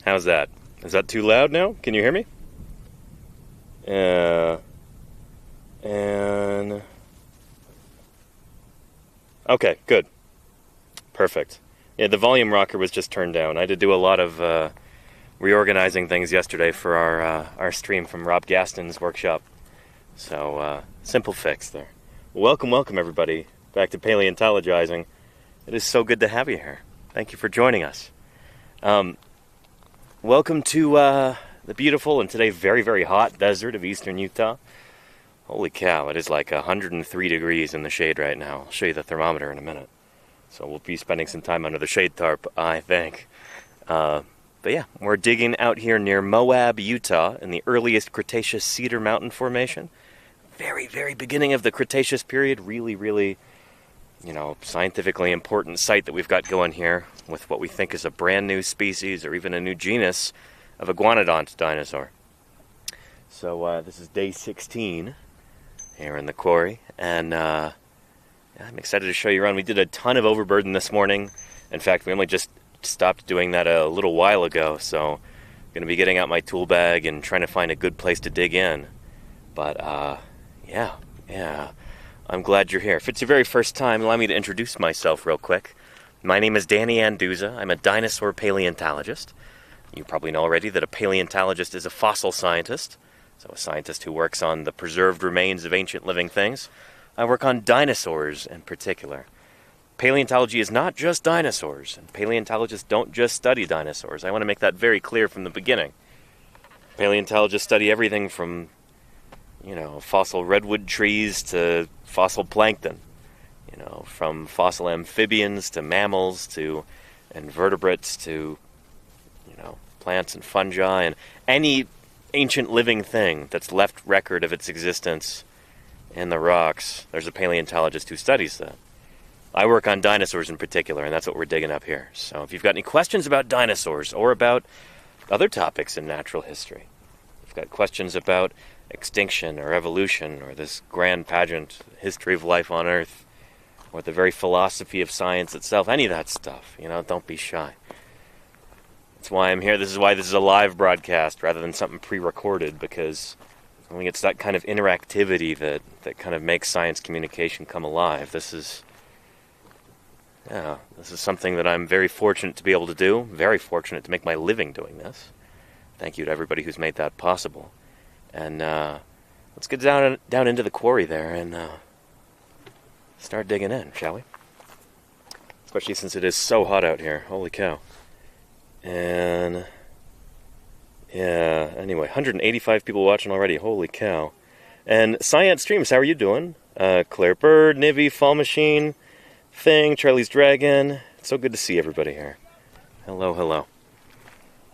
How's that? Is that too loud now? Can you hear me? And... Okay, good. Perfect. Yeah, the volume rocker was just turned down. I had to do a lot of reorganizing things yesterday for our stream from Rob Gaston's workshop. So, simple fix there. Welcome everybody, back to Paleontologizing. It is so good to have you here. Thank you for joining us. Welcome to the beautiful and today very, very hot desert of eastern Utah. Holy cow, it is like 103 degrees in the shade right now. I'll show you the thermometer in a minute. So we'll be spending some time under the shade tarp, I think. But yeah, we're digging out here near Moab, Utah, in the earliest Cretaceous Cedar Mountain Formation. Very, very beginning of the Cretaceous period. Really, really, scientifically important site that we've got going here with what we think is a brand new species or even a new genus of iguanodont dinosaur. So this is day 16 here in the quarry, and I'm excited to show you around. We did a ton of overburden this morning. In fact, we only just stopped doing that a little while ago, so I'm going to be getting out my tool bag and trying to find a good place to dig in. But yeah, I'm glad you're here. If it's your very first time, allow me to introduce myself real quick. My name is Danny Anduza. I'm a dinosaur paleontologist. You probably know already that a paleontologist is a fossil scientist, so a scientist who works on the preserved remains of ancient living things. I work on dinosaurs in particular. Paleontology is not just dinosaurs, and paleontologists don't just study dinosaurs. I want to make that very clear from the beginning. Paleontologists study everything from, fossil redwood trees to fossil plankton. From fossil amphibians to mammals to invertebrates to, plants and fungi and any ancient living thing that's left record of its existence in the rocks. There's a paleontologist who studies that. I work on dinosaurs in particular, and that's what we're digging up here. So if you've got any questions about dinosaurs or about other topics in natural history, if you've got questions about extinction or evolution or this grand pageant history of life on Earth or the very philosophy of science itself, any of that stuff, don't be shy. That's why I'm here. This is why this is a live broadcast rather than something pre-recorded, because I think it's that kind of interactivity that kind of makes science communication come alive. This is something that I'm very fortunate to be able to do, very fortunate to make my living doing this. Thank you to everybody who's made that possible. And let's get down into the quarry there and start digging in, shall we? Especially since it is so hot out here. Holy cow. And yeah, anyway, 185 people watching already. Holy cow. And Science Streams, how are you doing? Claire Bird, Nivy, Fall Machine, Thing, Charlie's Dragon. It's so good to see everybody here. Hello.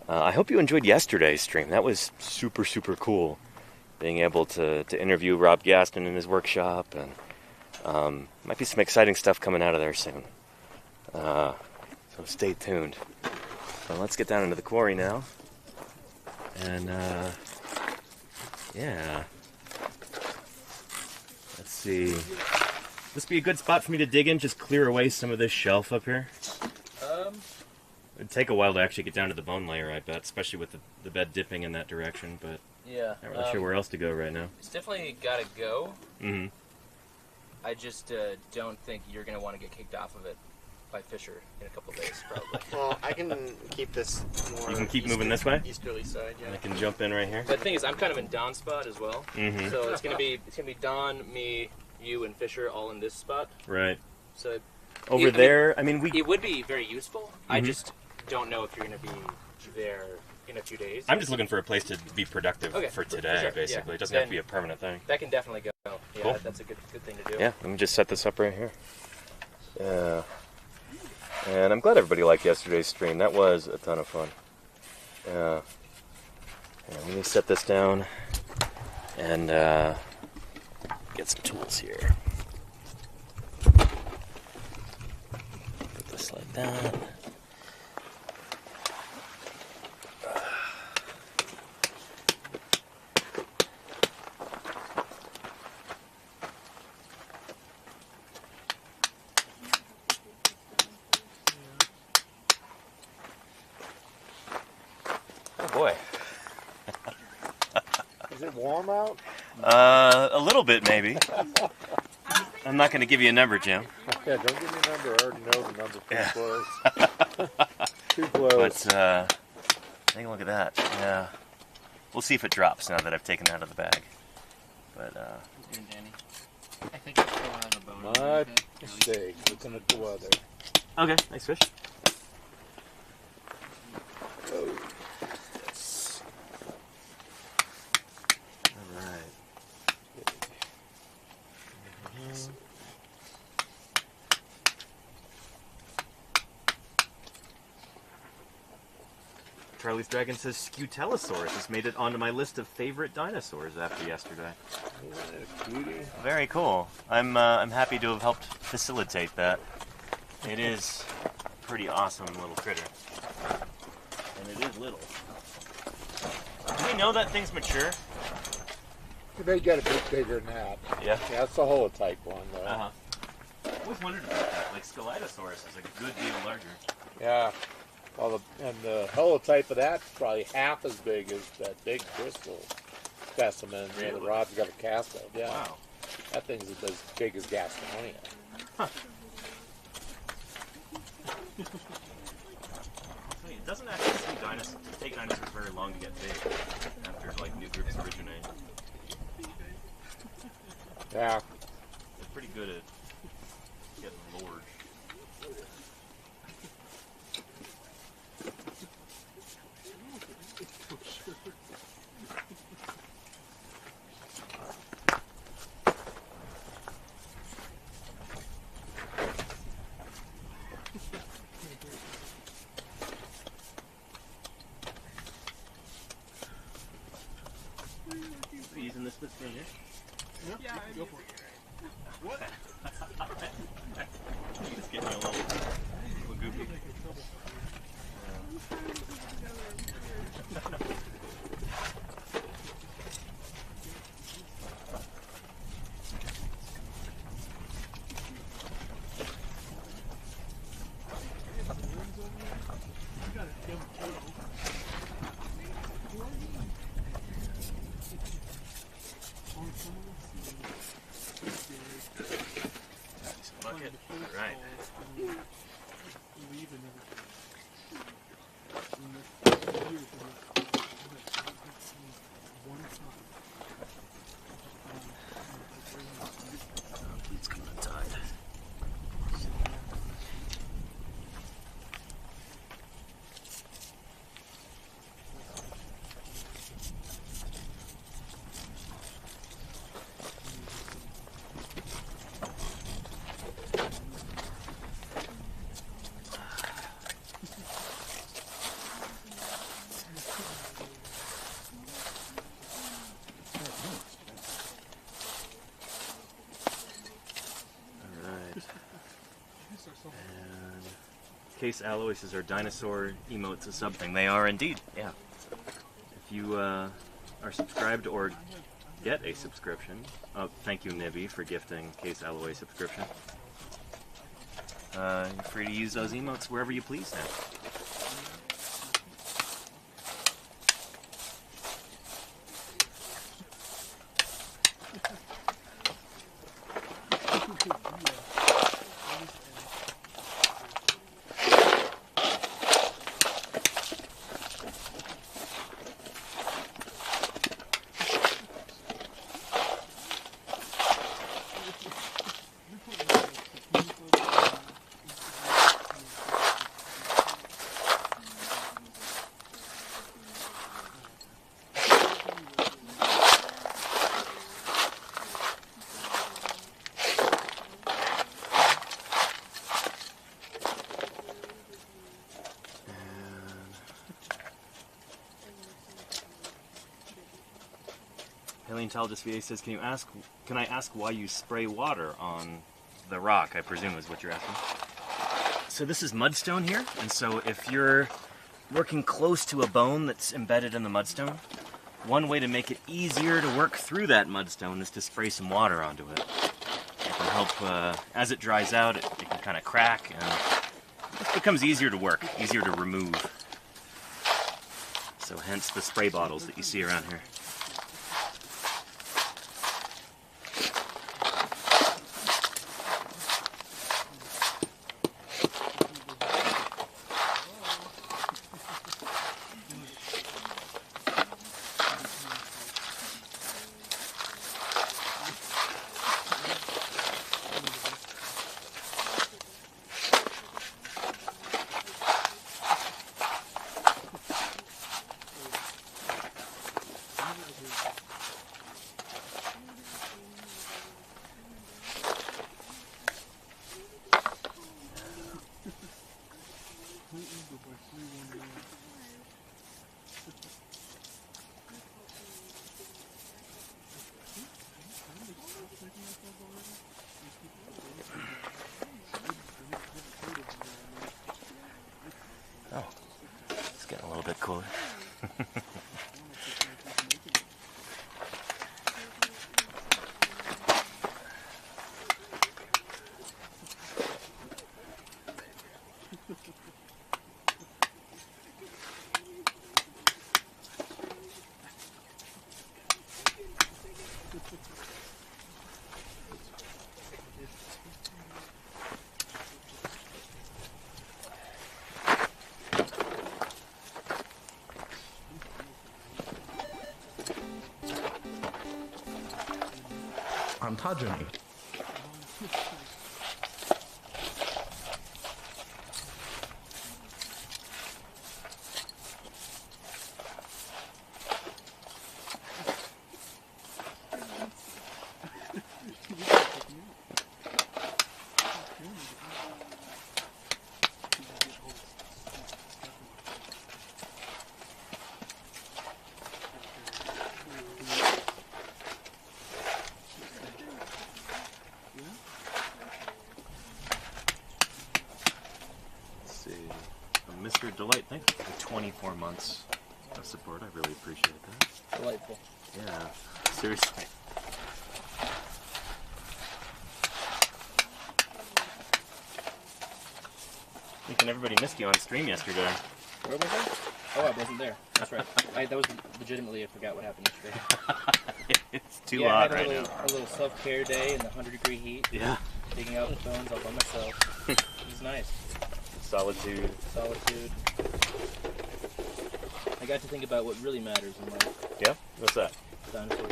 I hope you enjoyed yesterday's stream. That was super, super cool. Being able to interview Rob Gaston in his workshop. And might be some exciting stuff coming out of there soon. So stay tuned. So let's get down into the quarry now. And, yeah. Let's see. This be a good spot for me to dig in, just clear away some of this shelf up here? It'd take a while to actually get down to the bone layer, I bet, especially with the bed dipping in that direction, but yeah, not really sure where else to go right now. It's definitely gotta go. Mm-hmm. I just don't think you're gonna want to get kicked off of it by Fisher in a couple days, probably. Well, I can keep this more. You can keep moving this way? Easterly side, yeah. I can jump in right here. But the thing is, I'm kind of in Don's spot as well. Mm-hmm. So it's gonna be Don, me, you, and Fisher all in this spot. Right. So over there, I mean, it would be very useful. Mm-hmm. I just don't know if you're gonna be there in a few days. I'm just looking for a place to be productive for today, sure. basically. Yeah. It doesn't have to be a permanent thing. That can definitely go. Yeah, cool. That's a good thing to do. Yeah, let me just set this up right here. Yeah. And I'm glad everybody liked yesterday's stream. That was a ton of fun. Yeah. Let me set this down and get some tools here. Put this like that. warm out? A little bit, maybe. I'm not going to give you a number, Jim. Yeah, don't give me a number. I already know the number too Yeah. close. Too close. But, take a look at that. Yeah. We'll see if it drops now that I've taken it out of the bag. But, Here, Danny. I think it's still has a bone. My mistake. Looking at the weather. okay, nice fish. Oh. Yes. All right. Charlie's Dragon says Scutellosaurus has made it onto my list of favorite dinosaurs after yesterday. Isn't that a cutie? Very cool. I'm happy to have helped facilitate that. It is a pretty awesome little critter. And it is little. Do we know that thing's mature? They get a bit bigger than that. Yeah. Yeah, it's the holotype one, though. Uh-huh. I always wondered about that. Like, Scelidosaurus is a good deal larger. Yeah. Well, the holotype of that's probably half as big as that big Bristol specimen. Yeah, the Really? rod's got a cast of. Yeah. Wow. That thing's as big as Gastonia. It doesn't actually take dinosaurs very long to get big after, like, new groups originate. Yeah. They're pretty good at getting large. Are you using this bit right here? Yeah, go for it. What? It's getting me a little goofy. Bucket. All right. It's coming untied. And Case Alloy says our dinosaur emotes a sub thing. They are indeed, yeah. If you are subscribed or get a subscription, thank you Nibby for gifting Case Alloy a subscription. You're free to use those emotes wherever you please now. Paleontologist VA says, can I ask why you spray water on the rock, I presume is what you're asking. So this is mudstone here, and so if you're working close to a bone that's embedded in the mudstone, one way to make it easier to work through that mudstone is to spray some water onto it. It can help, as it dries out, it can kind of crack, and it becomes easier to work, easier to remove. So hence the spray bottles that you see around here. Ontogeny. Mr. Delight, thank you for 24 months of support. I really appreciate that. Delightful. Yeah, seriously. Thinking everybody missed you on stream yesterday. Where was I? Oh, I wasn't there. That's right. That was legitimately, I forgot what happened yesterday. It's too hot right now. A little self-care day in the 100-degree heat. Yeah. Digging out the bones all by myself. It was nice. Solitude. Solitude. I got to think about what really matters in life. Yeah? What's that? Dinosaurs.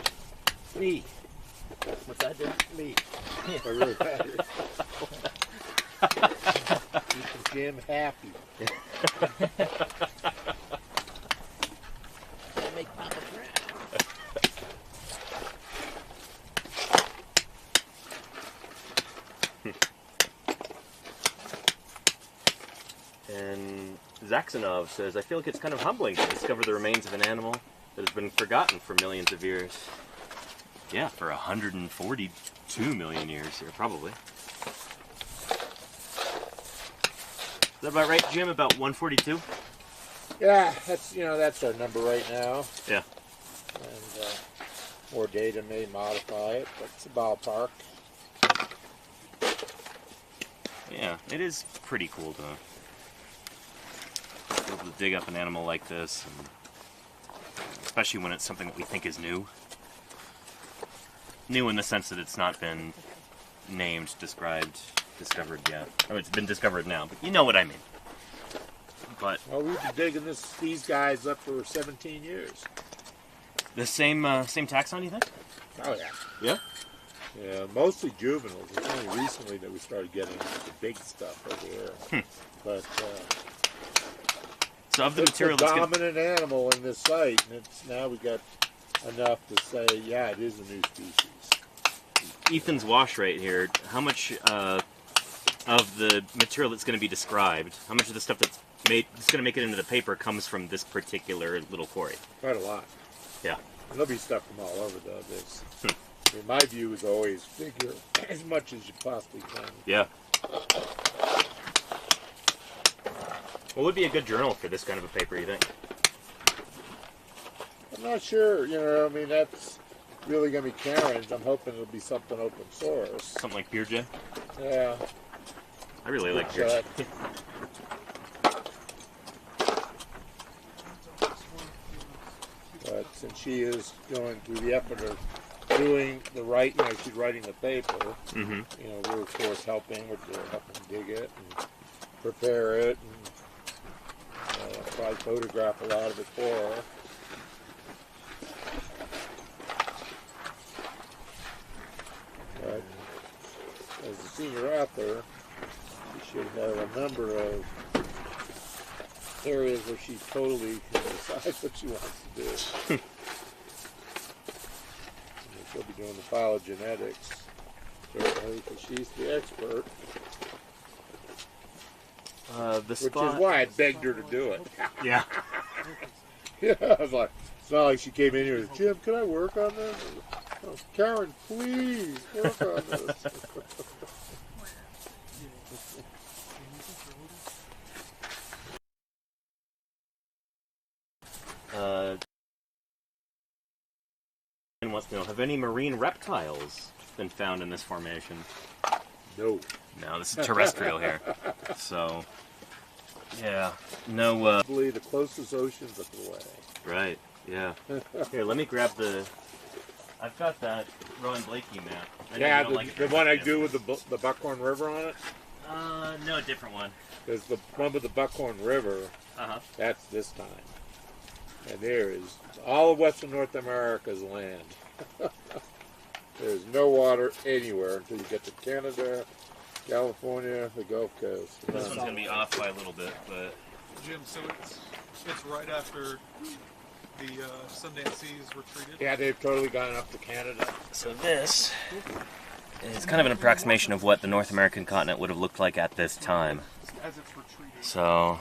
Me. What's that, Jim? Me. If I really matters. Keep Jim happy. Make Papa proud. And Zaxanov says, I feel like it's kind of humbling to discover the remains of an animal that has been forgotten for millions of years. Yeah, for 142 million years here, probably. Is that about right, Jim? About 142? Yeah, that's our number right now. Yeah. And more data may modify it, but it's a ballpark. Yeah, it is pretty cool to be able to dig up an animal like this, and especially when it's something that we think is new. New in the sense that it's not been named, described, discovered yet. Oh, it's been discovered now, but you know what I mean. But Well, we've been digging these guys up for 17 years. the same taxon, you think? Oh, yeah. Yeah. Yeah, mostly juveniles. It's only recently that we started getting the big stuff over here. But So of the it's material a that's gonna, dominant animal in this site, and now we got enough to say, yeah, it is a new species. Ethan's wash right here, how much of the material that's going to be described, how much of the stuff that's going to make it into the paper comes from this particular little quarry? Quite a lot. Yeah. And there'll be stuff from all over, though. I mean, my view is always figure as much as you possibly can. Yeah. What would be a good journal for this kind of a paper, you think? I'm not sure, I mean, that's really going to be Karen's. I'm hoping it'll be something open source. Something like Beerja? Yeah. I really like Beerja. But since she is going through the effort of doing she's writing the paper, Mm-hmm. we're of course helping dig it and prepare it and probably photograph a lot of it for her. But as a senior author, she should have a number of areas where she totally can decide what she wants to do. And she'll be doing the phylogenetics, certainly, because she's the expert. Which is why I begged her to do it. Yeah. Yeah, I was like, it's not like she came in here and said, Jim, can I work on this? Oh, Karen, please, work on this. Wants to know, have any marine reptiles been found in this formation? No. No, this is terrestrial here. So, Yeah. No. Probably the closest oceans up the way. Right. Yeah. Here, let me grab the. I've got that Ron Blakey map. I know you Yeah, don't like it the very one much, I do with the Buckhorn River on it. No, a different one. There's the remember the Buckhorn River. Uh-huh. That's this time. And there is all of Western North America's land. There's no water anywhere until you get to Canada, California, the Gulf Coast. This one's gonna be off by a little bit, but Jim, so it's right after the Sundance Seas retreated. Yeah, they've totally gone up to Canada. so this is kind of an approximation of what the North American continent would have looked like at this time. As it's retreated. So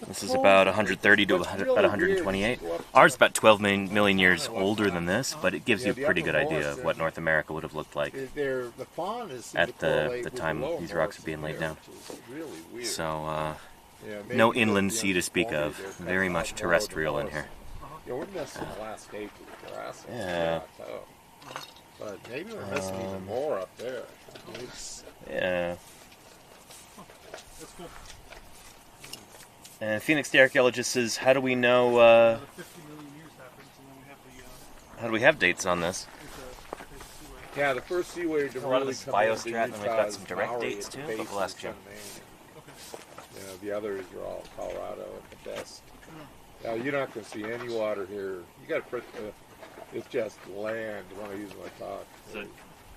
this is about 130 to about 128. Ours is about 12 million years older than this, but it gives you a pretty good idea of what North America would have looked like The fauna is at the time these rocks are being laid down. Really weird. So Yeah, no maybe inland the sea to speak of. they're cutting Very out much more terrestrial than in here. Yeah, we're missing the last stage of the Jurassic. Yeah. But maybe we're missing even more up there. It's, Yeah. That's cool. And Phoenix the archaeologist says, how do we know, Another 50 million years happens, and then we have the how do we have dates on this? seaway. yeah, the first seaway to A lot of really this come biostrat, into and we've got Utah some is direct Maui dates at the too, base but we'll ask of Jim. Pennsylvania. Okay. You know, the others are all Colorado at the best. Now, you're not going to see any water here. You got to put, it's just land when I use my talk. So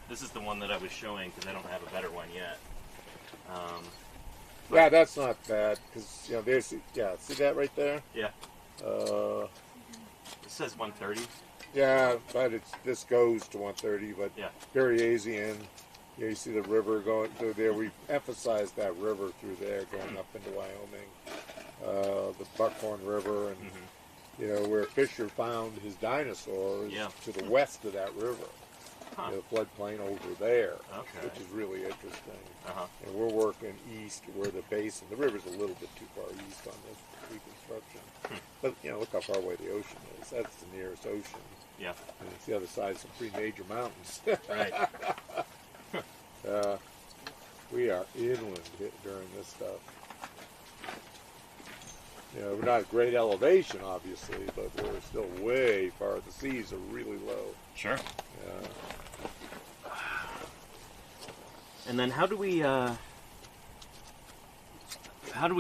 this is the one that I was showing because I don't have a better one yet. Yeah, that's not bad because you know there's see that right there. Yeah. Uh, It says 130. yeah, but this goes to 130, but Yeah. Berryasian. You know, you see the river going through there. We emphasized that river through there going up into Wyoming. The Buckhorn River, and you know where Fisher found his dinosaurs Yeah. to the west of that river. Huh. The floodplain over there, Okay. which is really interesting. Uh-huh. And we're working east where the basin, the river's a little bit too far east on this reconstruction. But, you know, look how far away the ocean is. That's the nearest ocean. Yeah. And it's the other side of some pretty major mountains. Right. We are inland during this stuff. You know, we're not at great elevation, obviously, but we're still way far. The seas are really low. Sure. Yeah. And then how do we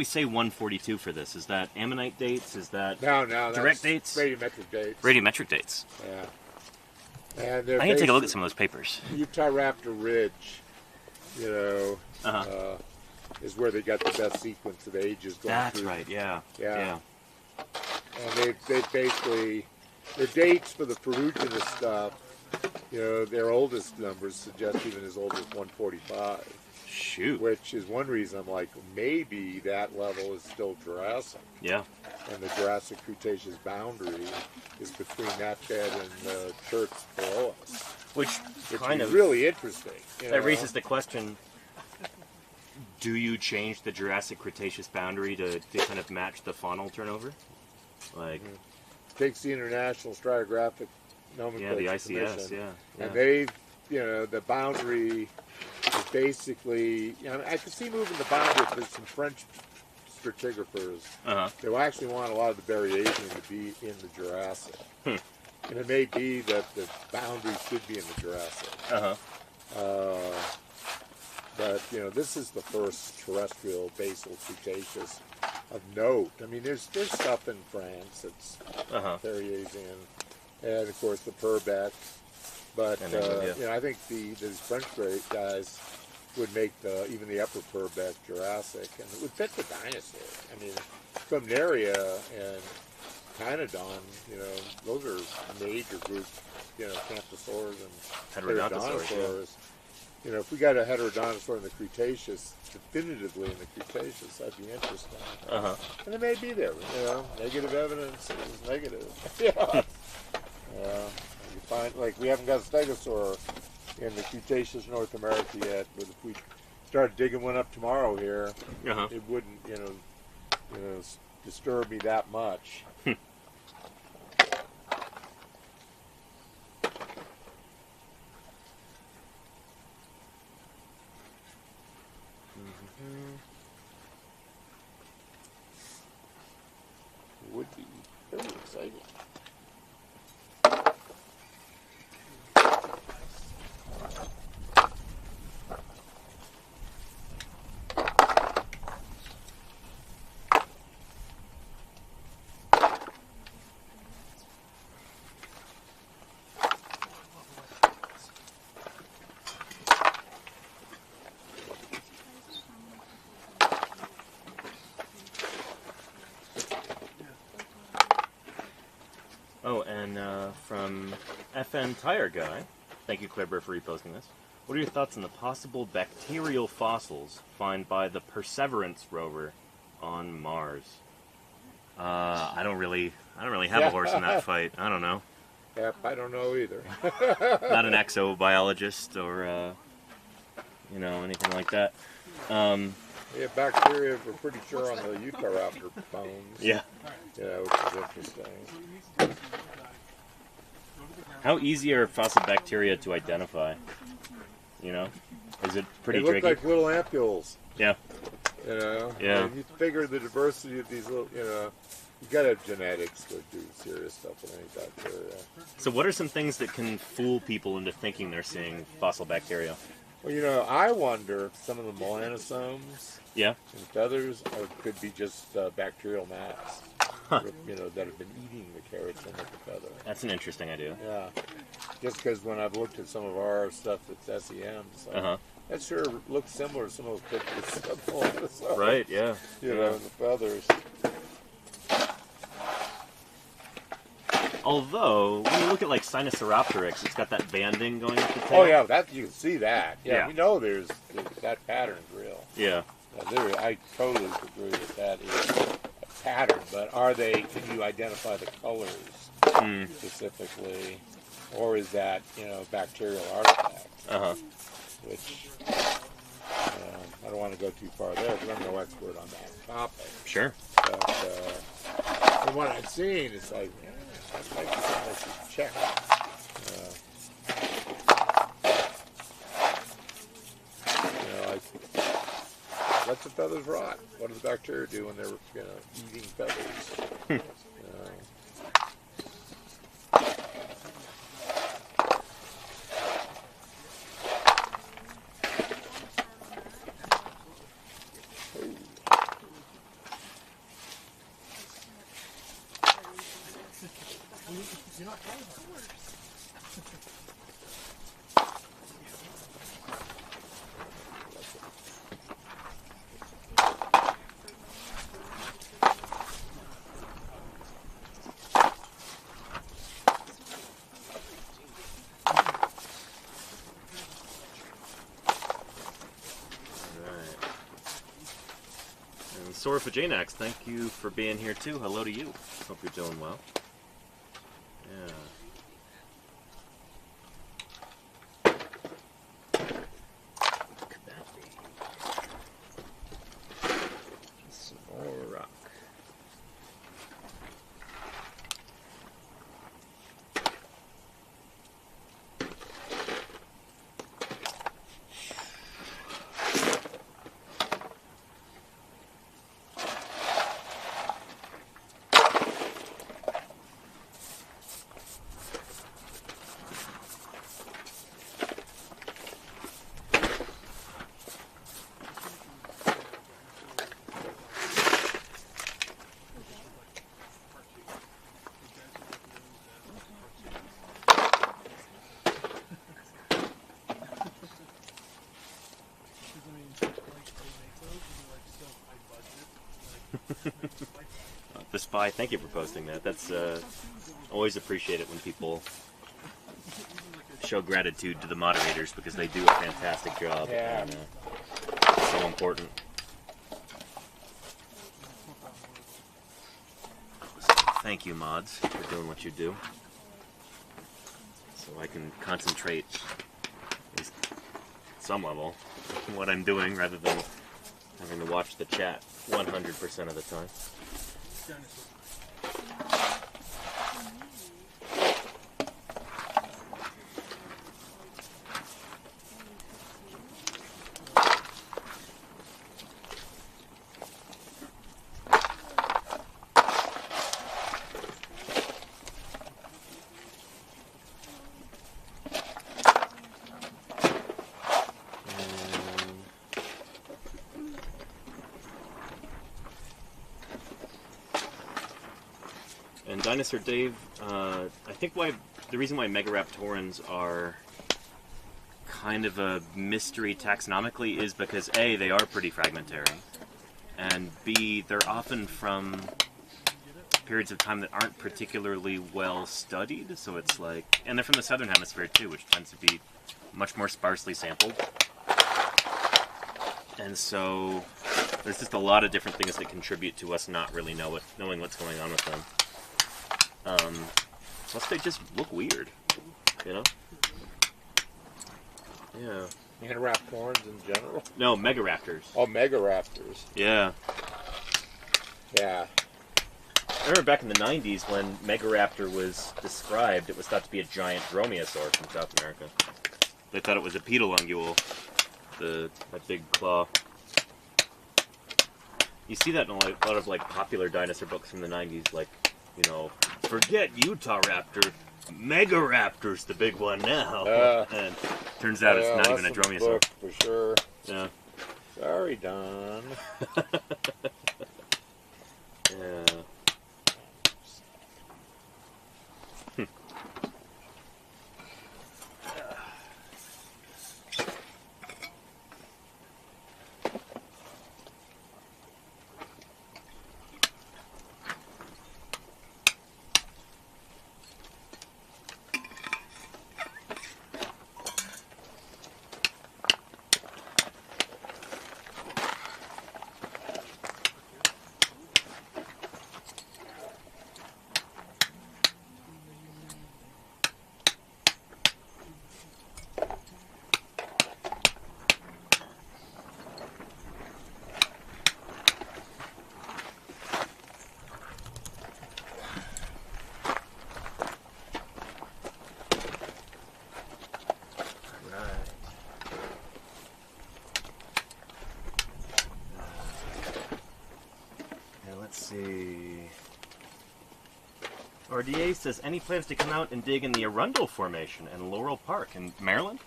say 142 for this? Is that ammonite dates? Is that No, direct that's dates? radiometric dates. Radiometric dates? Yeah. And they're I need to take a look at based- some of those papers. Utah Raptor Ridge, you know, Uh-huh. is where they got the best sequence of ages going That's through. right. Yeah. Yeah. And they basically, their dates for the ferruginous stuff, you know, their oldest numbers suggest even as old as 145, Shoot. which is one reason I'm like, maybe that level is still Jurassic. Yeah. And the Jurassic Cretaceous boundary is between that bed and the church below us. Which kind is of really interesting. You that know? raises the question: do you change the Jurassic Cretaceous boundary to kind of match the faunal turnover? Like, Takes the International Stratigraphic yeah, Nomenclature the ICS, Commission, yeah. and they've, you know, the boundary is basically, you know, I could see moving the boundary if there's some French stratigraphers. Uh-huh. They'll actually want a lot of the Berryasian to be in the Jurassic. And it may be that the boundary should be in the Jurassic. Uh-huh. But, you know, this is the first terrestrial basal Cretaceous of note. I mean, there's stuff in France that's Uh-huh. Berryasian, and of course the Purbeck. But And then, yeah. you know, I think these French great guys would make even the upper Purbeck Jurassic, and it would fit the dinosaur. I mean, Fumnaria and Deinodon, you know, those are major groups. You know, Camptosaurs and Heterodontosaurs, yeah. Heterodontosaurs. You know, if we got a Heterodontosaur in the Cretaceous, definitively in the Cretaceous, that'd be interesting. Uh-huh. And it may be there, you know, negative evidence is negative. Yeah. You find, like, we haven't got a stegosaur in the Cretaceous North America yet, but if we started digging one up tomorrow here, Uh-huh. it wouldn't, you know, disturb me that much. exciting. Oh, and from FN Tire Guy, thank you, Kleber, for reposting this. What are your thoughts on the possible bacterial fossils found by the Perseverance rover on Mars? I don't really have a horse in that fight. I don't know. Yep, I don't know either. Not an exobiologist or anything like that. Yeah, bacteria, we're pretty sure on the Eucaraptor bones. Yeah. Yeah, which is interesting. How easy are fossil bacteria to identify? Is it pretty They look tricky? like little ampules. Yeah. Yeah. You figure the diversity of these little, you gotta have genetics to do serious stuff with any bacteria. So what are some things that can fool people into thinking they're seeing fossil bacteria? Well, I wonder if some of the melanosomes Yeah. and feathers could be just bacterial mats, that have been eating the keratin of the feather. That's an interesting idea. Yeah. Just because when I've looked at some of our stuff that's SEM, it's like, that sure looks similar to some of those pictures of melanosomes. Right, yeah. In the feathers. Although, when you look at like Sinosauropteryx, it's got that banding going up the tail. Oh yeah, you can see that. Yeah. We know there's that pattern's real. Yeah. I totally agree that that is a pattern, but can you identify the colors specifically, or is that, bacterial artifact? Which, I don't want to go too far there because I'm no expert on that topic. Sure. But from what I've seen, it's like, that might be something I should check. Let the feathers rot. What do the bacteria do when they're eating feathers? Sorafajanax, thank you for being here too. Hello to you. Hope you're doing well. Yeah. What could that be? Some more rock. The Spy, thank you for posting that. That's always appreciate it when people show gratitude to the moderators because they do a fantastic job. Yeah. And, it's so important. So thank you, mods, for doing what you do. So I can concentrate, at least at some level, on what I'm doing rather than having to watch the chat 100% of the time. And Dinosaur Dave, I think the reason why Megaraptorans are kind of a mystery taxonomically is because A, they are pretty fragmentary, and B, they're often from periods of time that aren't particularly well studied, so it's like, and they're from the southern hemisphere too, which tends to be much more sparsely sampled. And so there's just a lot of different things that contribute to us not really knowing what's going on with them. Plus they just look weird, you know? Yeah. Raptorans in general? No, Megaraptors. Oh, Megaraptors. Yeah. Yeah. I remember back in the 90s when Megaraptor was described, it was thought to be a giant dromaeosaur from South America. They thought it was a pedalungule, that big claw. You see that in a lot of like popular dinosaur books from the 90s, like, you know, forget Utah Raptor, Megaraptor's the big one now. And turns out it's not even a dromaeosaur. Book for sure. Yeah. Sorry, Don. Yeah. Let's see. RDA says, any plans to come out and dig in the Arundel Formation in Laurel Park in Maryland?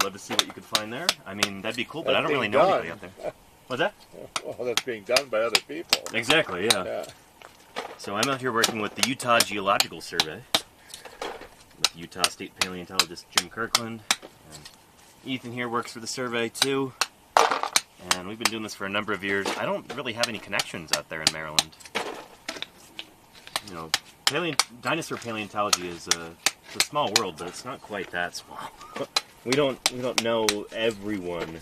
Love to see what you could find there. I mean, that'd be cool, but I don't really know anybody out there. What's that? Well, that's being done by other people. Exactly, yeah. Yeah. So I'm out here working with the Utah Geological Survey, with Utah State Paleontologist Jim Kirkland. And Ethan here works for the survey too. And we've been doing this for a number of years. I don't really have any connections out there in Maryland. You know, dinosaur paleontology is it's a small world, but it's not quite that small. We don't know everyone.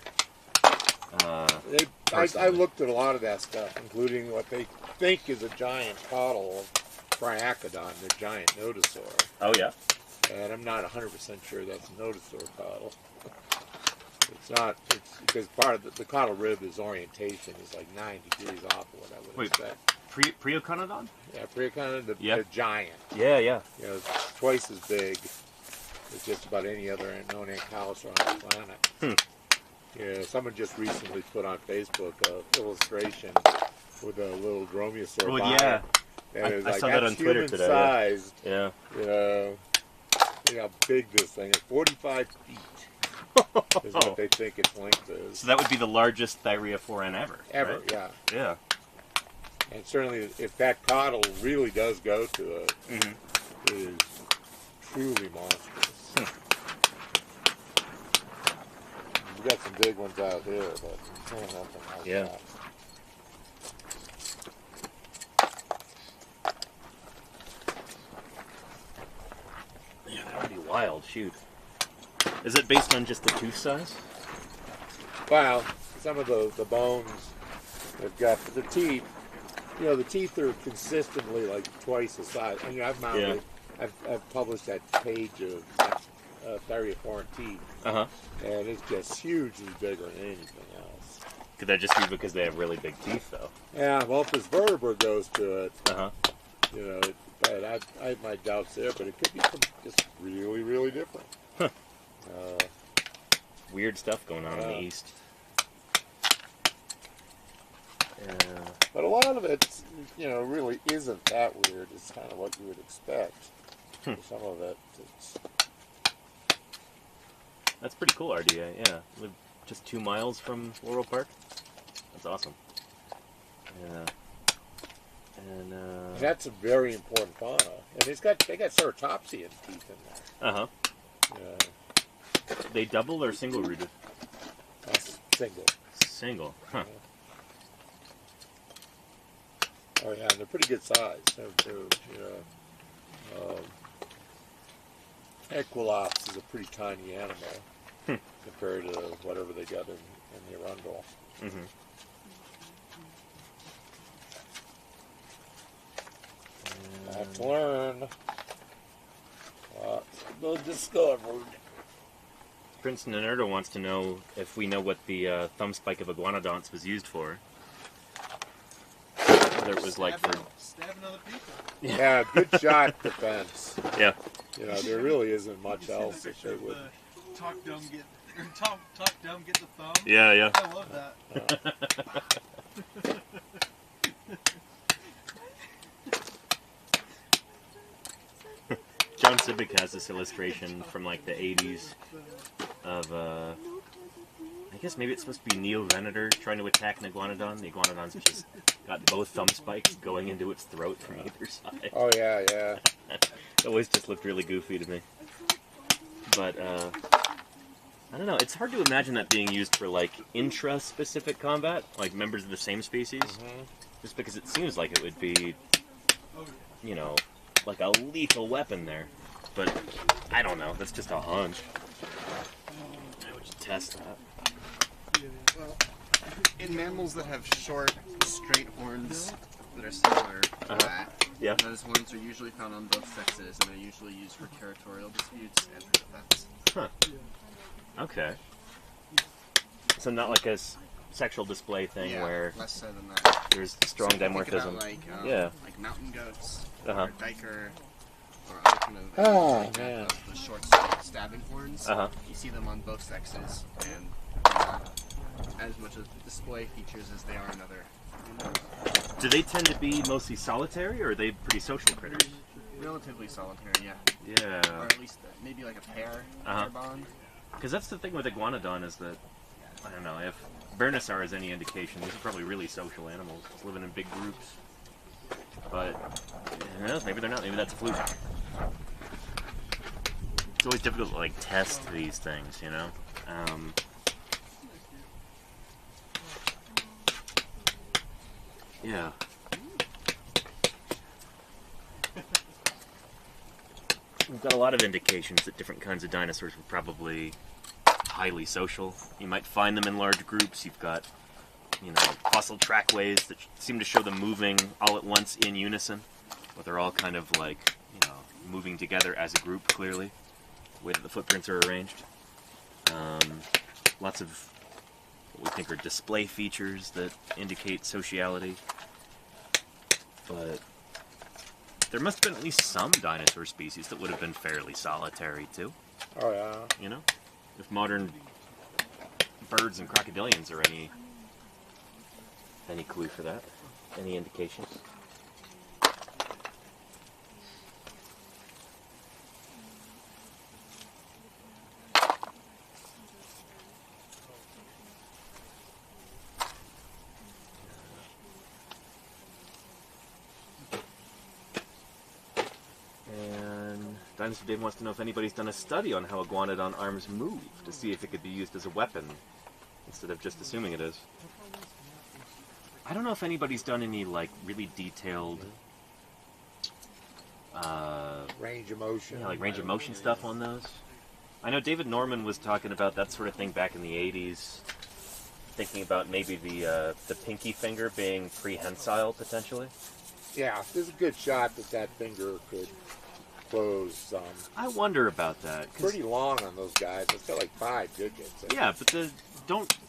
I looked at a lot of that stuff, including what they think is a giant caudal of Triacodon, the giant nodosaur. Oh yeah. And I'm not 100% sure that's a nodosaur caudal. It's not. It's because part of the caudal rib is orientation is like 9 degrees off of what I would expect. Preoconodon? Yeah, Preoconodon, the giant. Yeah, yeah. You know, it's twice as big as just about any other known ankylosaur on the planet. Yeah, someone just recently put on Facebook an illustration with a little dromaeosaur. Oh, body. Yeah. And I saw that on Twitter today. Sized, Yeah. you know how big this thing is. 45 feet is what they think its length is. So that would be the largest Thyreophorans ever. Ever, right? yeah. Yeah. And certainly, if that caudal really does go to it, it is truly monstrous. We've got some big ones out here, but nothing like that. Yeah, that would be wild. Shoot. Is it based on just the tooth size? Well, some of the bones they've got the teeth. You know, the teeth are consistently like twice the size. I mean, I've mounted, I've published that page of Thyreophorans teeth, and it's just hugely bigger than anything else. Could that just be because they have really big teeth, though? Yeah, well, if this vertebra goes to it, you know, but I have my doubts there, but it could be just really, really different. Huh. Weird stuff going on in the East. But a lot of it, you know, really isn't that weird. It's kind of what you would expect. Some of it, That's pretty cool, RDA. Yeah, live just 2 miles from Laurel Park. That's awesome. Yeah. And that's a very important fauna. And they got ceratopsian teeth in there. Uh-huh. Yeah, They double or single rooted? that's single. Single. Huh. Oh yeah, and they're pretty good size. They're Equilops is a pretty tiny animal compared to whatever they got in the Arundel. Mm-hmm. I have to learn. Well discovered. Prince Nerdo wants to know if we know what the thumb spike of iguanodonts was used for. Whether it was like for... Stabbing other people. Yeah, good shot defense. Yeah. You know, there really isn't much You seen the else that picture they of would. the talk dumb get the thumb? Yeah, yeah. I love that. John Civic has this illustration from like the 80s of, I guess maybe it's supposed to be Neo-Venator trying to attack an iguanodon. The iguanodon's just got both thumb spikes going into its throat from either side. Oh yeah, yeah. It always just looked really goofy to me. But, I don't know, it's hard to imagine that being used for like intra-specific combat, like members of the same species. Just because it seems like it would be, you know, like a lethal weapon there. But I don't know, that's just a hunch. I would test that. Well, in mammals that have short, straight horns that are similar to that, Yeah. those horns are usually found on both sexes, and they're usually used for territorial disputes and for defense. Huh. Okay. So not like a sexual display thing Yeah, where less so than that. there's strong So think dimorphism. about Yeah. like mountain goats, Uh-huh. or diker, or other kind of Oh, like that, man. the short stabbing horns. Uh-huh. You see them on both sexes, and as much as display features as they are in other animals. Do they tend to be mostly solitary, or are they pretty social critters? Relatively solitary, yeah. Yeah. Or at least maybe like a pair bond. Because that's the thing with iguanodon is that, I don't know, if Bernosaur is any indication, these are probably really social animals, just living in big groups. But, who knows, maybe they're not, maybe that's a fluke. It's always difficult to, like, test these things, you know? Yeah. We've got a lot of indications that different kinds of dinosaurs were probably highly social. You might find them in large groups. You've got, you know, fossil trackways that seem to show them moving all at once in unison, but they're all kind of like, you know, moving together as a group, clearly, the way that the footprints are arranged. Lots of what we think are display features that indicate sociality. But there must have been at least some dinosaur species that would have been fairly solitary, too. Oh yeah. You know? If modern birds and crocodilians are any clue for that? Any indications? And Dinosaur Dave wants to know if anybody's done a study on how iguanodon arms move to see if it could be used as a weapon instead of just assuming it is. I don't know if anybody's done any like really detailed Range of motion. like range of motion stuff on those. I know David Norman was talking about that sort of thing back in the 80s, thinking about maybe the pinky finger being prehensile potentially. Yeah, there's a good shot that finger could close some. I wonder about that. 'Cause Pretty long on those guys. It's got like 5 digits. yeah, but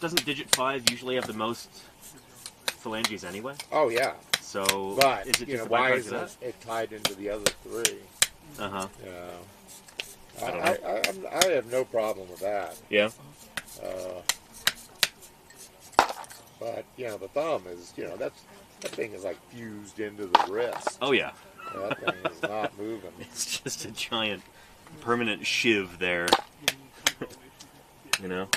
doesn't digit 5 usually have the most phalanges anyway? Oh yeah. So But is it you just know, a why byproduct is of that? it tied into the other 3? Uh-huh. You know. I don't I have no problem with that. Yeah. But you know, the thumb is, you know, that thing is like fused into the wrist. Oh yeah. That thing is not moving. It's just a giant permanent shiv there. You know?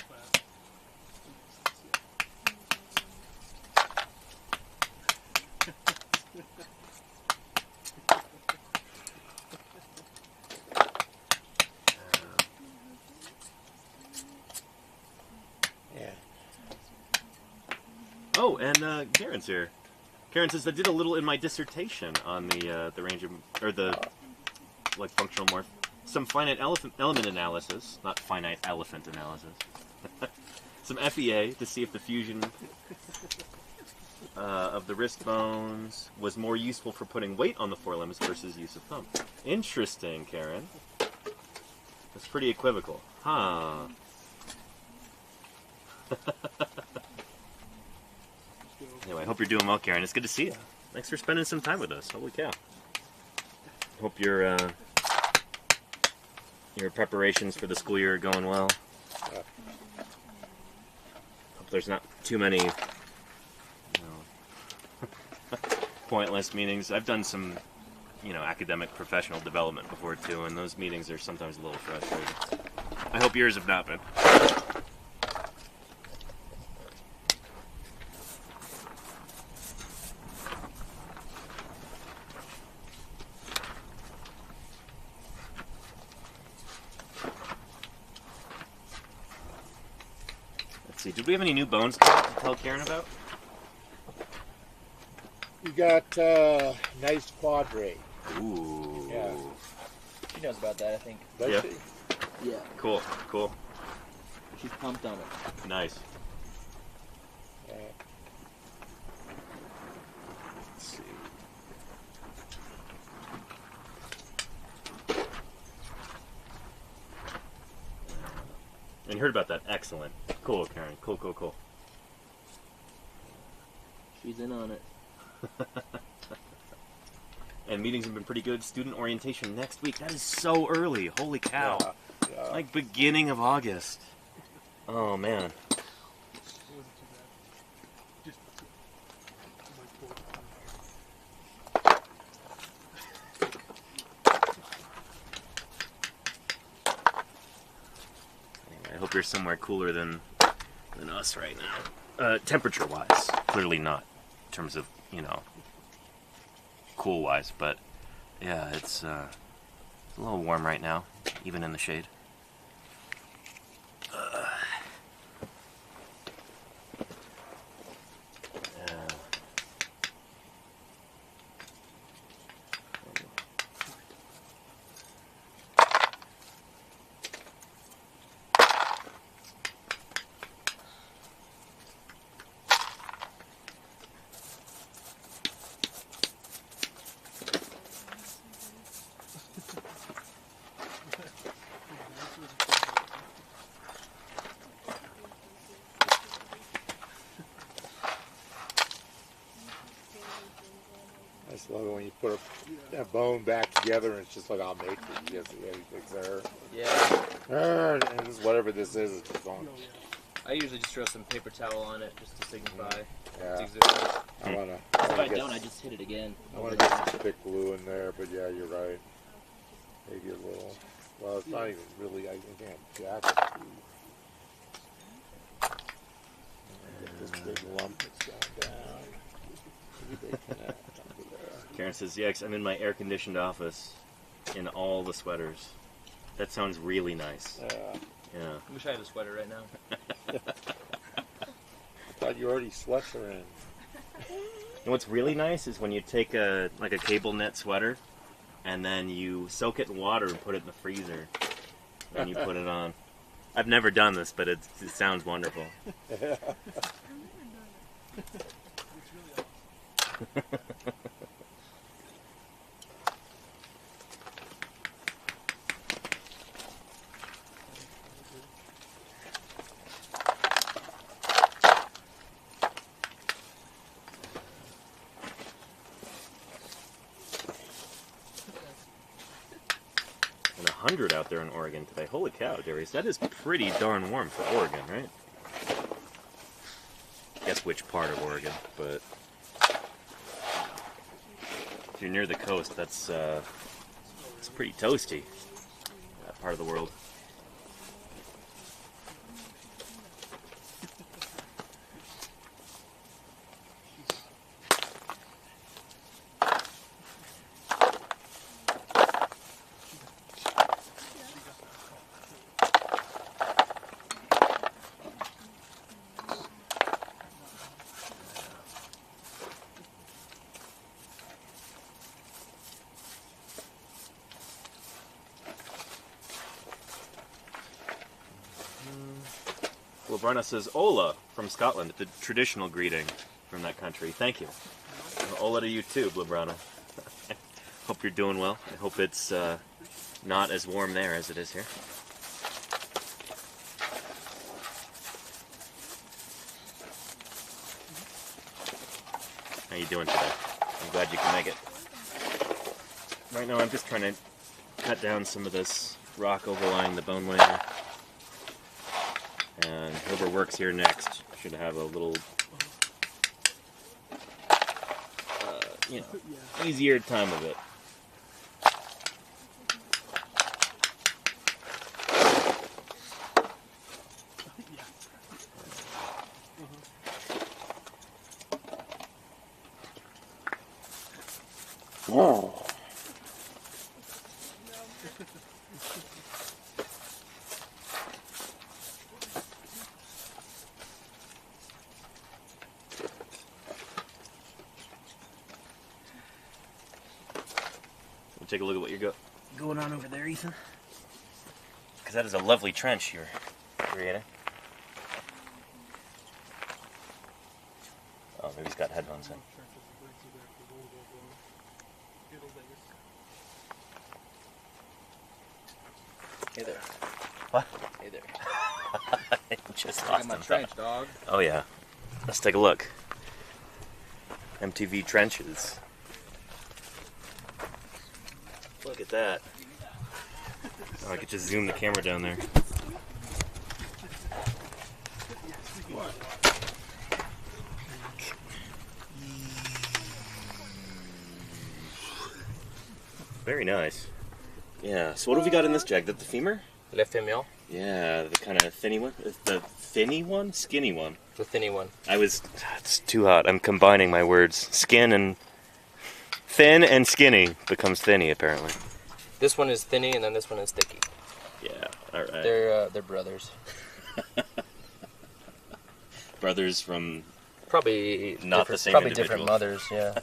And Karen's here. Karen says, I did a little in my dissertation on the range of, or the, like, functional morph. Some finite element analysis, not finite elephant analysis. Some FEA to see if the fusion of the wrist bones was more useful for putting weight on the forelimbs versus use of thumb. Interesting, Karen. That's pretty equivocal. Huh. Anyway, I hope you're doing well, Karen. It's good to see you. Thanks for spending some time with us. Holy cow. Hope your preparations for the school year are going well. Hope there's not too many pointless meetings. I've done some, academic professional development before too, and those meetings are sometimes a little frustrating. I hope yours have not been. Let's see, did we have any new bones to tell Karen about? You got nice quadrate. Ooh. Yeah. She knows about that, I think. Does Yeah. she? Yeah. Cool. She's pumped on it. Nice. Yeah. Let's see. And you heard about that. Excellent. Cool, Karen. Cool. She's in on it. And meetings have been pretty good. Student orientation next week. That is so early. Holy cow. Yeah. Like beginning of August. Oh, man. It wasn't too bad. Just Anyway, I hope you're somewhere cooler than us right now. Temperature-wise, clearly not. In terms of, cool-wise. But, yeah, it's a little warm right now, even in the shade. I just love it when you put that bone back together and it's just like, I'll make it. You guys see everything's there. Yeah. And this, whatever this is, it's just on. I usually just throw some paper towel on it just to signify Yeah. its existence. I wanna If I get, don't, I just hit it again. I wanna get some thick glue in there, but yeah, you're right. Maybe a little. Well, it's not even really. I can't jack it. Get this big lump that's going down. Maybe they connect under there. Karen says, yeah, 'cause I'm in my air-conditioned office in all the sweaters. That sounds really nice. Yeah. I wish I had a sweater right now. I thought you already sweater in. And what's really nice is when you take a cable net sweater and then you soak it in water and put it in the freezer. And you put it on. I've never done this, but it sounds wonderful. And 100 out there in Oregon today. Holy cow, Darius. That is pretty darn warm for Oregon, right? Guess which part of Oregon, but if you're near the coast, that's it's pretty toasty, that part of the world. Lebrana says Ola from Scotland, the traditional greeting from that country. Thank you. Ola to you too, Lebrana. Hope you're doing well. I hope it's not as warm there as it is here. How you doing today? I'm glad you can make it. Right now I'm just trying to cut down some of this rock overlying the bone layer. And whoever works here next should have a little, easier time of it. Whoa. Take a look at what you're going on over there, Ethan. Because that is a lovely trench you're creating. Oh, maybe he's got headphones in. Hey there. What? Hey there. I just Look lost at my him. trench, dog. Oh yeah. Let's take a look. MTV trenches. Look at that. Oh, I could just zoom the camera down there. Very nice. Yeah, so what have we got in this jag? The femur? Le femelle. Yeah, the kind of thinny one? The thinny one? Skinny one? The thinny one. It's too hot. I'm combining my words. Skin and... Thin and skinny becomes thinny, apparently. This one is thinny, and then this one is thicky. Yeah, alright. They're brothers. Brothers from... Probably Not the same Probably different individuals. mothers, yeah.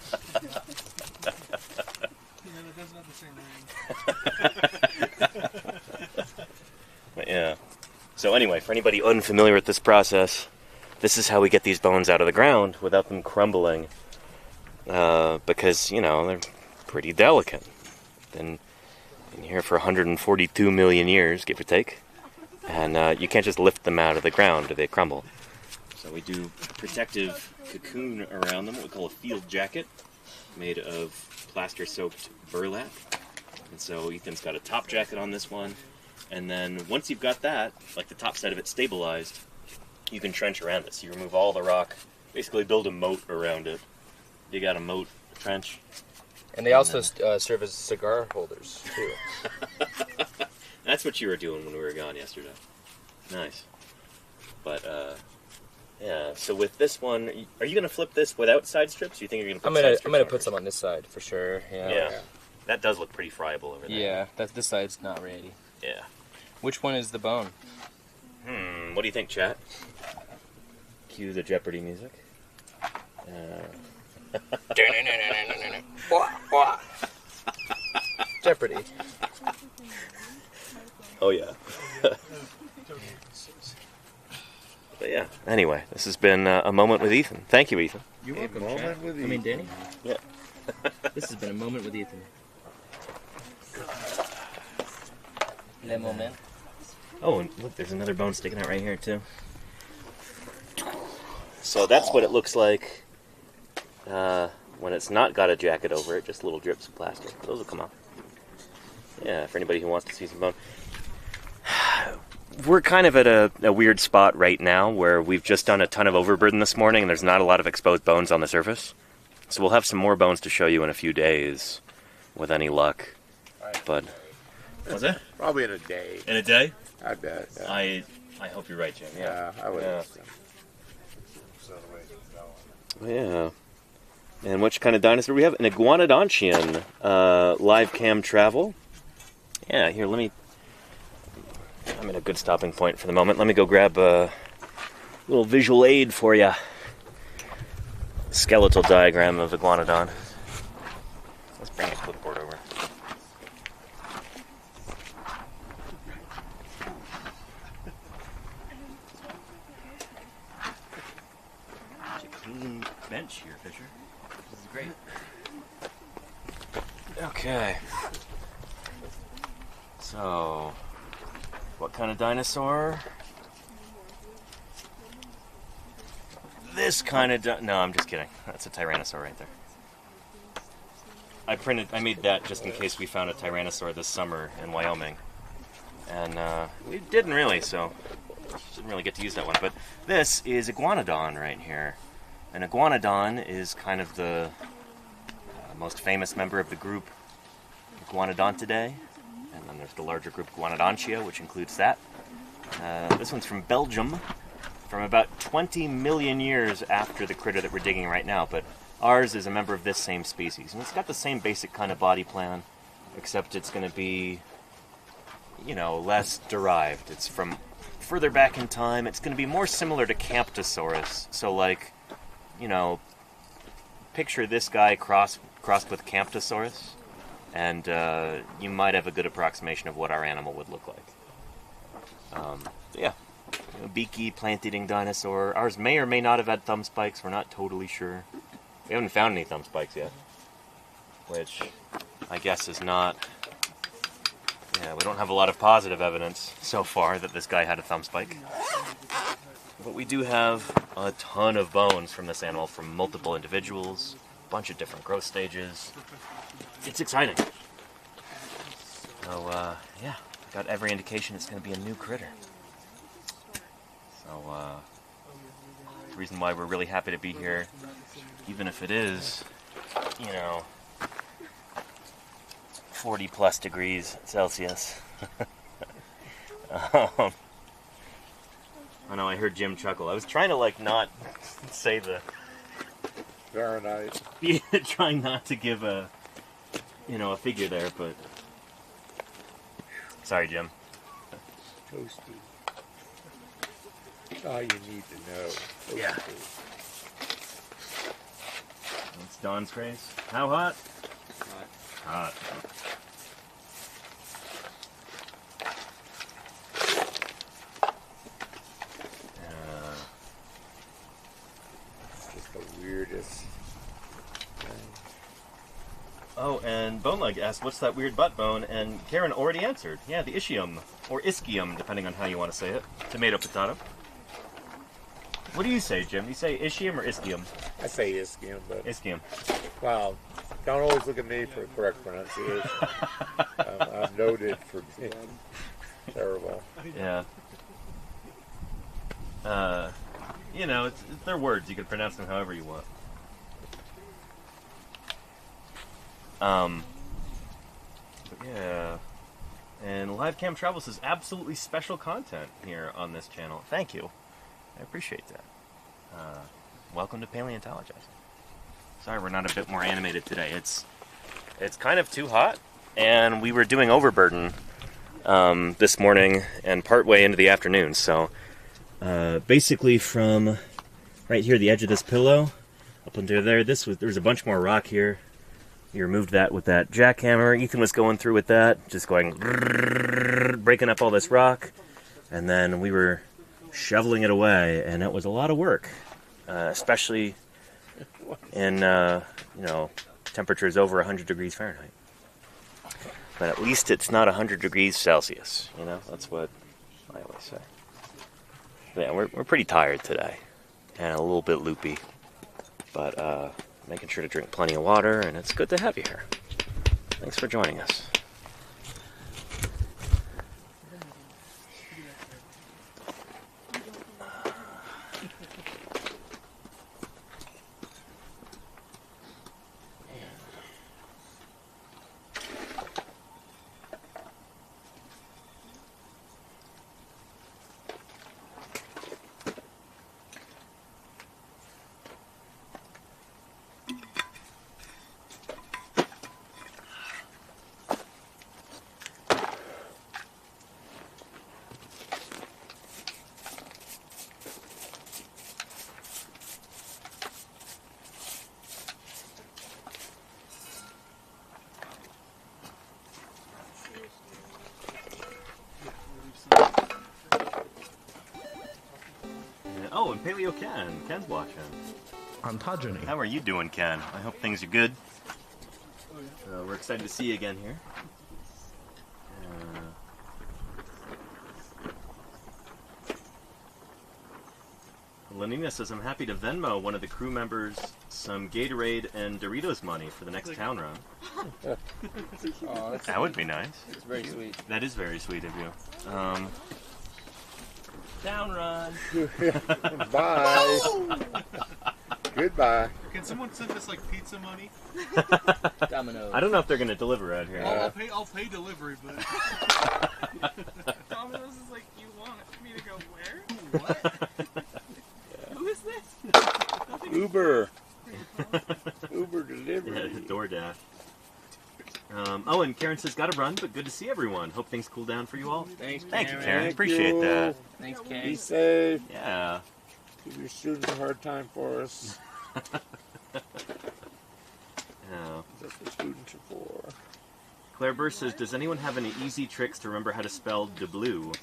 That doesn't have the same ring. But yeah. So anyway, for anybody unfamiliar with this process, this is how we get these bones out of the ground without them crumbling. Because, they're pretty delicate. Been in here for 142 million years, give or take. And you can't just lift them out of the ground or they crumble. So we do a protective cocoon around them, what we call a field jacket, made of plaster-soaked burlap. And so Ethan's got a top jacket on this one. And then once you've got that, like the top side of it stabilized, you can trench around it. So you remove all the rock, basically build a moat around it. You got a moat, a trench. And they also serve as cigar holders, too. That's what you were doing when we were gone yesterday. Nice. But, yeah, so with this one, are you going to flip this without side strips? Do you think you're going to put side strips I'm gonna on put it? some on this side, for sure, yeah. Yeah. That does look pretty friable over there. Yeah, this side's not ready. Yeah. Which one is the bone? What do you think, chat? Cue the Jeopardy music. Jeopardy. Oh, yeah. But yeah, anyway, this has been a moment with Ethan. Thank you, Ethan. You're welcome, Moment Chad. with I mean, Danny. Yeah. This has been a moment with Ethan. Le moment. Oh, and look, there's another bone sticking out right here, too. So that's what it looks like when it's not got a jacket over it, just little drips of plaster. Those will come off. Yeah, for anybody who wants to see some bone. We're kind of at a weird spot right now where we've just done a ton of overburden this morning and there's not a lot of exposed bones on the surface. So we'll have some more bones to show you in a few days, with any luck. But what's that? Probably in a day. In a day? I bet. Yeah. I hope you're right, Jim. Yeah, I would. Yeah. So. Yeah. And which kind of dinosaur we have? An iguanodontian live cam travel. Yeah, here, I'm in a good stopping point for the moment. Let me go grab a little visual aid for you. Skeletal diagram of iguanodon. Let's bring a clipboard over. bench here, Fisher. This is great. Okay. So, what kind of dinosaur? This kind of no, I'm just kidding. That's a tyrannosaur right there. I made that just in case we found a tyrannosaur this summer in Wyoming. And we didn't really, so didn't really get to use that one. But this is iguanodont right here. An iguanodont is kind of the most famous member of the group Iguanodontidae. And then there's the larger group Iguanodontia, which includes that. This one's from Belgium, from about 20 million years after the critter that we're digging right now. But ours is a member of this same species. And it's got the same basic kind of body plan, except it's going to be, you know, less derived. It's from further back in time. It's going to be more similar to Camptosaurus. So, like, you know, picture this guy crossed with Camptosaurus, and you might have a good approximation of what our animal would look like. Yeah, you know, beaky, plant-eating dinosaur. Ours may or may not have had thumb spikes. We're not totally sure. We haven't found any thumb spikes yet, which I guess is not... Yeah, we don't have a lot of positive evidence so far that this guy had a thumb spike. But we do have a ton of bones from this animal from multiple individuals, a bunch of different growth stages. It's exciting. So, yeah, got every indication it's going to be a new critter. So, the reason why we're really happy to be here, even if it is, you know, 40 plus degrees Celsius. I know, I heard Jim chuckle. I was trying to, like, not say the... Fahrenheit. Yeah, trying not to give a, you know, a figure there, but... Sorry, Jim. Toasty. That's all you need to know. Toasty. Yeah. It's Don's craze. How hot? Hot. It's just the weirdest thing. Oh, and Boneleg asked, what's that weird butt bone? And Karen already answered. Yeah, the ischium, or ischium, depending on how you want to say it. Tomato, potato. What do you say, Jim? You say ischium or ischium? I say ischium, but Ischium. wow, don't always look at me for the correct pronunciation. I'm noted for being terrible. Yeah. You know, they're words. You can pronounce them however you want. But yeah. And Live Cam Travels is absolutely special content here on this channel. Thank you. I appreciate that. Welcome to Paleontologizing. Sorry we're not a bit more animated today. It's kind of too hot, and we were doing overburden this morning and partway into the afternoon. So basically from right here, the edge of this pillow, up under there, there was a bunch more rock here. We removed that with that jackhammer. Ethan was going through with that, just going breaking up all this rock, and then we were shoveling it away, and it was a lot of work, especially in you know, temperatures over 100 degrees Fahrenheit. But at least it's not 100 degrees Celsius. You know, that's what I always say. But yeah, we're pretty tired today, and a little bit loopy, but making sure to drink plenty of water, and it's good to have you here. Thanks for joining us. Oh, and Paleo Ken's watching. ontogeny. How are you doing, Ken? I hope things are good. We're excited to see you again here. Lenina says, I'm happy to Venmo one of the crew members some Gatorade and Doritos money for the next town run. Oh, that's That would be nice. It's very sweet. That is very sweet of you. Down run. Bye. Goodbye. Can someone send us like pizza money? Dominoes. I don't know if they're going to deliver out here. I'll pay delivery, but Domino's is like, you want me to go where? What? Who is this? Uber. Uber delivery. Yeah, DoorDash. Oh, and Karen says, gotta run, but good to see everyone. Hope things cool down for you all. Thanks, Thank you, Karen. Karen. Thank Appreciate you. that. Thanks, Be Karen. safe. Yeah. Give your students a hard time for us. Yeah. That's what students are for. Claire Burst says, does anyone have any easy tricks to remember how to spell DeBlue?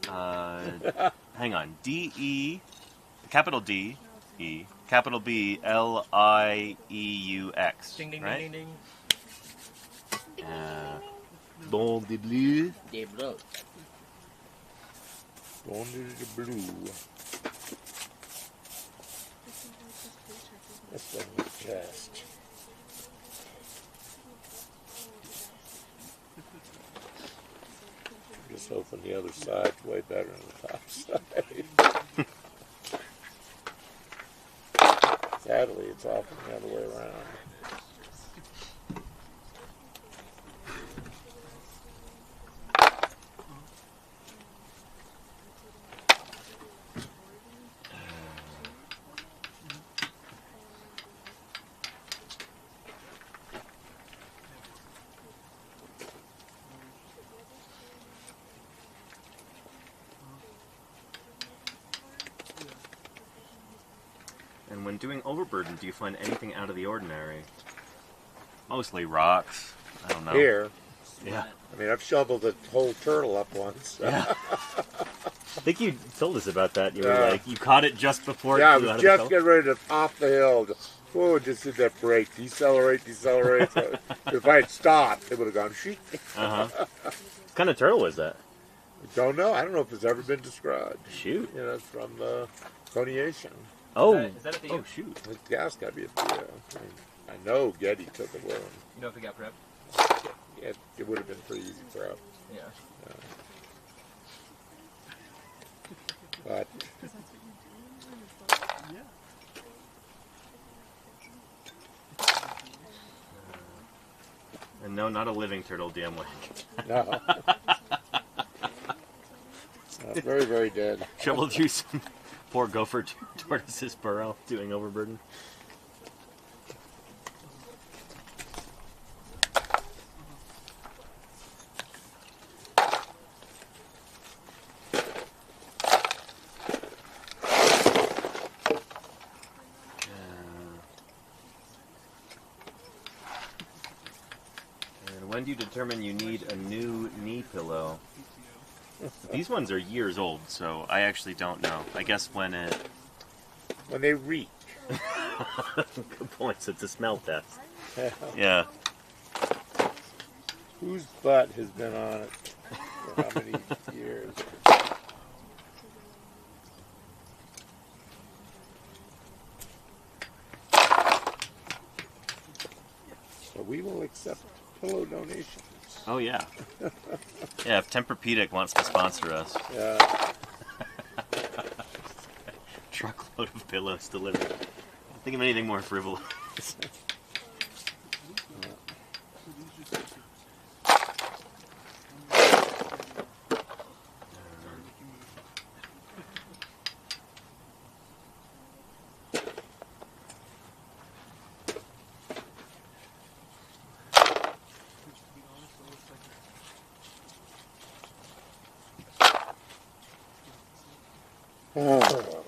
Hang on. D-E, capital D, E, capital B, L-I-E-U-X. Ding, ding, right? ding, ding, ding. Bon DeBlue. They blow. Going to the blue. That's on the chest. I'm just hoping the other side's way better than the top side. Sadly, it's often the other way around. And when doing overburden, do you find anything out of the ordinary? Mostly rocks. I don't know. Here, Yeah. I mean, I've shoveled a whole turtle up once. Yeah. I think you told us about that. You were Yeah. like, you caught it just before Yeah, I it flew out was of the just tunnel? getting ready to off the hill. Whoa, just did that brake. Decelerate. So if I had stopped, it would have gone sheet. Uh-huh. What kind of turtle was that? Don't know. I don't know if it's ever been described. Shoot. You know, it's from the coniation. Oh. Is that at the Oh, shoot. The gas got to be a deal. I know Getty took it with him. You know if it got prepped? Yeah, it would have been pretty easy for him. Yeah. But And no, not a living turtle, DM Wing. no. Very, very dead. Shoveled through some poor gopher tortoise's burrow doing overburden. And when do you determine you need a new knee pillow? These ones are years old, so I actually don't know. I guess when it... When they reek. Good points, it's a smell test. Yeah. Whose butt has been on it for how many years? So we will accept pillow donations. Oh, yeah. Yeah, if Tempur-Pedic wants to sponsor us. Yeah. Truckload of pillows delivered. I don't think of anything more frivolous. Oh.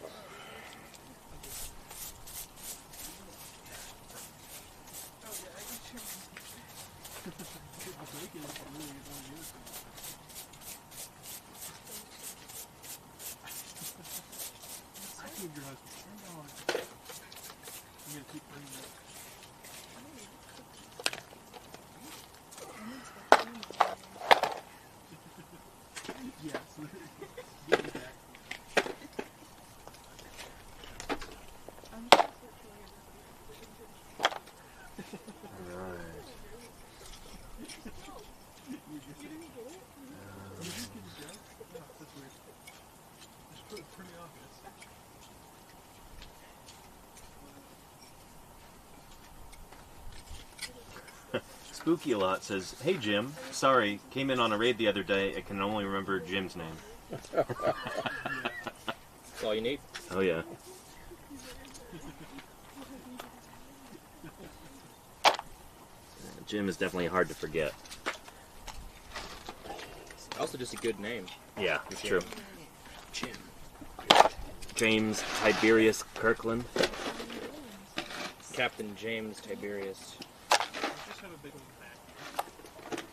Spooky a lot says, "Hey Jim, sorry, came in on a raid the other day. I can only remember Jim's name." That's all you need. Oh yeah. Jim is definitely hard to forget. Also, just a good name. Yeah, it's Jim. true. Jim. James Tiberius Kirkland. Captain James Tiberius. Just have a big old pack.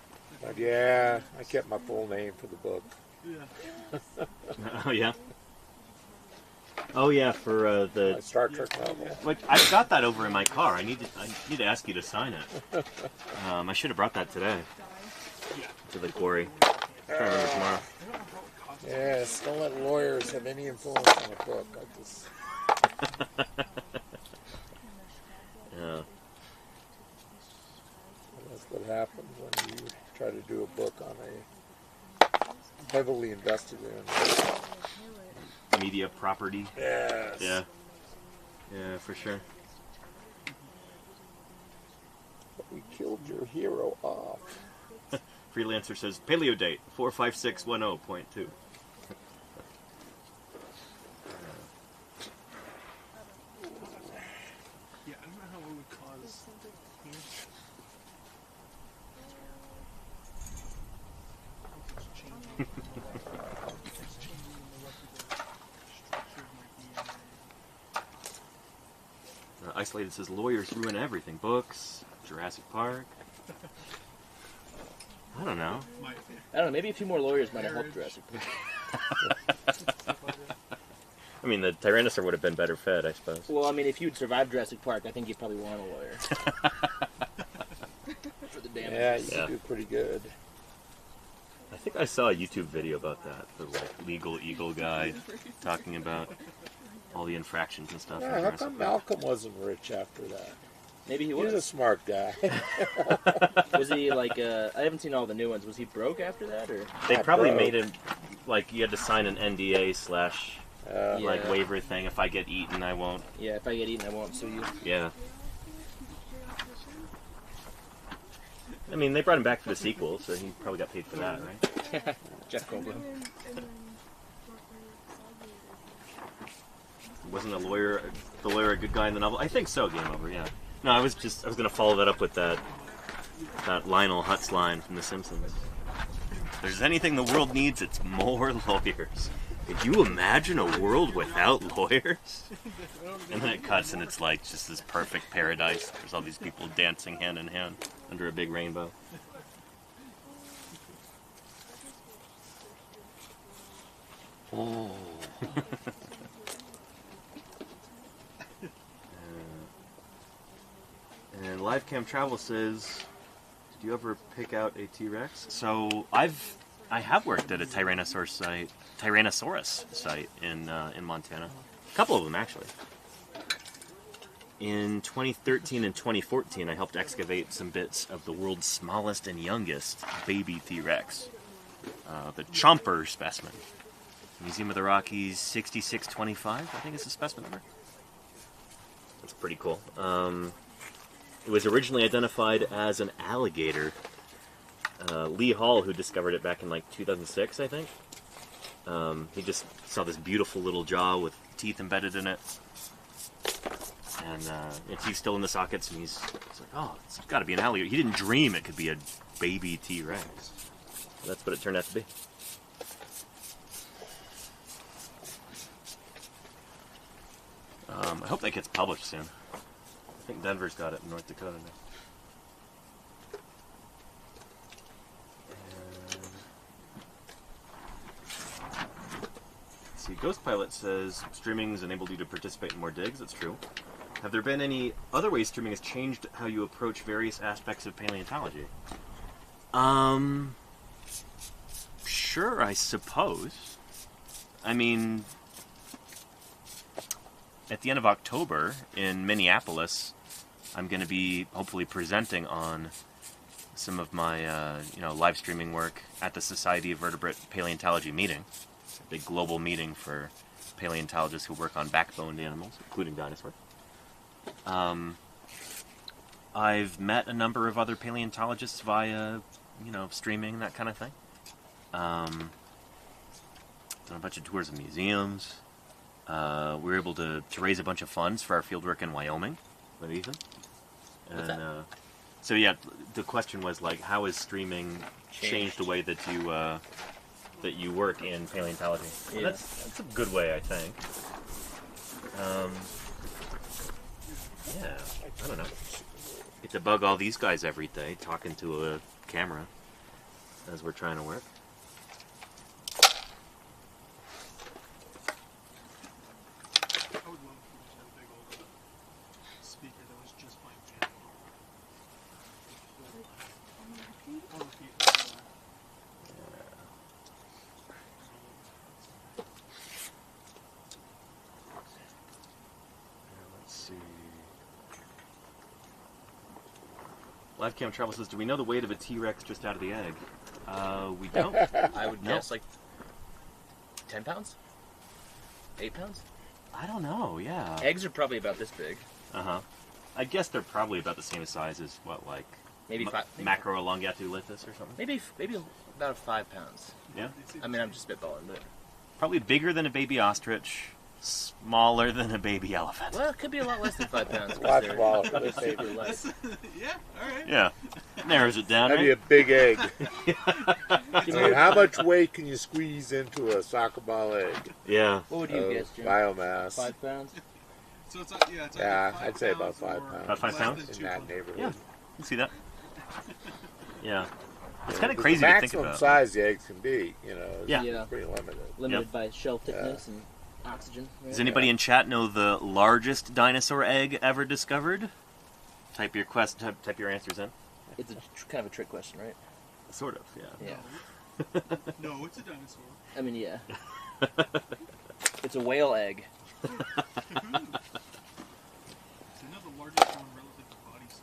But yeah, I kept my full name for the book. Yeah. Oh yeah. Oh yeah, for My the. Star Trek novel. Like, I've got that over in my car. I need to ask you to sign it. I should have brought that today to the quarry. Try to remember tomorrow. Yes, don't let lawyers have any influence on a book. Yeah. That's what happens when you try to do a book on a heavily invested in. Media property. Yes. Yeah. Yeah, for sure. But we killed your hero off. Freelancer says paleo date 45610.2. Yeah, I don't know how it would cause here. It's changing. It's changing the molecular structure of my DNA. Isolated says lawyers ruin everything. Books, Jurassic Park. I don't know. My opinion. I don't know. Maybe a few more lawyers might have helped Jurassic Park. I mean, the Tyrannosaur would have been better fed, I suppose. Well, I mean, if you'd survived Jurassic Park, I think you'd probably want a lawyer. For the damage. Yeah, you Yeah. do pretty good. I think I saw a YouTube video about that. The like legal eagle guy talking about all the infractions and stuff. Yeah, how come Malcolm wasn't rich after that? Maybe he He's a was. smart guy. Was he like? I haven't seen all the new ones. Was he broke after that, or? They Not probably broke. made him like you had to sign an NDA slash like Yeah. waiver thing. If I get eaten, I won't. Yeah, if I get eaten, I won't sue you. Yeah. I mean, they brought him back for the sequel, so he probably got paid for that, right? Jeff Goldblum. Wasn't the lawyer a good guy in the novel? I think so. Game over. Yeah. No, I was gonna follow that up with that Lionel Hutz line from The Simpsons. If there's anything the world needs, it's more lawyers. Could you imagine a world without lawyers? And then it cuts, and it's like just this perfect paradise. There's all these people dancing hand in hand under a big rainbow. Oh. And Livecam Travel says, "Did you ever pick out a T-Rex?" So I have worked at a Tyrannosaurus site in Montana. A couple of them actually. In 2013 and 2014, I helped excavate some bits of the world's smallest and youngest baby T-Rex, the Chomper specimen. Museum of the Rockies 6625, I think is the specimen number. That's pretty cool. It was originally identified as an alligator. Lee Hall, who discovered it back in like 2006, I think. He just saw this beautiful little jaw with teeth embedded in it. And he's still in the sockets, and he's like, oh, it's got to be an alligator. He didn't dream it could be a baby T-Rex. That's what it turned out to be. I hope that gets published soon. I think Denver's got it in North Dakota now. Let's see, Ghost Pilot says streaming has enabled you to participate in more digs. That's true. Have there been any other ways streaming has changed how you approach various aspects of paleontology? Sure, I suppose. I mean, at the end of October in Minneapolis, I'm going to be hopefully presenting on some of my live streaming work at the Society of Vertebrate Paleontology meeting. It's a big global meeting for paleontologists who work on backboned animals, including dinosaurs. I've met a number of other paleontologists via, streaming, that kind of thing. Done a bunch of tours of museums. We were able to raise a bunch of funds for our fieldwork in Wyoming with Ethan. What's And that? so yeah, the question was like, how has streaming changed the way that you work in paleontology? Yeah. That's a good way, I think. Yeah, I don't know. Get to bug all these guys every day, talking to a camera as we're trying to work. I would love if we just had a big old speaker that was just playing piano. Or repeat. Let's see. Live Cam Travel says, do we know the weight of a T-Rex just out of the egg? We don't. I would No. guess like 10 pounds? 8 pounds? I don't know, yeah. Eggs are probably about this big. Uh-huh. I guess they're probably about the same size as, Maybe five. Macroelongatulithus or something? Maybe about 5 pounds. Yeah. I mean, I'm just spitballing, but Probably bigger than a baby ostrich, smaller than a baby elephant. well, it could be a lot less than 5 pounds. 'cause Lot they're smaller for this super baby. light. Yeah, alright. Yeah. Narrows it down, That'd be right? a big egg. I mean, how much weight can you squeeze into a soccer ball egg? Yeah. What would you Of guess, Jim? biomass 5 pounds? So it's like, yeah, it's like Yeah, 5 I'd say about pounds 5 or pounds. About 5 less pounds? than in 2 that pounds. neighborhood. Yeah. You see that? Yeah. It's Yeah, kind of the crazy to think maximum about. size the eggs can be, is Yeah. Yeah. pretty limited. Limited by shell thickness and oxygen. Right? Does anybody in chat know the largest dinosaur egg ever discovered? Type your answers in. It's kind of a trick question, right? Sort of, yeah. Yeah. No, it's a dinosaur. I mean, yeah. It's a whale egg. So you know the largest one relative to body size.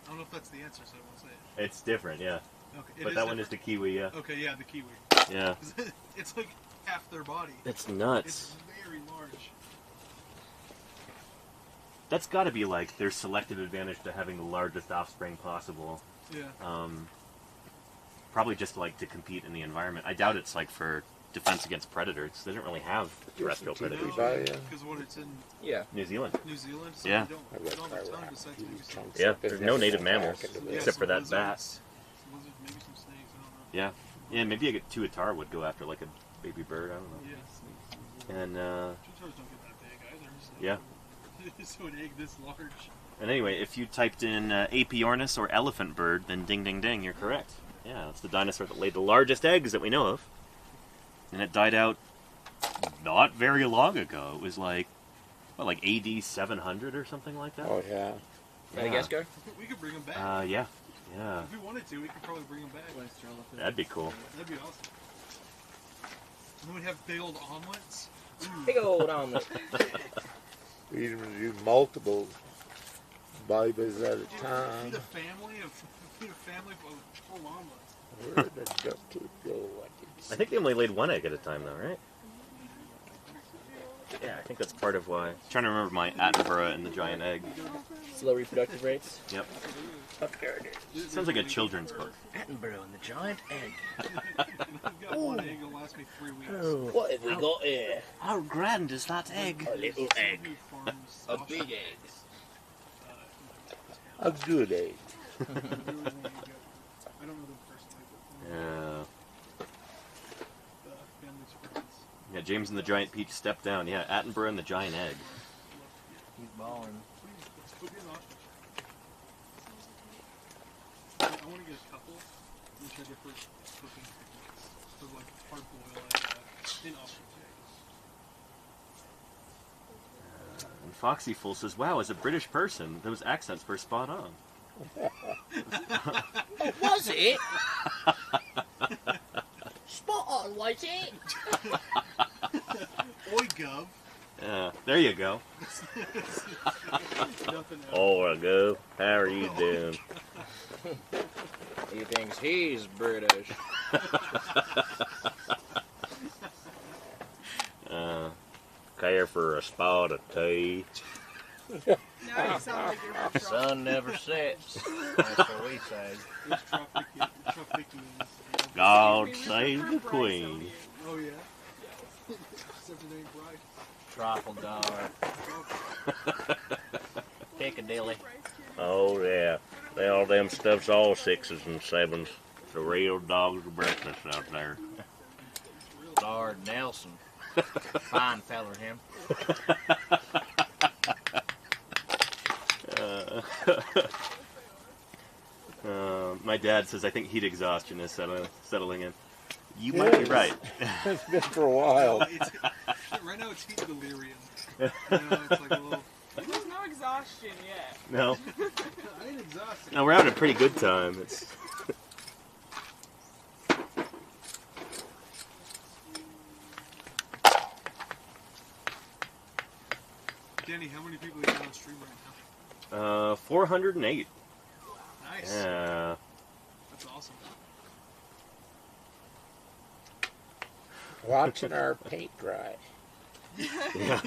I don't know if that's the answer, so I won't say it. It's different, yeah. Okay, it But is that one is different. the kiwi, yeah. Okay, yeah, the kiwi. Yeah. It's like half their body. It's It's nuts. very large. That's got to be like their selective advantage to having the largest offspring possible. Yeah. Probably just like to compete in the environment. I doubt it's like for defense against predators. They don't really have terrestrial Yes, predators. By, Because what it's in Yeah. New Zealand. New Zealand, so Yeah. we don't have a ton besides maybe some, Yeah, there's no native mammals yeah, except for some that bat. lizards, maybe some snakes, I don't know. Yeah, maybe a tuatara would go after like a baby bird. I don't know. Yeah. And Tutors don't get that big either. So. yeah. So an egg this large. And anyway, if you typed in Apiornis or elephant bird, then ding ding ding, you're correct. Yeah, it's the dinosaur that laid the largest eggs that we know of. And it died out not very long ago. It was like, what, like AD 700 or something like that? oh, yeah. Madagascar? We could bring them back. Yeah. Yeah. If we wanted to, we could probably bring them back. That'd be cool. That'd be awesome. And then we'd have big old omelets. Big old omelet. We even do multiple babies at a Feed time. a family of full omelets. Where did the duck tooth go? I I think they only laid one egg at a time, though, right? Yeah, I think that's part of why. I'm trying to remember my Attenborough and the giant egg. Slow reproductive rates. Yep. Upgraded. Sounds like a children's book. Attenborough and the giant egg. I've got one egg that'll last me 3 weeks. What have we got here? How grand is that egg? A little egg. Somebody farms A sausage. big egg. A good egg. I don't know them personally, but Yeah. family's friends. Yeah, James and the Giant Peach stepped down. Yeah, Attenborough and the giant egg. He's balling. Could be an ostrich. I want to get a couple and try different cooking techniques. So like hard boil in ostrich eggs. And Foxy Fool says, wow, as a British person, those accents were spot on. Was it? Spot on, was it? Oi, Gov. Yeah, there you go. Nothing else. Oh, go. How are you doing? He thinks he's British. Care for a spot of tea? Now you sound like you're Sun never sets. That's what we say. It's Tropic. God Excuse me, we save prefer the bright queen. sodium. Oh yeah. Except it ain't bright. Trifle dollar. Piccadilly. Oh yeah, all them stuff's all 6s and 7s. The real dogs of breakfast out there. Lord Nelson. Fine feller, him. My dad says I think heat exhaustion is settling in. You might be right. It's been for a while. Right now it's heat delirium. You know, it's like a little. There's no exhaustion yet. No, I ain't exhausted. no, we're having a pretty good time. It's Danny, how many people are you on stream right now? 408. Nice. Yeah. That's awesome. Watching our paint dry. Yeah.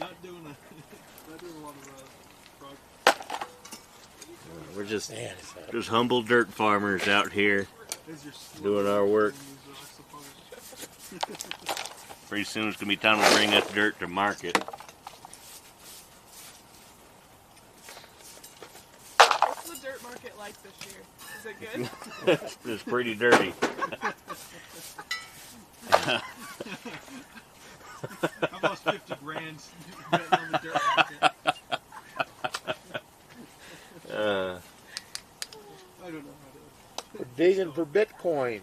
Not doing a lot of progress. We're just Man, it's hot. just humble dirt farmers out here There's your slow doing our work. suppose. Pretty soon it's gonna be time to bring this dirt to market. What's the dirt market like this year? Is it good? It's pretty dirty. I've lost 50 grand betting on the dirt market. I don't know how to. We're digging for bitcoins.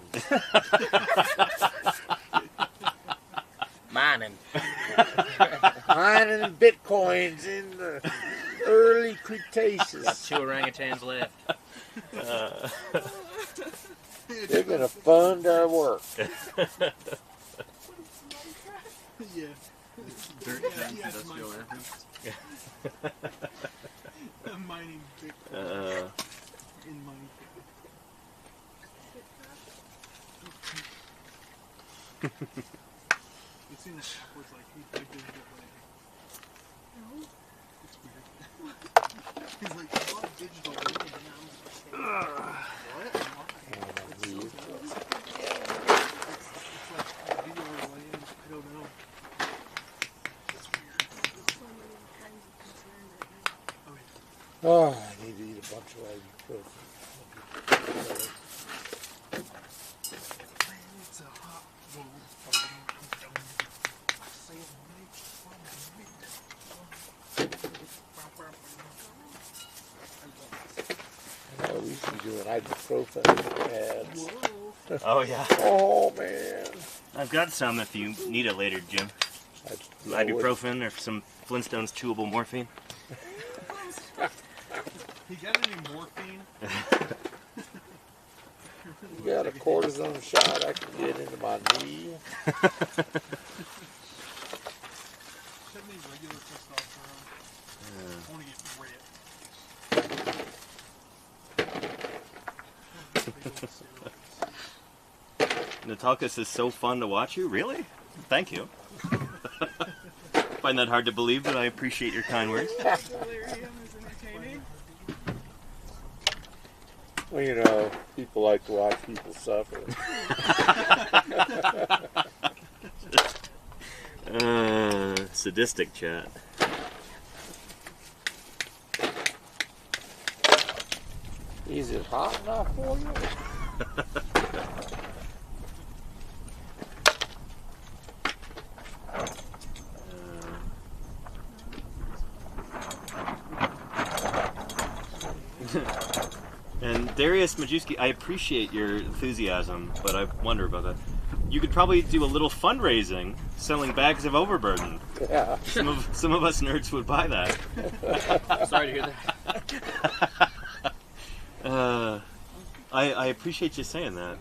Mining. Mining bitcoins in the early Got Cretaceous. 2 orangutans left. They're going to fund our work. Yeah. Dirt Yeah, Zen yeah, it's industrial mine. reference. I'm mining bitcoin in mining. You've seen the app where it's like, he's like digital land. It's weird. He's like, I love digital land. And I'm like, what? Why? It's so good. It's like video land. I don't know. It's weird. Oh, yeah. Oh, I need to eat a bunch of ibuprofen. It's a hot roll. We should be doing ibuprofen ads. Oh yeah. Oh, man. I've got some if you need it later, Jim. Ibuprofen or some Flintstones chewable morphine. You got any morphine? You got a cortisone shot I can get into my knee. Have any regular testosterone? I want to get ripped. Natalka says, so fun to watch you. Really? Thank you. Find that hard to believe, but I appreciate your kind words. Delirium is entertaining. Well, you know, people like to watch people suffer. Sadistic chat. Is it hot enough for you? And Darius Majewski, I appreciate your enthusiasm, but I wonder about that. You could probably do a little fundraising, selling bags of overburden. Yeah. Some of us nerds would buy that. Sorry to hear that. I appreciate you saying that.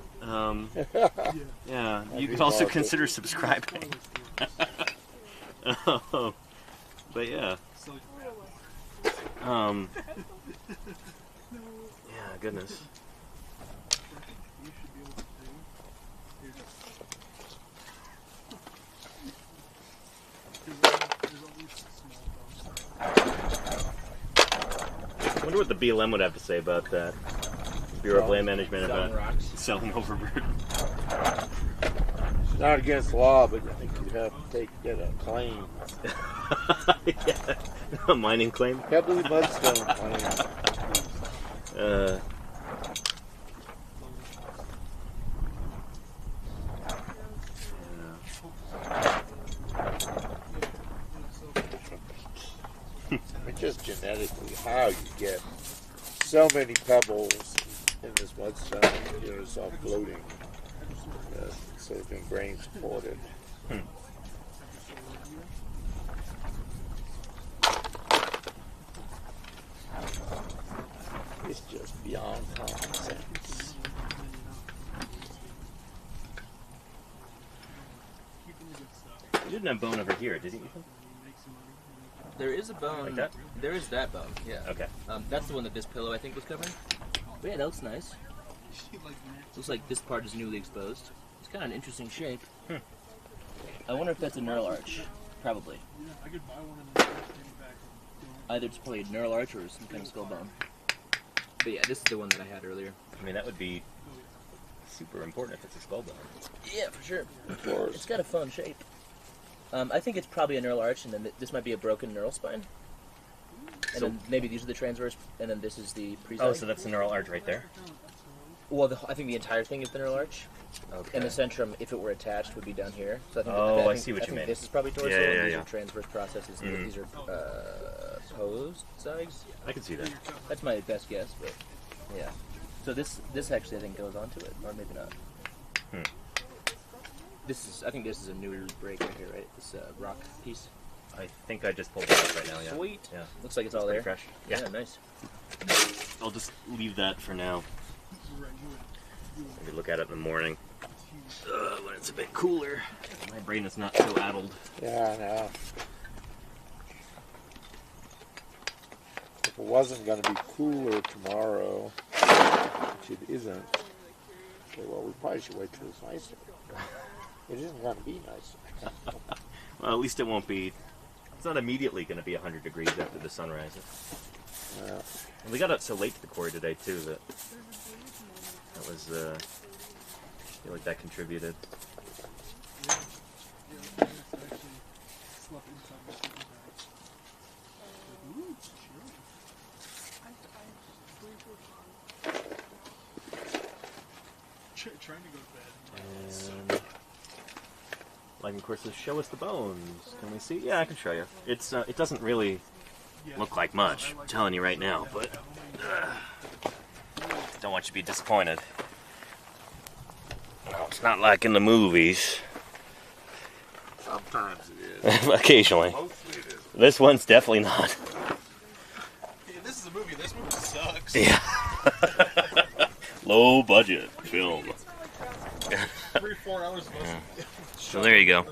Yeah, you be could also awesome. consider subscribing. But yeah. Yeah, goodness. You should be able to do. There's all these small dogs. wonder what the BLM would have to say about that. Bureau of Land Management Selling about rocks. selling overburden. It's not against the law, but I think you'd have to get a claim. Yeah. A mining claim? Pebbly mudstone claim. I mean, just genetically, how you get so many pebbles in this mudstone, you know, it's all floating. Sort of being grain supported. It's just beyond common sense. You didn't have bone over here, did you? There is a bone. Like that? There is that bone, yeah. Okay. That's the one that this pillow, I think, was covering. But yeah, that looks nice. Looks like this part is newly exposed. It's kind of an interesting shape. I wonder if that's a neural arch. Probably. Either it's probably a neural arch or some kind of skull bone. But yeah, this is the one that I had earlier. I mean, that would be super important if it's a skull bone. Yeah, for sure. Of course. It's got a fun shape. I think it's probably a neural arch, and then this might be a broken neural spine. And then maybe these are the transverse, and then this is the preside. Oh, so that's the neural arch right there? Well, I think the entire thing is the neural arch. Okay. And the centrum, if it were attached, would be down here. So I think I see what you mean. This is probably torso, Yeah, and these yeah. are transverse processes. And these are posed sides. I can see that. That's my best guess, but yeah. So this actually I think goes onto it, or maybe not. I think this is a newer break right here, right? This rock piece. I think I just pulled it out right now, yeah. Sweet. Yeah. Looks like it's all Pretty there. fresh. Yeah. Nice. I'll just leave that for now. Maybe look at it in the morning. When it's a bit cooler. My brain is not so addled. Yeah, I know. If it wasn't going to be cooler tomorrow, which it isn't, okay, well, we probably should wait till it's nicer. It isn't going to be nicer. Well, at least it won't be... It's not immediately going to be 100 degrees after the sun rises. Yeah. And we got up so late to the quarry today, too, that was... I feel like that contributed. Trying to go to bed. And... Like, of course, says, show us the bones. Can we see? Yeah, I can show you. It's it doesn't really look like much, I'm telling you right now, but don't want you to be disappointed. No, it's not like in the movies. Sometimes it is. Occasionally. Mostly it is. This one's definitely not. Hey, this is a movie. This movie sucks. Yeah. Low budget film. 3-4 hours of us. So there you go.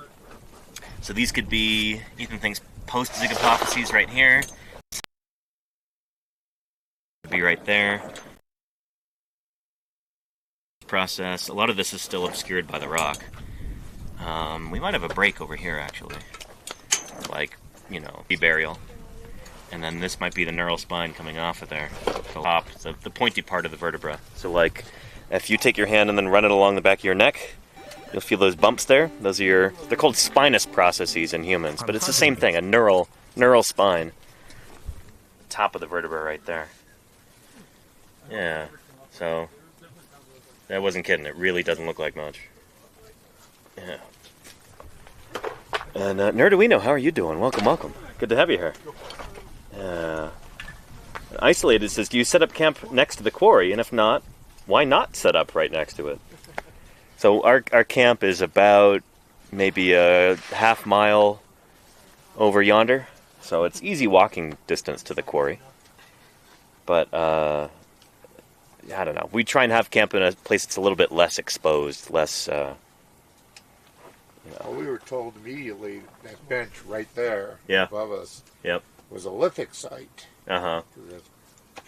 So these could be, Ethan thinks, post-Zig hypotheses right here. Could be right there. Process. A lot of this is still obscured by the rock. We might have a break over here, actually. Like, you know, burial. And then this might be the neural spine coming off of there. The top, the pointy part of the vertebra. So like, if you take your hand and then run it along the back of your neck, you'll feel those bumps there. Those are they're called spinous processes in humans, but it's the same thing, a neural spine. Top of the vertebra right there. Yeah, so, I wasn't kidding, it really doesn't look like much. Yeah. And Nerduino, how are you doing? Welcome. Good to have you here. Isolated says, do you set up camp next to the quarry? And if not, why not set up right next to it? So our camp is about maybe a half mile over yonder. So it's easy walking distance to the quarry. But, I don't know. We try and have camp in a place that's a little bit less exposed, less, Well, we were told immediately that bench right there above us was a lithic site. Uh-huh. That's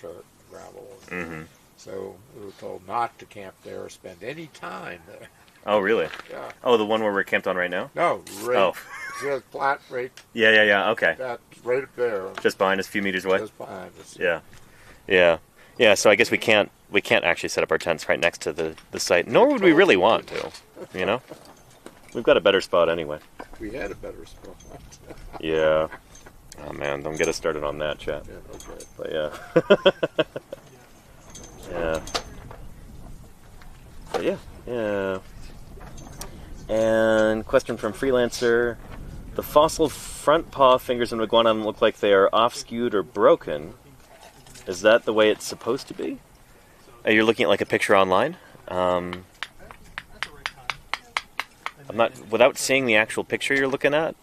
dirt, gravel. Mm-hmm. So we were told not to camp there or spend any time there. Oh, really? Yeah. Oh, the one where we're camped on right now? No, right. Oh. See that flat right? Yeah, okay. That's right up there. Just behind us, a few meters away? Just behind us. Yeah. Yeah. Yeah, so I guess we can't actually set up our tents right next to the site, nor would we really want to, you know? We've got a better spot anyway. We had a better spot. Yeah. Oh man, don't get us started on that, chat. Yeah, okay. But yeah. Yeah. But yeah, yeah. And question from Freelancer. The fossil front paw fingers in iguanodon look like they are off-skewed or broken. Is that the way it's supposed to be? You're looking at like a picture online? I'm not, without seeing the actual picture you're looking at,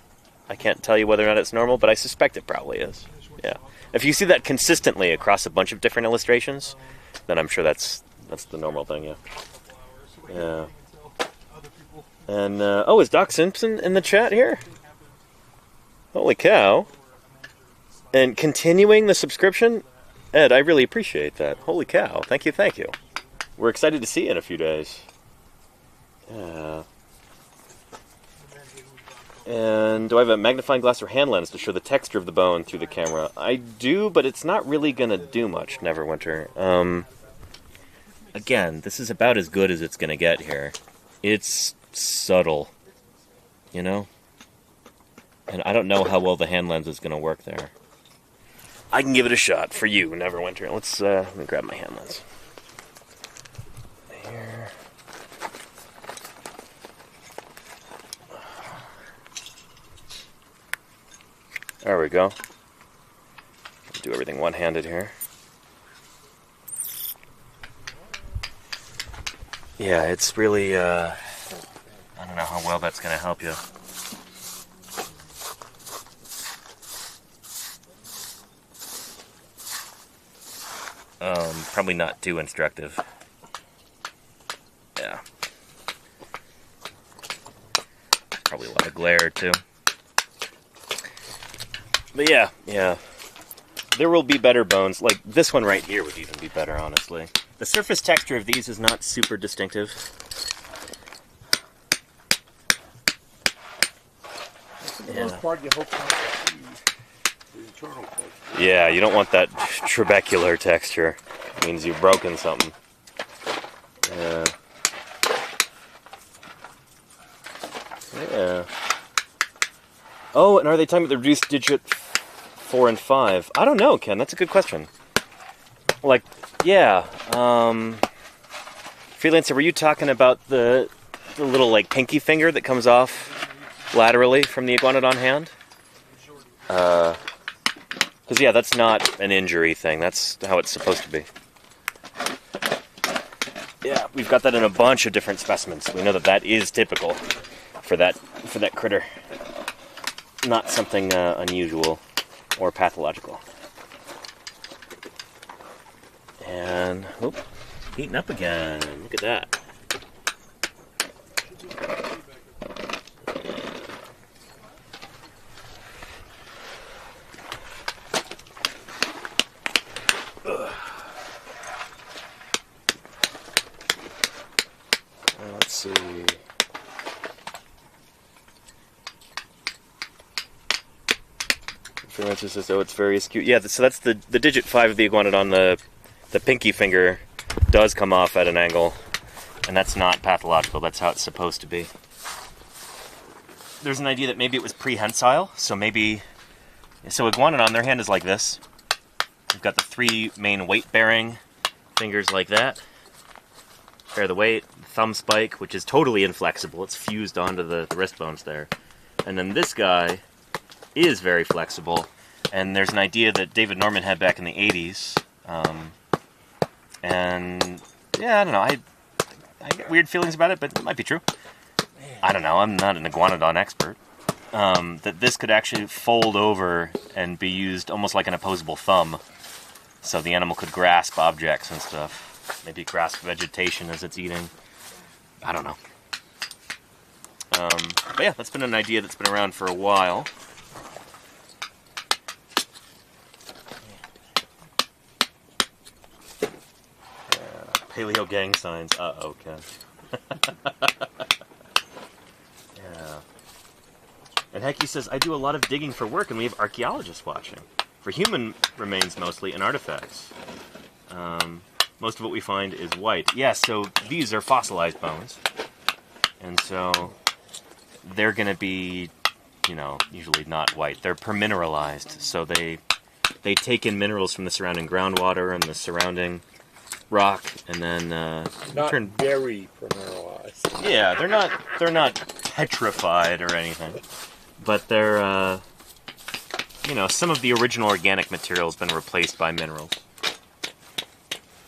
I can't tell you whether or not it's normal, but I suspect it probably is. Yeah. If you see that consistently across a bunch of different illustrations, then I'm sure that's the normal thing, yeah. Yeah. And, oh, is Doc Simpson in the chat here? Holy cow. And continuing the subscription? Ed, I really appreciate that. Holy cow. Thank you, thank you. We're excited to see you in a few days. Yeah. And do I have a magnifying glass or hand lens to show the texture of the bone through the camera? I do, but it's not really going to do much, Neverwinter. Again, this is about as good as it's going to get here. It's subtle, you know? And I don't know how well the hand lens is going to work there. I can give it a shot for you, Neverwinter. Let me grab my hand lens. Here. There we go. Do everything one-handed here. Yeah, it's really, I don't know how well that's going to help you. Probably not too instructive. Yeah. Probably a lot of glare, too. But yeah, yeah. There will be better bones. Like, this one right here would even be better, honestly. The surface texture of these is not super distinctive. For the most part, you hope not to see the internal texture. Yeah, you don't want that trabecular texture. It means you've broken something. Yeah. Yeah. Oh, and are they talking about the reduced digit 4 and 5? I don't know, Ken. That's a good question. Like, yeah. Freelancer, were you talking about the little, like, pinky finger that comes off laterally from the iguanodon hand? Because, yeah, that's not an injury thing. That's how it's supposed to be. Yeah, we've got that in a bunch of different specimens. We know that that is typical for that critter. Not something unusual or pathological. And, oop, heating up again. Look at that. Let's see. Freelancer says, oh, it's very askew. Yeah, so that's the digit 5 of the iguanodon. The pinky finger does come off at an angle, and that's not pathological. That's how it's supposed to be. There's an idea that maybe it was prehensile, so maybe... So iguanodon, their hand is like this. We've got the 3 main weight-bearing fingers like that. Bear the weight, thumb spike, which is totally inflexible. It's fused onto the wrist bones there. And then this guy is very flexible, and there's an idea that David Norman had back in the 80s. And yeah, I don't know. I get weird feelings about it, but it might be true. I don't know. I'm not an iguanodon expert. That this could actually fold over and be used almost like an opposable thumb, so the animal could grasp objects and stuff. Maybe grasp vegetation as it's eating. I don't know. But yeah, that's been an idea that's been around for a while. Paleo gang signs. Uh-oh, Ken. Yeah. And Hecky says, I do a lot of digging for work, and we have archaeologists watching. For human remains mostly, and artifacts. Most of what we find is white. Yeah, so these are fossilized bones. And so they're going to be, you know, usually not white. They're permineralized. So they take in minerals from the surrounding groundwater and the surrounding rock, and then Not very permineralized. Yeah, they're not petrified or anything, but they're you know, some of the original organic material has been replaced by minerals,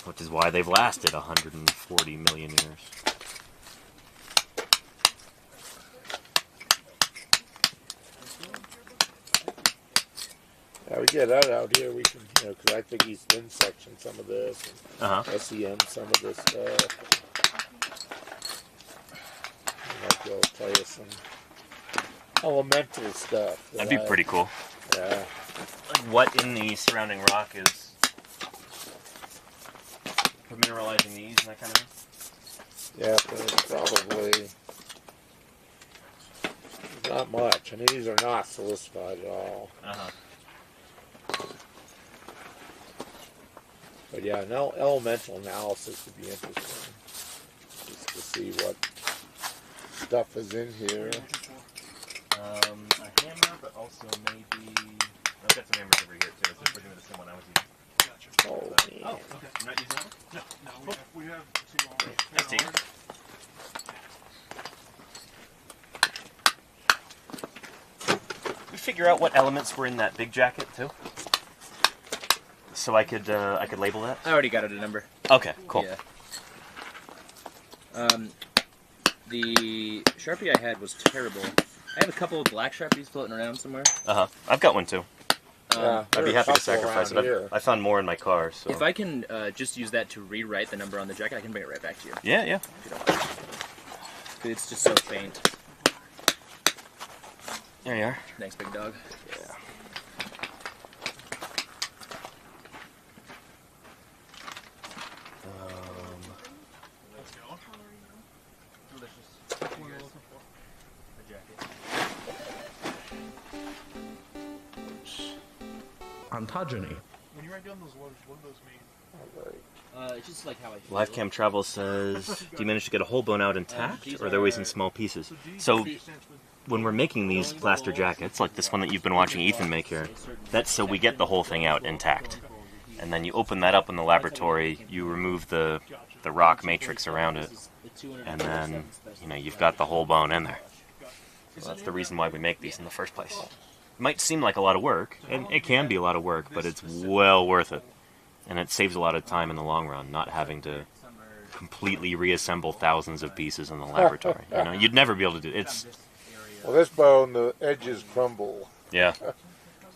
which is why they've lasted 140 million years. Yeah, we get that out here. We can, you know, because I think he's thin section some of this, and SEM some of this stuff. I might be able to tell you some elemental stuff. That'd be pretty cool. Yeah. Like what in the surrounding rock is mineralizing these and that kind of thing? Yeah, but it's probably not much. I mean, these are not silicified at all. But yeah, no elemental analysis would be interesting, just to see what stuff is in here. A hammer, but also maybe I've got some hammers over here too. So if we're doing the same one I was using. Gotcha. Oh, okay. man. You're not using that one? No, we have two already. Nice to you. We figure out what elements were in that big jacket too, so I could label that. I already got it a number. Okay, cool. Yeah. The Sharpie I had was terrible. I have a couple of black Sharpies floating around somewhere. I've got one too. Yeah, I'd be there are a happy to couple sacrifice around it. here. I found more in my car, so. If I can just use that to rewrite the number on the jacket, I can bring it right back to you. Yeah. If you don't mind. 'Cause it's just so faint. There you are. Thanks, big dog. Yeah. Let's go. Delicious. What are you looking for? The jacket. Ontogeny. When you write down those letters, what do those mean? It's just like how I feel. Live Cam Travel says, do you manage to get a whole bone out intact, these or are they always in are- small pieces? So, when we're making these plaster jackets, like this one that you've been watching Ethan make here, that's so we get the whole thing out intact. And then you open that up in the laboratory, you remove the rock matrix around it, and then, you know, you've got the whole bone in there. So that's the reason why we make these in the first place. It might seem like a lot of work, and it can be a lot of work, but it's well worth it. And it saves a lot of time in the long run, not having to completely reassemble thousands of pieces in the laboratory. You know, you'd never be able to do it. It's, Well, this bone, the edges crumble, yeah. so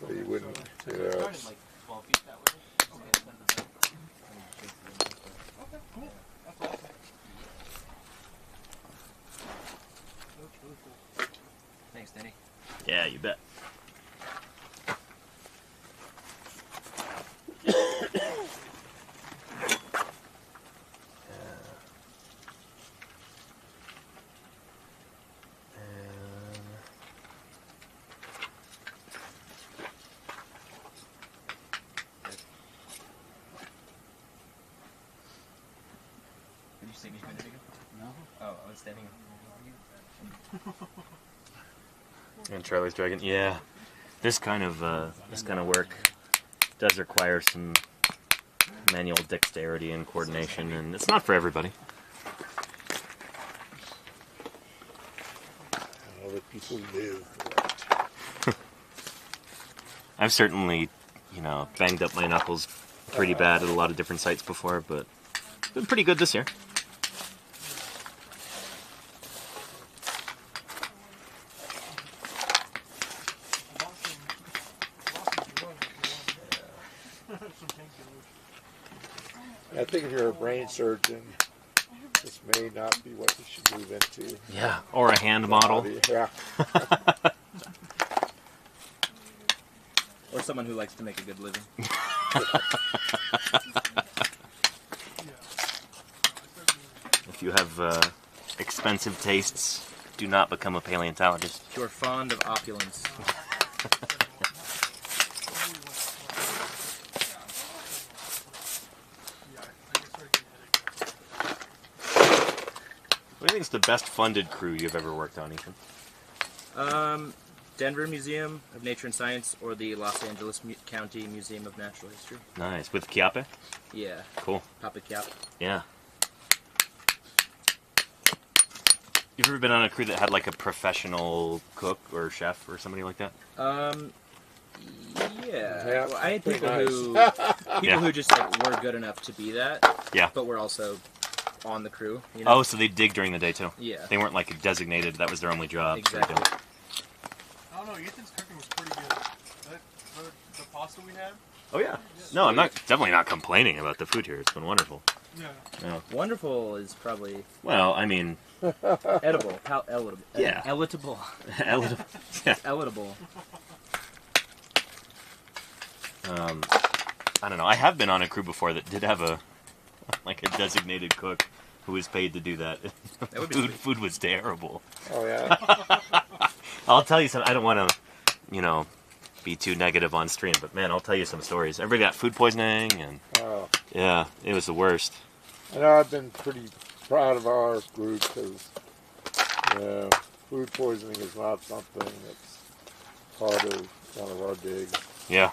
you wouldn't, you know. Thanks, Danny. Yeah, you bet. Did you see me a minute ago? No. Oh, I was standing. And Charlie's Dragon, yeah. This kind of work does require some manual dexterity and coordination, and it's not for everybody. Other people live. I've certainly, you know, banged up my knuckles pretty bad at a lot of different sites before, but been pretty good this year. I think if you're a brain surgeon, this may not be what you should move into. Yeah, or a hand model. Yeah. Or someone who likes to make a good living. If you have expensive tastes, do not become a paleontologist. If you're fond of opulence. do you think is the best funded crew you've ever worked on, Ethan? Denver Museum of Nature and Science or the Los Angeles County Museum of Natural History. Nice. With Chiappe? Yeah. Cool. Papa Cap. Yeah. You've ever been on a crew that had like a professional cook or chef or somebody like that? Yeah. Well, I had pretty people nice. who just like were good enough to be that. Yeah. But were also on the crew. You know? Oh, so they dig during the day too? Yeah. They weren't like designated, that was their only job. Exactly. I don't know, Ethan's cooking was pretty good. The pasta we had? Oh yeah. No, I'm definitely not complaining about the food here. It's been wonderful. Yeah. Yeah. Wonderful is probably Well, I mean, edible. Elitable. Yeah. Elitable. yeah. Elitable. I don't know. I have been on a crew before that did have a designated cook who was paid to do that. That would be Food was terrible. Oh yeah. I'll tell you some. I don't want to, be too negative on stream, but man, I'll tell you some stories. Everybody got food poisoning, and Oh. yeah, it was the worst. I know I've been pretty proud of our group because food poisoning is not something that's part of one of our digs. Yeah.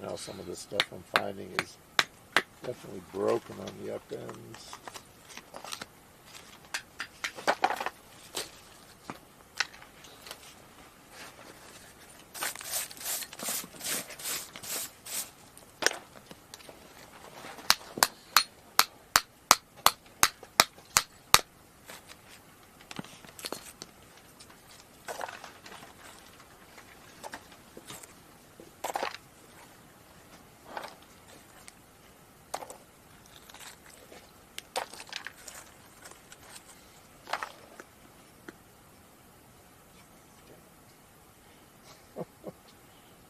Now some of the stuff I'm finding is definitely broken on the up ends.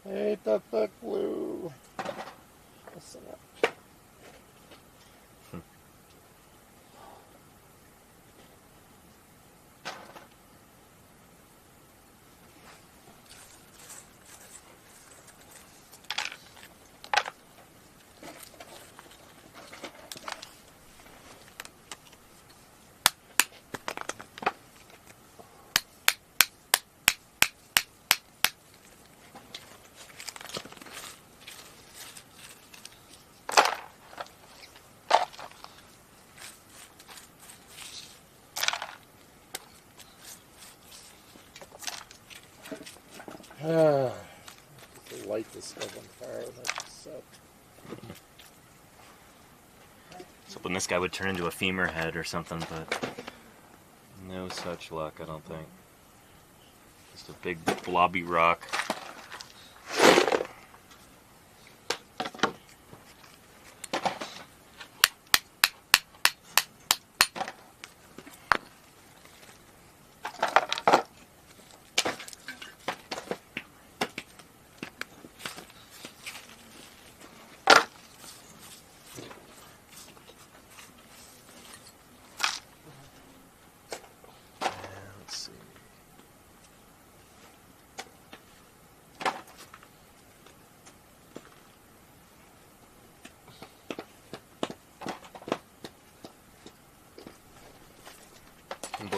Ain't that thick glue? Listen up. Light this stuff on fire and that's just So hoping this guy would turn into a femur head or something, but no such luck, I don't think. Just a big blobby rock.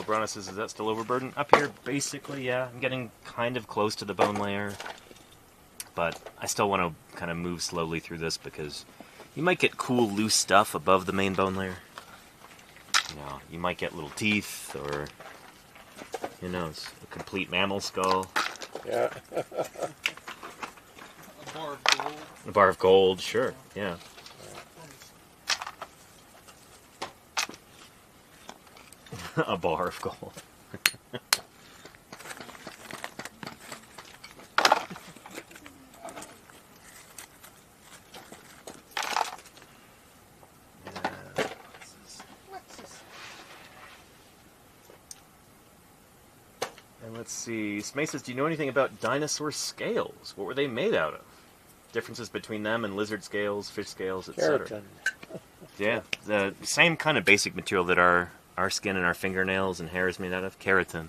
Brana says, is that still overburdened? Up here, basically, yeah. I'm getting kind of close to the bone layer. But I still want to kind of move slowly through this because you might get cool, loose stuff above the main bone layer. You might get little teeth or, who knows, a complete mammal skull. yeah. A bar of gold. A bar of gold, sure, yeah. A bar of gold. And let's see. Smay says, do you know anything about dinosaur scales? What were they made out of? Differences between them and lizard scales, fish scales, etc. Keratin. Yeah, the same kind of basic material that our skin and our fingernails and hair is made out of, keratin.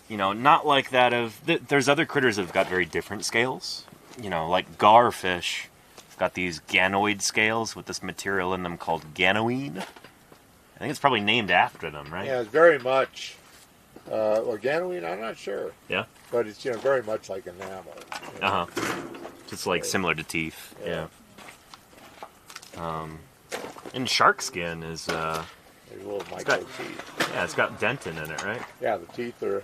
You know, not like that of... There's other critters that have got very different scales. You know, like garfish got these ganoid scales with this material in them called ganoine. I think it's probably named after them, right? Yeah, it's very much... ganoine, I'm not sure. Yeah? But it's, you know, very much like enamel. You know? Uh-huh. It's like similar to teeth. Yeah. And shark skin is... There's little micro teeth. Yeah, it's got dentin in it, right? Yeah, the teeth are...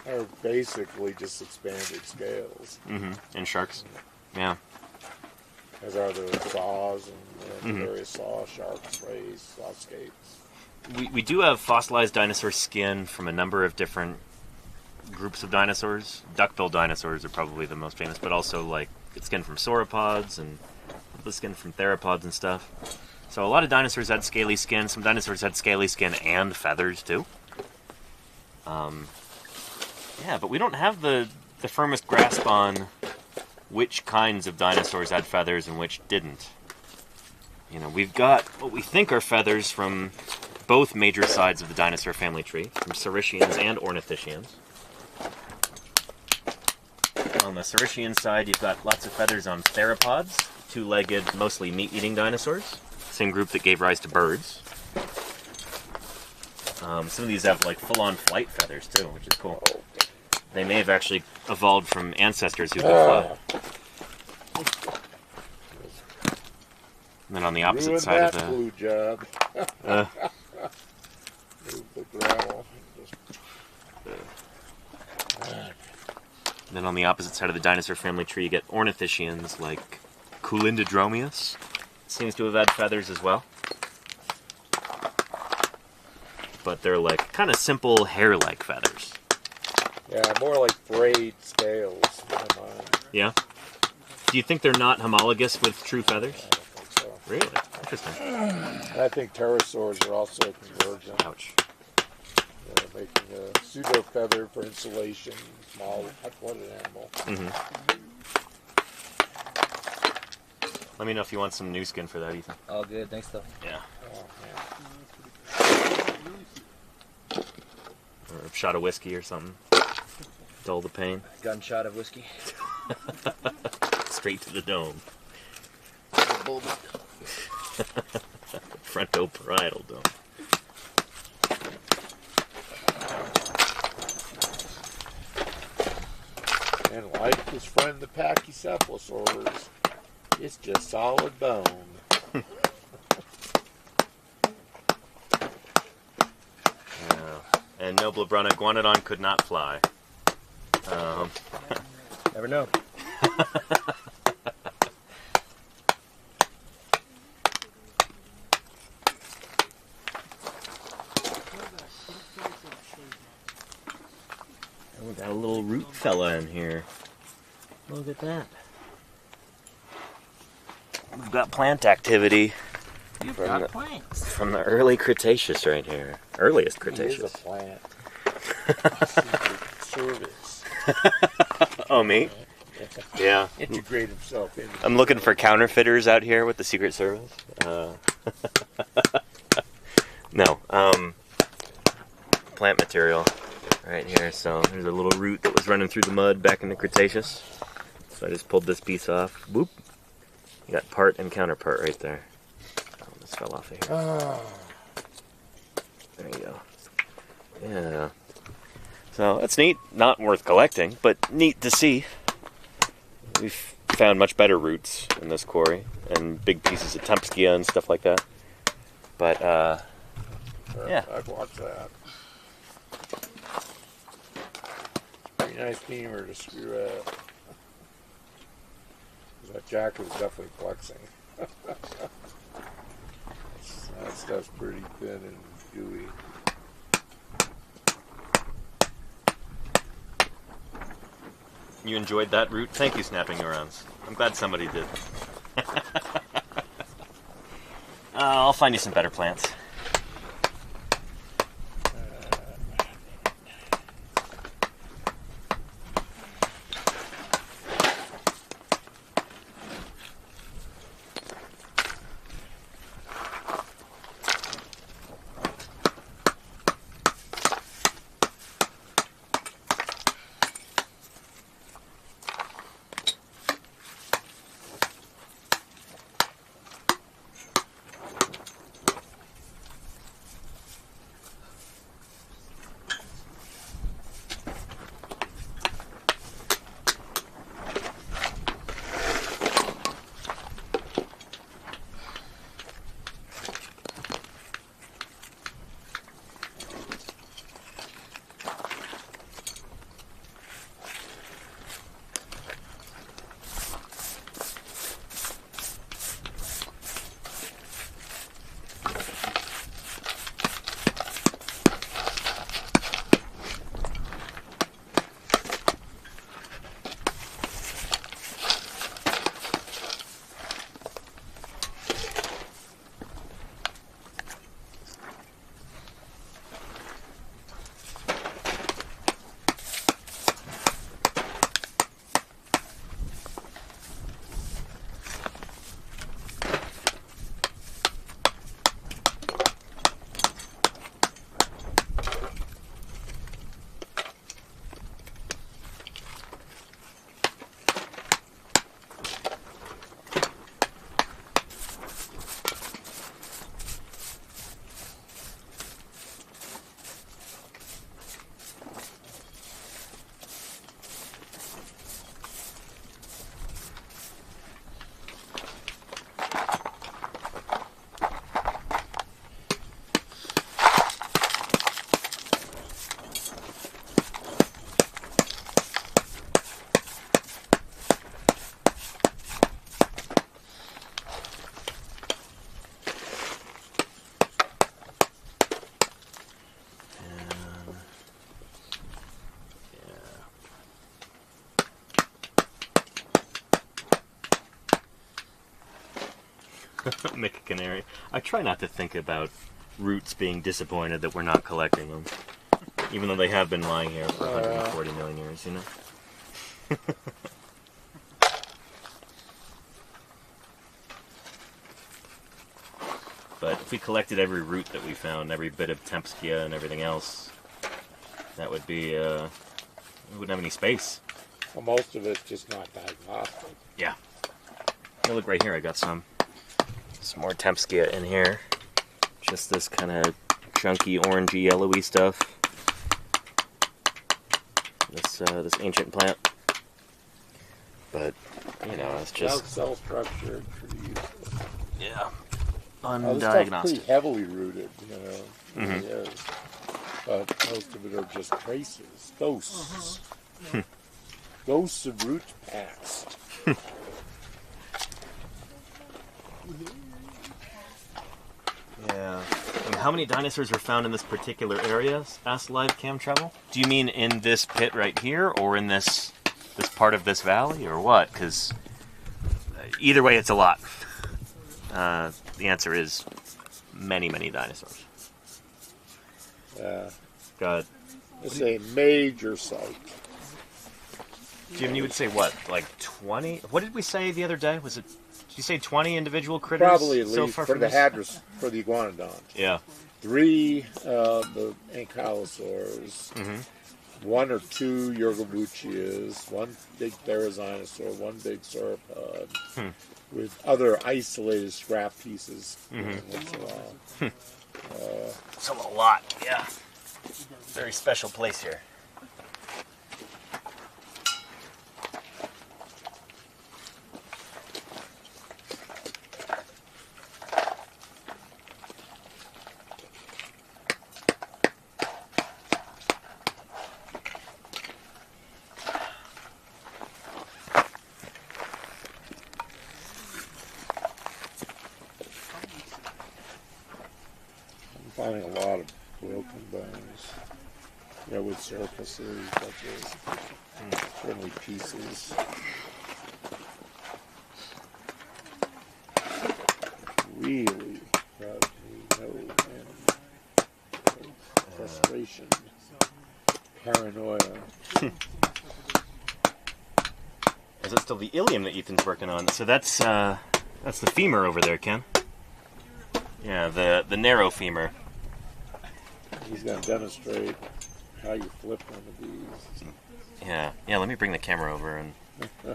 Yeah. Are basically just expanded scales. Mm-hmm. In sharks. Yeah. As are the saws and various saw sharks, rays, saw scapes. We do have fossilized dinosaur skin from a number of different groups of dinosaurs. Duckbill dinosaurs are probably the most famous, but also like skin from sauropods and the skin from theropods and stuff. So a lot of dinosaurs had scaly skin. Some dinosaurs had scaly skin and feathers too. Yeah, but we don't have the firmest grasp on which kinds of dinosaurs had feathers and which didn't. You know, we've got what we think are feathers from both major sides of the dinosaur family tree, from Saurischians and Ornithischians. On the Saurischian side, you've got lots of feathers on theropods, two-legged, mostly meat-eating dinosaurs. Same group that gave rise to birds. Some of these have like full-on flight feathers too, which is cool. They may have actually evolved from ancestors who could fly. And then on the opposite side of the glue job. Move the gravel. then on the opposite side of the dinosaur family tree, you get Ornithischians like Culindodromeus. Seems to have had feathers as well. But they're like kind of simple hair-like feathers. Yeah, more like frayed scales. Yeah? Do you think they're not homologous with true feathers? I don't think so. Really? Interesting. I think pterosaurs are also convergent. Ouch. They're making a pseudo feather for insulation. Small, hot-blooded animal. Mm-hmm. Let me know if you want some new skin for that, Ethan. All good, thanks though. Yeah. Oh, man. Or a shot of whiskey or something. Dull the pain. Gunshot of whiskey. Straight to the dome. Frontoparietal dome. And like his friend the Pachycephalosaurs, it's just solid bone. And Noblebrunna iguanodont could not fly. Never know. And we got a little root fella in here. Look at that. We've got plant activity. You've got plants. From the early Cretaceous right here. Earliest He is Cretaceous. a plant. Secret Service. Oh, me? Yeah. Integrate himself in. I'm looking for counterfeiters out here with the Secret Service. No. Plant material right here. So there's a little root that was running through the mud back in the Cretaceous. So I just pulled this piece off. Boop. You got part and counterpart right there. Oh, this fell off of here. Oh. There you go. Yeah. So that's neat. Not worth collecting, but neat to see. We've found much better roots in this quarry and big pieces of Tempskia and stuff like that. But, yeah. I've watched that. Pretty nice beamer to screw up. That jack was definitely flexing. That stuff's pretty thin and gooey. You enjoyed that root? Thank you, Snapping Neurons. I'm glad somebody did. I'll find you some better plants. Mick Canary. I try not to think about roots being disappointed that we're not collecting them. Even though they have been lying here for 140 million years, you know? But if we collected every root that we found, every bit of Tempskia and everything else, that would be, we wouldn't have any space. Well, most of it's just not diagnostic. Yeah. Hey, look right here, I got some more Tempskia in here. Just this kind of chunky, orangey, yellowy stuff. This ancient plant. But, you know, it's just... Cell structure, pretty useless. Yeah. This stuff's Undiagnosed. pretty heavily rooted, you know. It really is. But most of it are just traces, ghosts. Ghosts of root past. Yeah. And how many dinosaurs were found in this particular area? Asked Live Cam Travel. Do you mean in this pit right here, or in this part of this valley, or what? Because either way, it's a lot. The answer is many, many dinosaurs. Yeah. Got. It's a major site. Jim, you would say what? Like 20? What did we say the other day? Was it? Did you say 20 individual critters? Probably at so least far for from the this? hadrus, for the iguanodont. Yeah. 3 the ankylosaurs, 1 or 2 Yorgovuchias, 1 big therizinosaur, 1 big sauropod, with other isolated scrap pieces once in a while. So a lot, yeah. Very special place here. Finding a lot of broken bones, you know, with surfaces, such as friendly pieces. Really drives me no end. Frustration, paranoia. Is it still the ilium that Ethan's working on? So that's the femur over there, Ken. Yeah, the narrow femur. He's going to demonstrate how you flip one of these. Yeah. Let me bring the camera over and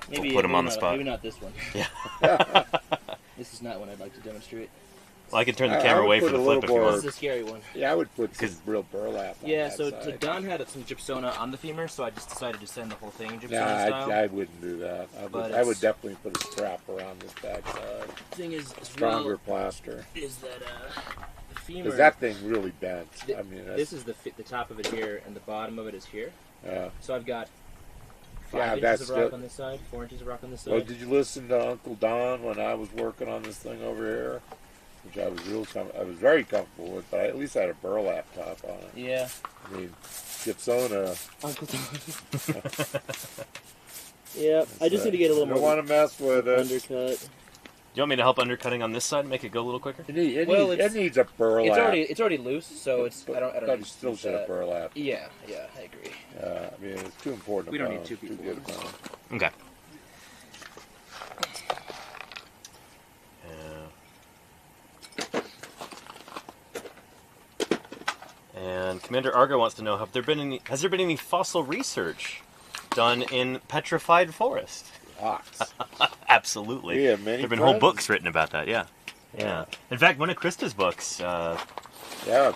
Maybe, we'll put him on maybe the not- spot. Maybe not this one. Yeah. This is not one I'd like to demonstrate. Well, I can turn the I camera would away put for the a flip if little you more- This want. is a scary one. Yeah, I would put some real burlap on Yeah, that so side. Don had some gypsona on the femur, so I just decided to send the whole thing gypsona Nah, style. I wouldn't do that. But I would it's- definitely put a strap around this backside. The thing is Stronger real, plaster. is that the femur. Because that thing really bent. I mean, This is the top of it here, and the bottom of it is here. So I've got 5 Yeah, inches that's of rock the- on this side, 4 inches of rock on this side. well, did you listen to Uncle Don when I was working on this thing over here? Which I was I was very comfortable with, but I at least had a burlap top on it. Yeah. I mean, gypsona. Uncle Don. Yeah, I just need to get a little I don't more want to mess with it. undercut. Do you want me to help undercutting on this side and make it go a little quicker? It needs a burlap. It's already loose, so it's I don't But need you to still use should have that. burlap. Yeah, I agree. I mean, it's too important. We to don't need bone, 2 too people good on a this. bone. Okay. And Commander Argo wants to know: has there been any fossil research done in petrified forest? Lots. Absolutely. We have many There've been whole friends. books written about that. Yeah. In fact, one of Krista's books Yeah,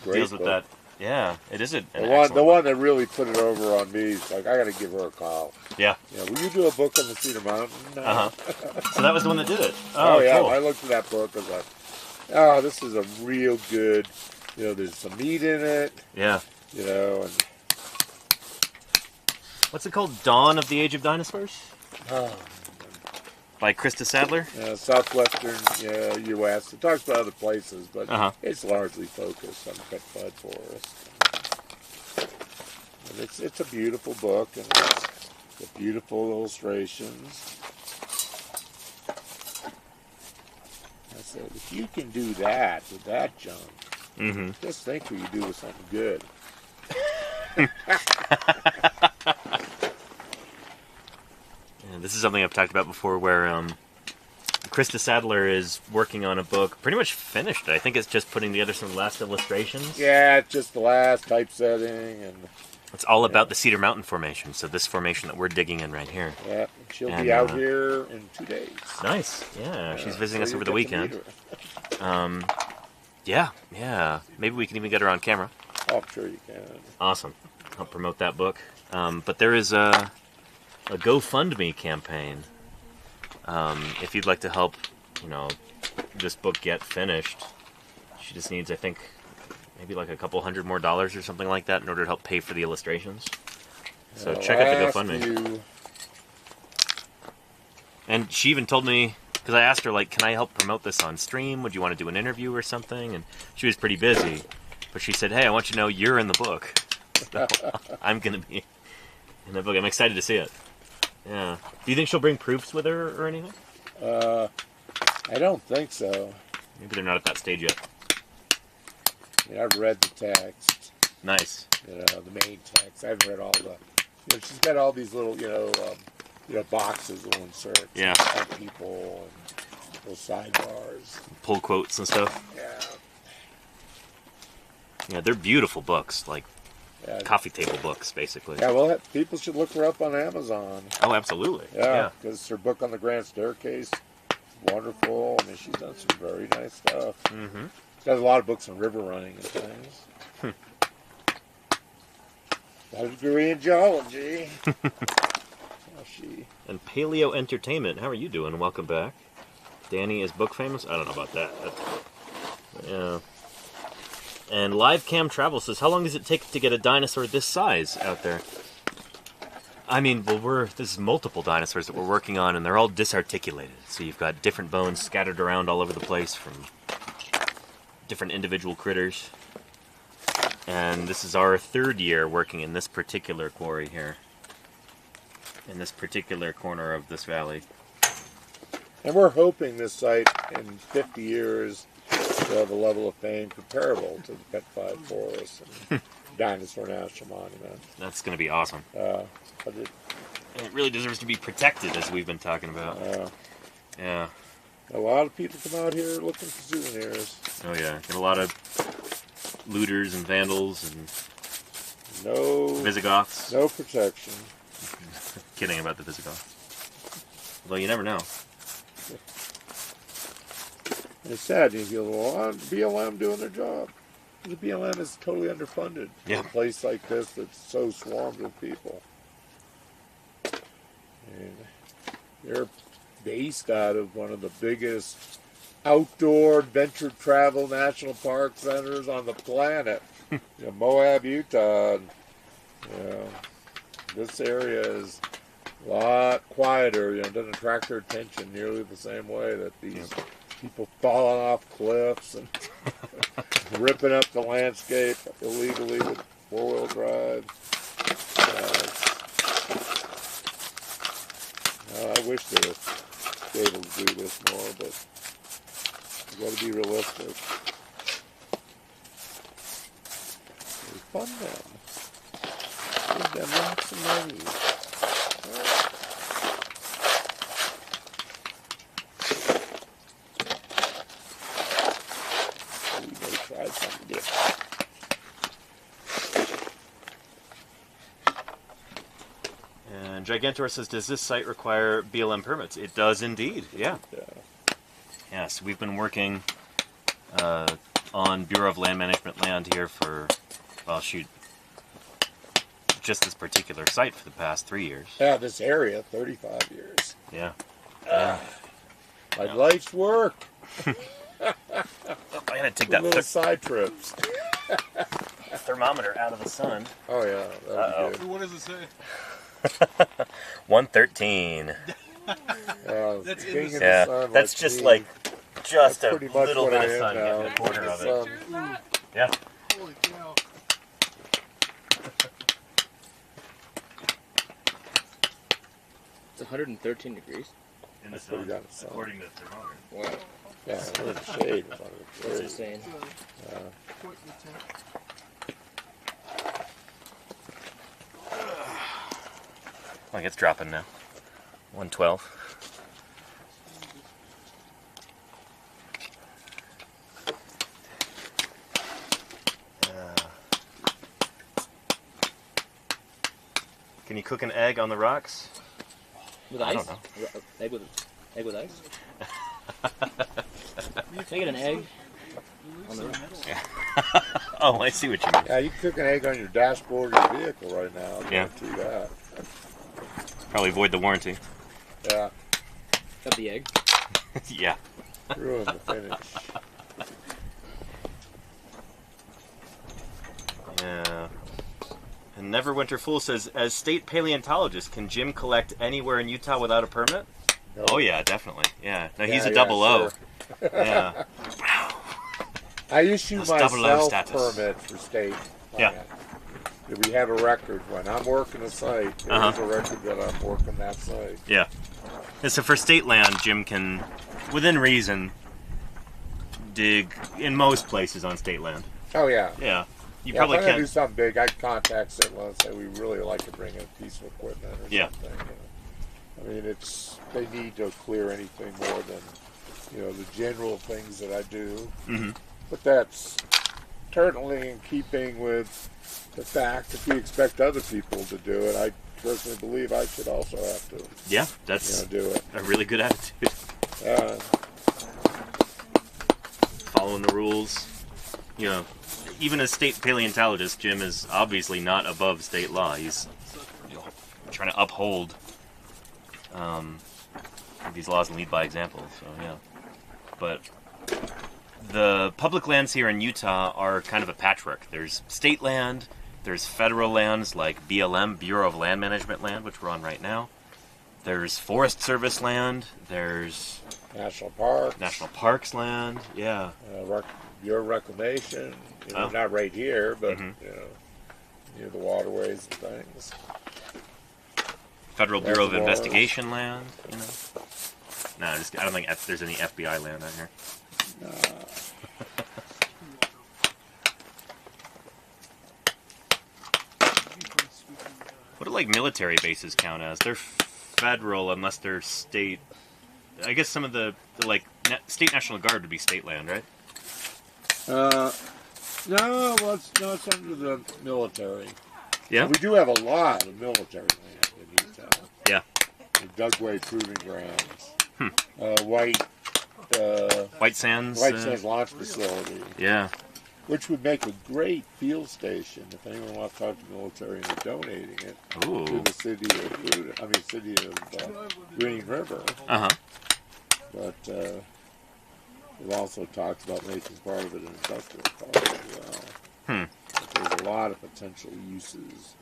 great deals with book. that. Yeah, it is an The excellent one that really put it over on me is like, I got to give her a call. Yeah. Yeah, will you do a book on the Cedar Mountain? So that was the one that did it. Oh, yeah, cool. I looked at that book. I was like, oh, this is a real good. You know, there's some meat in it. Yeah. You know, and What's it called? Dawn of the Age of Dinosaurs? By Krista Sadler? southwestern U.S. It talks about other places, but it's largely focused on petrified forest. And it's a beautiful book, and it's beautiful illustrations. said, if you can do that with that junk, Mm-hmm. just think what you do with something good. Yeah, this is something I've talked about before where Krista Sadler is working on a book, pretty much finished it. I think it's just putting together some last illustrations. Yeah, it's just the last typesetting, and It's all about the Cedar Mountain Formation, so this formation that we're digging in right here. yeah, she'll And, be out here in 2 days. Nice. Yeah, she's visiting us so over you'll the get to meet weekend. her. Yeah. Maybe we can even get her on camera. Oh, I'm sure you can. Awesome. I'll promote that book. But there is a GoFundMe campaign. If you'd like to help, this book get finished, she just needs, I think, maybe like a couple $100 more or something like that in order to help pay for the illustrations. So check out the GoFundMe. And she even told me, because I asked her, like, can I help promote this on stream? Would you want to do an interview or something? And she was pretty busy. But she said, hey, I want you to know you're in the book. So I'm going to be in the book. I'm excited to see it. Yeah. Do you think she'll bring proofs with her or anything? I don't think so. Maybe they're not at that stage yet. I mean, I've read the text, Nice. the main text. I haven't read all the. She's got all these little, boxes of inserts. Yeah. On people and little sidebars. Pull quotes and stuff. Yeah. Yeah, they're beautiful books, like Yeah. coffee table books, basically. Yeah, well, people should look her up on Amazon. Oh, absolutely. Yeah, because her book on the Grand Staircase is wonderful. I mean, she's done some very nice stuff. Mm-hmm. She's got a lot of books on river running and things. Got a degree in geology. She. And Paleo Entertainment, how are you doing? Welcome back. Danny is book famous? I don't know about that. Yeah. And Live Cam Travel says, how long does it take to get a dinosaur this size out there? I mean, well, this is multiple dinosaurs that we're working on, and they're all disarticulated. So you've got different bones scattered around all over the place from different individual critters. And this is our 3rd year working in this particular quarry here. In this particular corner of this valley. And we're hoping this site in 50 years will have a level of fame comparable to the Pet 5 Forest and Dinosaur National Monument. That's going to be awesome. But it really deserves to be protected, as we've been talking about. Yeah. A lot of people come out here looking for souvenirs. Oh yeah, get a lot of looters and vandals and Visigoths. No protection. Kidding about the Visigoths. Although you never know. And it's sad. You feel, well, BLM doing their job. The BLM is totally underfunded. Yeah. In a place like this that's so swarmed with people. And they're based out of one of the biggest outdoor adventure travel national park centers on the planet. Moab, Utah. This area is a lot quieter. It doesn't attract their attention nearly the same way that these people falling off cliffs and ripping up the landscape illegally with 4-wheel drive. I wish they were able to do this more, but you got to be realistic. Fun them. Give them lots of money. We may try something different. And Gigantor says, does this site require BLM permits? It does indeed, yeah. Yes, we've been working on Bureau of Land Management land here for, just this particular site for the past 3 years. Yeah, this area, 35 years. Yeah. My life's work. I gotta take that little side trips. thermometer out of the sun. Oh yeah, that would be good. What does it say? 113. That's in being the in Yeah, the sun that's like just me, like just that's a pretty much little what bit I of am sun now. getting a quarter of it. Picture of that? Yeah. Holy cow. It's 113 degrees. in the That's pretty sun, good sun. according to the thermometer. Wow. Yeah, we're in the shade in front of the What's tree. it saying? Point the tent. I think it's dropping now. 112. Can you cook an egg on the rocks? With I ice? don't know. Egg with ice? Can I get an egg on the rocks? Oh, I see what you mean. Yeah, you can cook an egg on your dashboard of your vehicle right now. I Yeah. guarantee that. Probably void the warranty. Yeah, Of the egg? Yeah. ruin the finish. Yeah. And Neverwinter Fool says, as state paleontologist, can Jim collect anywhere in Utah without a permit? No. Oh yeah, definitely. Yeah. No, he's Yeah, a double O. sure. Yeah. I issue That's double O myself status. permits for state. Yeah. land. We have a record when I'm working a site. There's a record that I'm working that site. Yeah. And so for state land, Jim can, within reason, dig in most places on state land. Oh yeah. Yeah. You Yeah, probably if I'm gonna do can't. something big, I'd contact Sitla and say we really like to bring in a piece of equipment or Yeah. something. I mean, they need to clear anything more than, the general things that I do. Mm-hmm. But that's certainly in keeping with the fact that we expect other people to do it. I personally believe I should also have to, Yeah, that's do it. a really good attitude. Uh, Following the rules. Even as state paleontologist, Jim is obviously not above state law. He's trying to uphold these laws and lead by example. So yeah, but the public lands here in Utah are kind of a patchwork. There's state land, there's federal lands like BLM, Bureau of Land Management land, which we're on right now. There's Forest Service land. There's national parks land. Yeah. Bureau of Reclamation, Oh. not right here, but Mhm. near the waterways and things. Federal Bureau of Reservoirs. Investigation land. No, I don't think there's any FBI land out here. What do military bases count as? They're federal unless they're state. I guess some of the state National Guard would be state land, right? No, it's under the military. Yeah. We do have a lot of military land in Utah. Yeah. The Dugway Proving Grounds. White Sands. White Sands Launch Facility, Yeah. which would make a great field station if anyone wants to talk to the military into donating it to Ooh. the city of Green River. Uh huh. But we've also talked about making part of it an industrial park as well. But there's a lot of potential uses.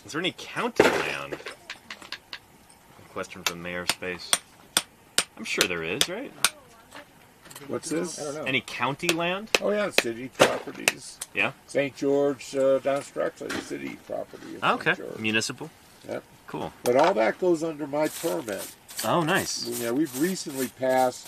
Is there any county land? A question from Mayor Space. I'm sure there is, right? What's this? I don't know. Any county land? Oh yeah, city properties. Yeah. St. George, down Struckley, city property of Okay. St. George. Municipal. Yep. Cool. But all that goes under my permit. Oh, nice. We've recently passed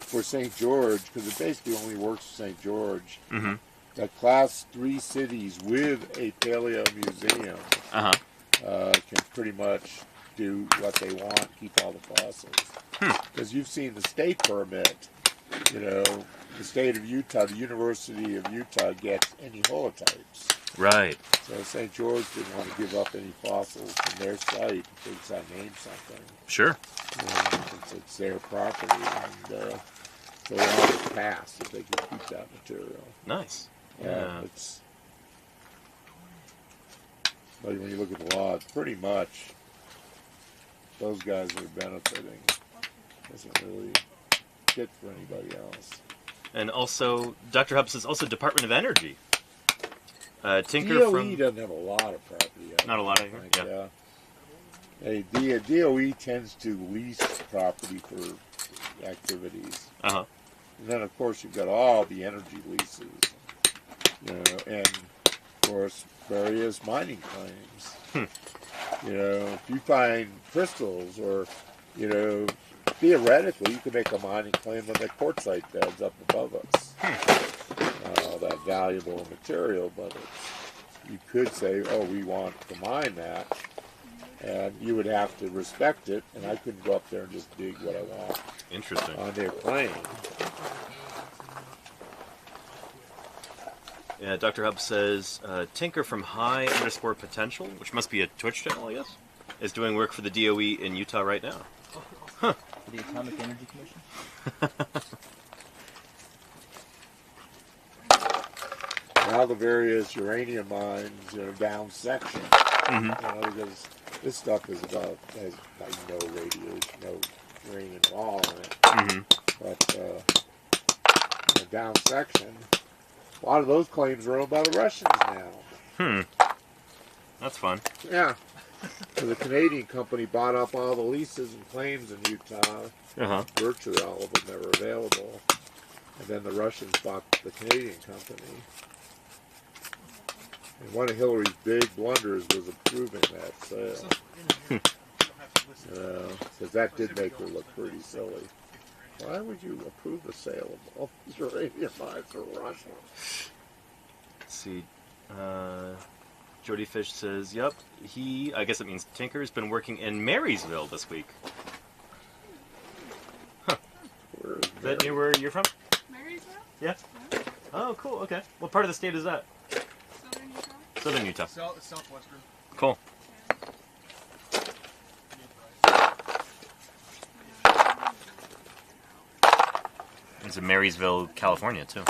for St. George, because it basically only works for St. George, Mm-hmm. that Class 3 cities with a paleo museum Uh huh. can pretty much do what they want, keep all the fossils. Because you've seen the state permit, the state of Utah, the University of Utah gets any holotypes. Right. So St. George didn't want to give up any fossils from their site in case I named something. Sure. Since it's their property, and so they wanted to pass if they could keep that material. Nice. Yeah. But when you look at the law, it's pretty much those guys that are benefiting. Doesn't really fit for anybody else. And also, Dr. Hub says also Department of Energy. Tinker DOE from. doesn't have a lot of property. Not a lot out here, I think, yeah. DOE tends to lease property for activities. Uh huh. And then, of course, you've got all the energy leases, and, of course, various mining claims. You know, if you find crystals or, you know, theoretically you could make a mining claim on the quartzite beds up above us. That valuable material, but you could say, oh, we want to mine that, and you would have to respect it, and I couldn't go up there and just dig what I want. Interesting. On their claim. Yeah, Dr. Hub says, Tinker from High_Potential, which must be a Twitch channel, I guess, is doing work for the DOE in Utah right now. Huh. For the Atomic Energy Commission? Now the various uranium mines, you know, down section. You know, because this stuff is has like no radiation, no uranium at all in it. But you know, down section, a lot of those claims are owned by the Russians now. That's fun. Yeah. So the Canadian company bought up all the leases and claims in Utah. Virtually all of them that were available. And then the Russians bought the Canadian company. And one of Hillary's big blunders was approving that sale. Because that did make her look pretty silly. Why would you approve the sale of all these uranium mines for Russia? Let's see. Jody Fish says, yep, I guess it means Tinker, has been working in Marysville this week. Huh. Is that near where you're from? Marysville? Yeah. Oh, cool, okay. What part of the state is that? Southern Utah. Southern Utah. Southwestern. Cool. It's in Marysville, California, too.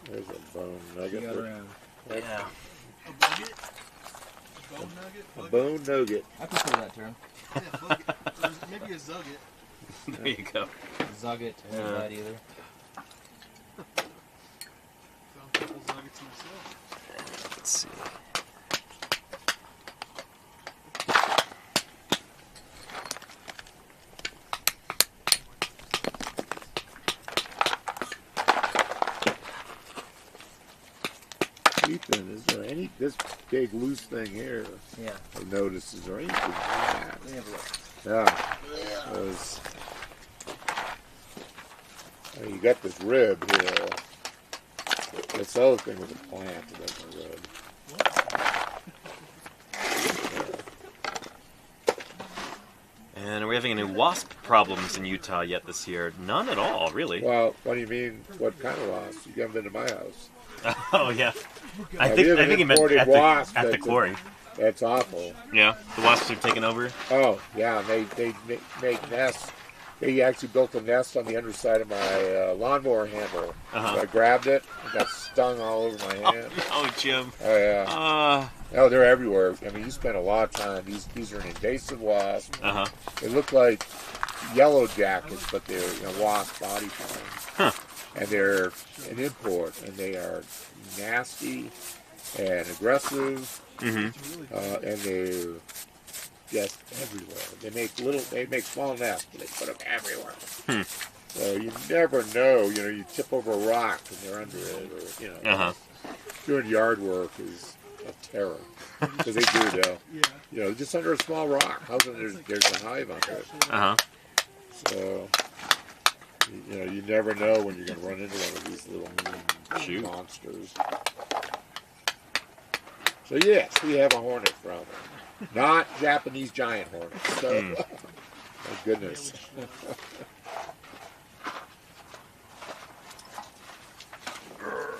There's a bone nugget. Yeah. A nugget? A bone nugget? A bone nugget. I prefer that term. Yeah, bugget. Or maybe a zugget. There you go. Zugget isn't bad either. Found a couple zuggets myself. Let's see. Ethan, is there any, this big loose thing here, Yeah. I noticed, is there anything in that? Let me have a look. Yeah. Because, you got this rib here. This other thing was a plant, it wasn't a rib. And are we having any wasp problems in Utah yet this year? None at all, really. Well, what do you mean, what kind of wasp? You haven't been to my house. Oh, yeah. I we have an think he meant imported at wasp the that's quarry. That's awful. Yeah, the wasps are taking over. Oh, yeah, they make nests. They actually built a nest on the underside of my lawnmower handle. So I grabbed it and got stung all over my hand. Oh, Jim. Oh, yeah. Oh, they're everywhere. I mean, you spend a lot of time. These are an invasive wasp. They look like yellow jackets, but they're wasp body form. And they're an import, and they are nasty and aggressive, and they're just everywhere. They make small nests, but they put them everywhere. So you never know. You tip over a rock and they're under it, or doing yard work is a terror because they do though. Just under a small rock. How's it? There's a hive under it. So. You never know when you're going to run into one of these little monsters. So yes, we have a hornet problem. Not Japanese giant hornets. So, my goodness. I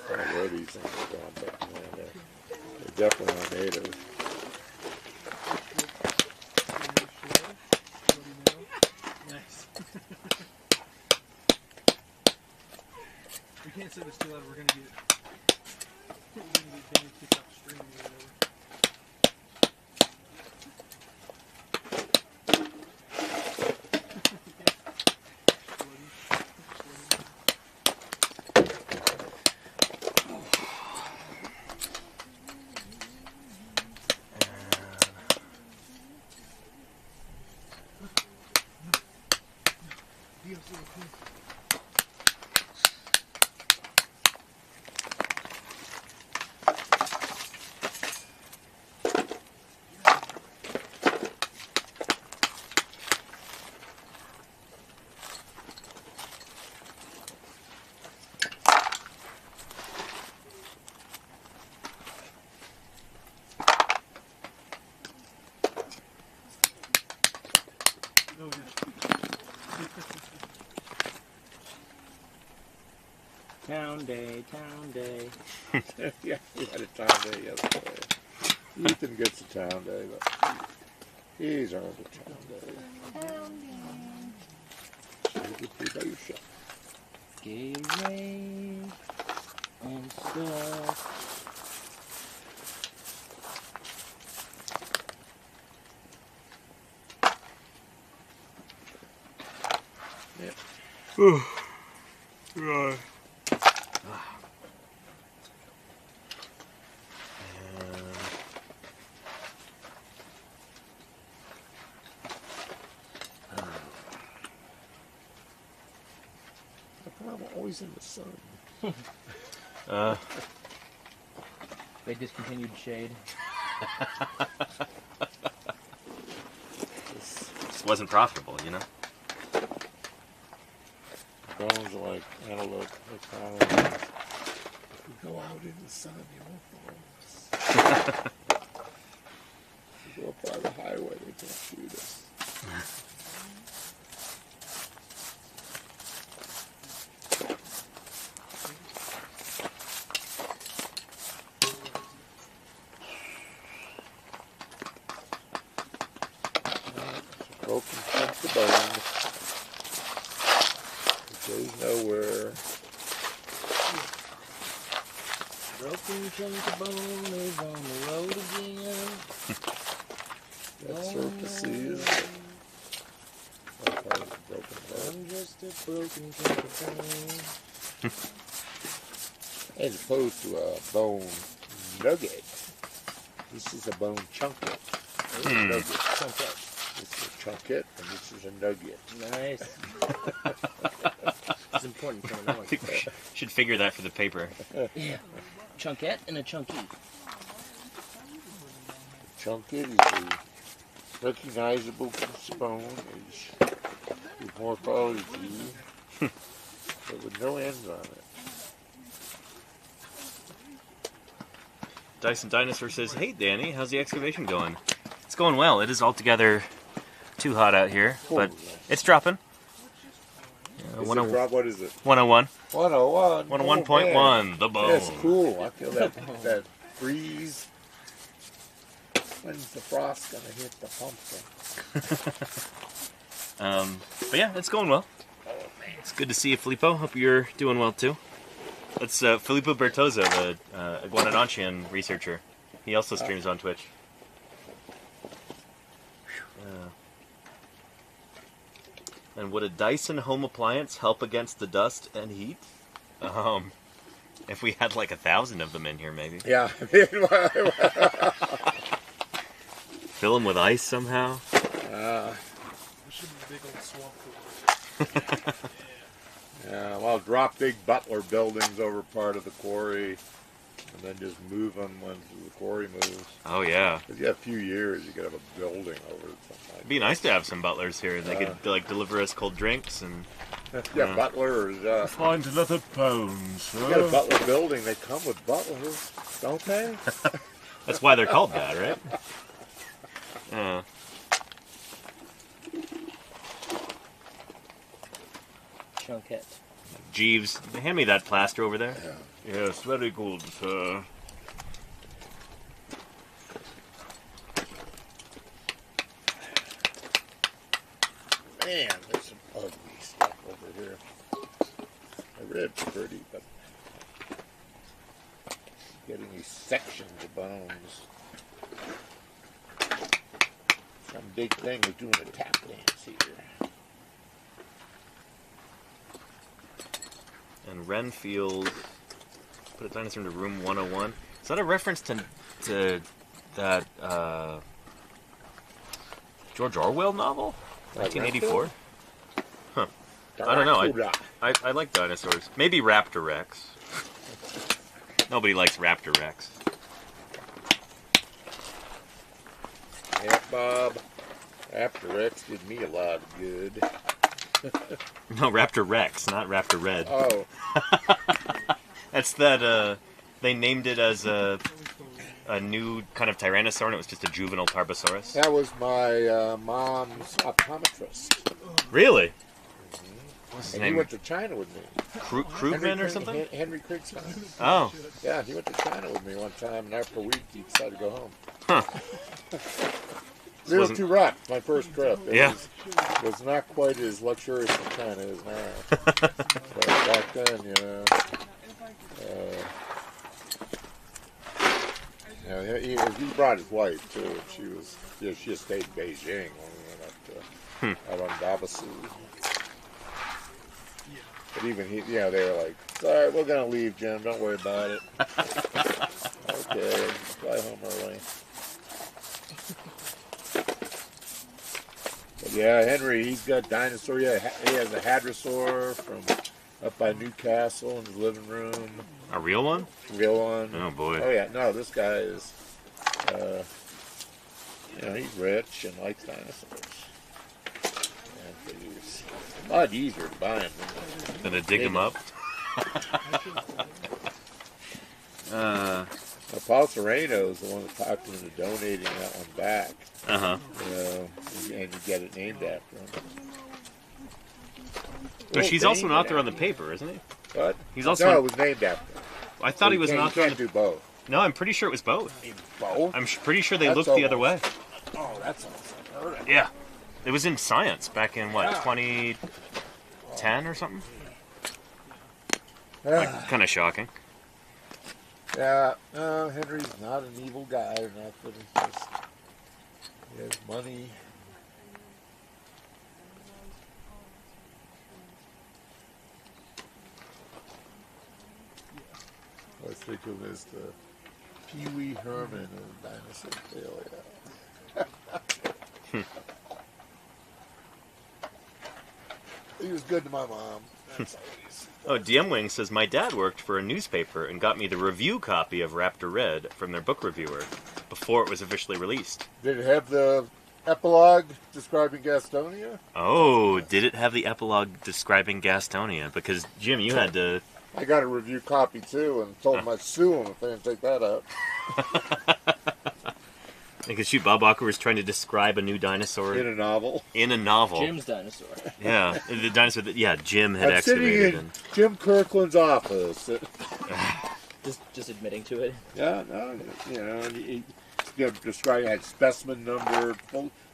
don't know where these things are going, but they're definitely not native. We can't say this too loud, we're gonna get Danny kicked off the stream or whatever. Town day, town day. Yeah, we had a town day yesterday. Ethan gets a town day, but he's earned a town day. So you get to your shop. Gay rain and stuff. Right. I'm always in the sun. They discontinued shade. This wasn't profitable, you know? Bones are like antelope. If you go out in the sun, you won't follow us. If you go up by the highway, they can't shoot us. Broken chunk of bone. It goes nowhere. Broken chunk of bone is on the road again. That surfaces. That part is broken bone. I'm just a broken chunk of bone. As opposed to a bone nugget. This is a bone chunket. Nugget. Chunket. This is a chunket, and this is a nugget. Nice. It's important for I think we should figure that for the paper. Yeah. Chunkette and a chunky. Chunket is a recognizable piece of bone. Is morphology, but with no ends on it. Dyson Dinosaur says, "Hey Danny, how's the excavation going?" It's going well. It is altogether too hot out here, but it's dropping. What is it? 101. 101. 101.1, the bone. That's cool. I feel that breeze. When's the frost going to hit the pumpkin? But yeah, it's going well. It's good to see you, Filippo. Hope you're doing well too. That's Filippo Bertozza, the iguanodontian researcher. He also streams on Twitch. And would a Dyson home appliance help against the dust and heat? If we had like 1,000 of them in here, maybe. Yeah. Fill them with ice somehow. There should be big old swamp pools. Yeah, well, drop big Butler buildings over part of the quarry, and then just move them once the quarry moves. Oh yeah. If you have a few years, you could have a building over it. It'd be nice to have some butlers here. They could like deliver us cold drinks and. Yeah, butlers. Find another bones. You got a Butler building. They come with butlers, don't they? That's why they're called that, right? Yeah. Chunkette. Jeeves, hand me that plaster over there. Yeah. Yes, very good, sir. Man, there's some ugly stuff over here. The red's pretty, but getting these sections of bones. Some big thing was doing a tap dance here. And Renfield put a dinosaur into room 101. Is that a reference to that George Orwell novel? 1984? Huh. I don't know. I like dinosaurs. Maybe Raptor Rex. Nobody likes Raptor Rex. Yeah, Bob. Raptor Rex did me a lot of good. No, Raptor Rex, not Raptor Red. Oh. That's that, they named it as a new kind of Tyrannosaur, and it was just a juvenile Tarbosaurus. That was my mom's optometrist. Really? What's his And he name? went to China with me. Krugman or something? Henry Krugman. Oh. Yeah, he went to China with me one time, and after a week, he decided to go home. Huh. A little too rough, my first trip. It Yeah. was not quite as luxurious as China is now. But back then, you know. He brought his wife too. She was, she just stayed in Beijing when we went up to out on Dabasu. But even he, they were like, "Sorry, we're gonna leave, Jim. Don't worry about it." Okay, fly home early. But yeah, Henry, he's got dinosaur. Yeah, he has a hadrosaur from up by Newcastle in his living room. A real one? Real one. Oh boy. Oh yeah, no, this guy is, he's rich and likes dinosaurs. And it's a lot easier to buy him Gonna dig him up. Paul Serrano is the one that talked him into donating that one back. Uh-huh. And you get it named after him. But she's also an author on the paper, isn't he? What? He's also. No, it was named after him. I thought he was an You author. can't do both. No, I'm pretty sure it was both. Both? I'm pretty sure they That's looked the other way. Oh, that's unheard of. Yeah. It was in Science back in, what, 2010 or something? Like, kind of shocking. Yeah, Henry's not an evil guy or nothing. He has money. I think of him as the Pee Wee Herman of Dinosaur He was good to my mom. That's always. Oh, DM Wing says, my dad worked for a newspaper and got me the review copy of Raptor Red from their book reviewer before it was officially released. Did it have the epilogue describing Gastonia? Oh, did it have the epilogue describing Gastonia? Because, Jim, you had to... I got a review copy too and told them I'd sue them if they didn't take that out. Because shoot, Bob Walker was trying to describe a new dinosaur In a novel. in a novel. Jim's dinosaur. Yeah, the dinosaur that Jim had I'm sitting excavated. in Jim Kirkland's office. Just admitting to it. Yeah, no, and he described, had specimen number.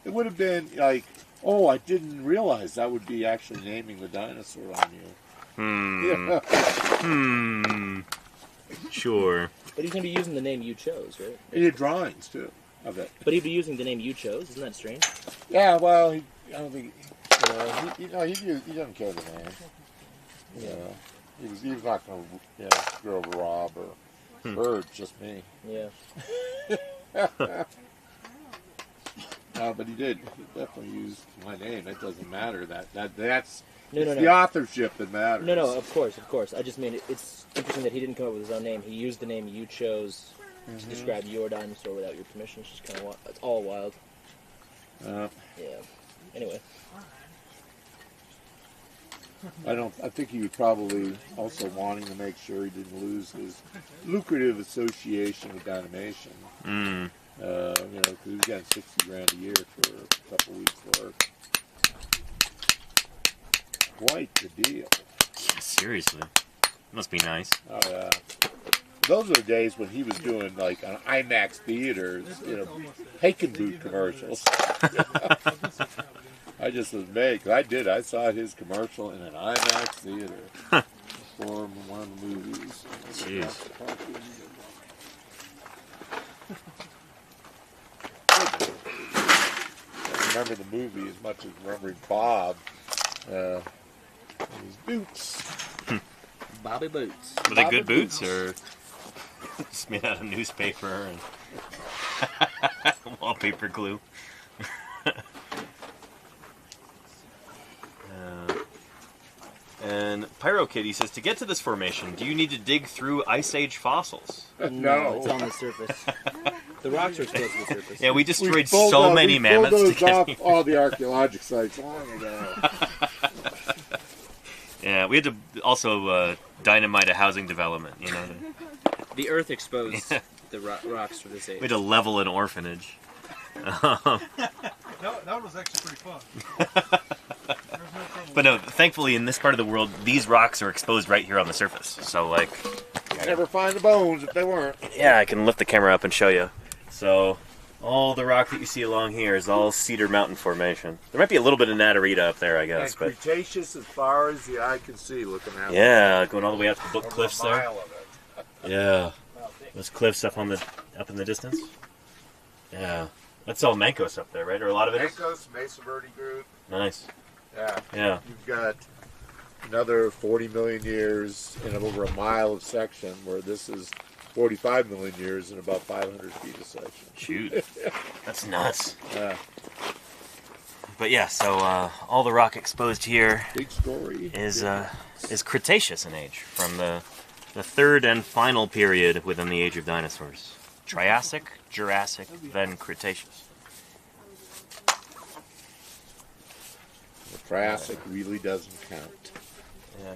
It would have been like, oh, I didn't realize that would be actually naming the dinosaur on you. Yeah. Sure. But he's going to be using the name you chose, right? He did drawings too of it. But he'd be using the name you chose. Isn't that strange? Yeah, well, I don't think, he doesn't care the name. He was not going to, screw over Rob or Bird, just me. Yeah. No, but he did. He definitely used my name. It doesn't matter. That's No. the authorship that matters. No, of course. I just mean it's interesting that he didn't come up with his own name. He used the name you chose to describe your dinosaur without your permission. It's just kind of wild. It's all wild. Yeah. Anyway. I think he was probably also wanting to make sure he didn't lose his lucrative association with Dynamation. Because he was getting $60,000 a year for a couple weeks' work. Quite the deal. Yeah, seriously. Must be nice. Oh yeah. Those were the days when he was doing like on IMAX theaters, Hakenboot commercials. I just was mad 'cause I saw his commercial in an IMAX theater for one of the movies. Jeez. I remember the movie as much as remembering Bob. His boots. Bobby Boots. Were they good boots or just made out of newspaper and wallpaper glue? And Pyro Kitty says, to get to this formation, do you need to dig through Ice Age fossils? No. It's on the surface. The rocks are exposed to the surface. Yeah, we destroyed so many mammoths to those get off here. all the archaeological sites long ago. Yeah, we had to also dynamite a housing development, The earth exposed the rocks for this age. We had to level an orphanage. That was actually pretty fun. There's no trouble. But no, thankfully in this part of the world, these rocks are exposed right here on the surface. So like, You'd never find the bones if they weren't. yeah, I can lift the camera up and show you. So all the rock that you see along here is all Cedar Mountain Formation. There might be a little bit of Natarita up there, I guess. And But Cretaceous as far as the eye can see looking out. yeah, going all the way out to the Book Over Cliffs a there. mile of it. Yeah, those cliffs up in the distance. Yeah, that's all Mancos up there, right? Or a lot of it is? Mancos, Mesa Verde Group. Nice. Yeah. Yeah. You've got another 40 million years in over a mile of section, where this is 45 million years in about 500 feet of section. Shoot, that's nuts. Yeah. But yeah, so all the rock exposed here Big story. is Cretaceous in age, from the third and final period within the age of dinosaurs. Triassic, Jurassic, then Cretaceous. The Triassic really doesn't count. Yeah.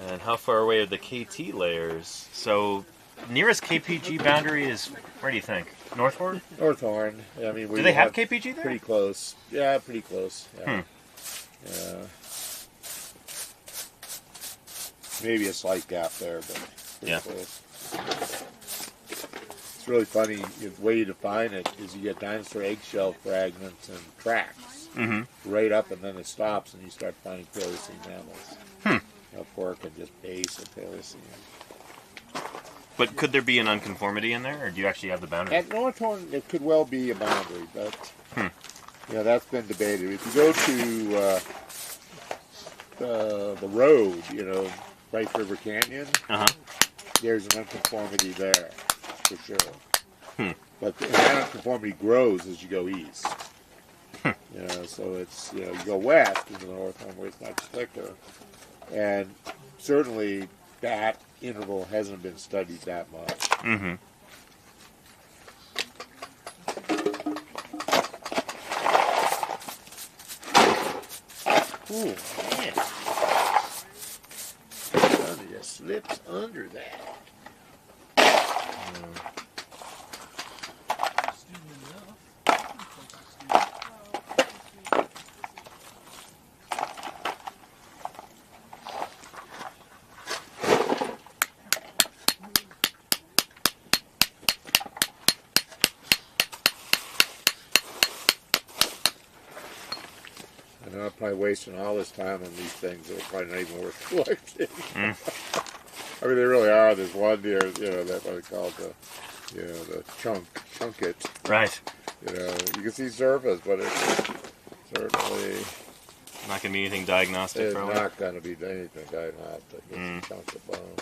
And how far away are the KT layers? So, nearest KPG boundary is, where do you think? Northward? Northhorn. I mean, Do they have KPG there? pretty close. Yeah, pretty close. Yeah. Yeah. Maybe a slight gap there, but pretty Yeah. close. It's really funny. The way you define it is you get dinosaur eggshell fragments and tracks Mm-hmm. right up, and then it stops, and you start finding Paleocene mammals. Pork and just base of Paleocene. But could there be an unconformity in there, or do you actually have the boundary? At Northhorn, it could well be a boundary, but that's been debated. If you go to the road, Rice River Canyon, Uh-huh. there's an unconformity there, for sure. But that unconformity grows as you go east. So it's, you go west into the Northhorn where it's much thicker. And certainly that interval hasn't been studied that much. Mm-hmm. Ooh, man. It just slips under that. I know I'm probably wasting all this time on these things that are probably not even worth collecting. I mean, they really are. There's one here, that what they call the chunket. Right. You can see surface, but it's certainly Not going to be anything diagnostic, it's probably. not going to be anything diagnostic. It's a chunk of bone.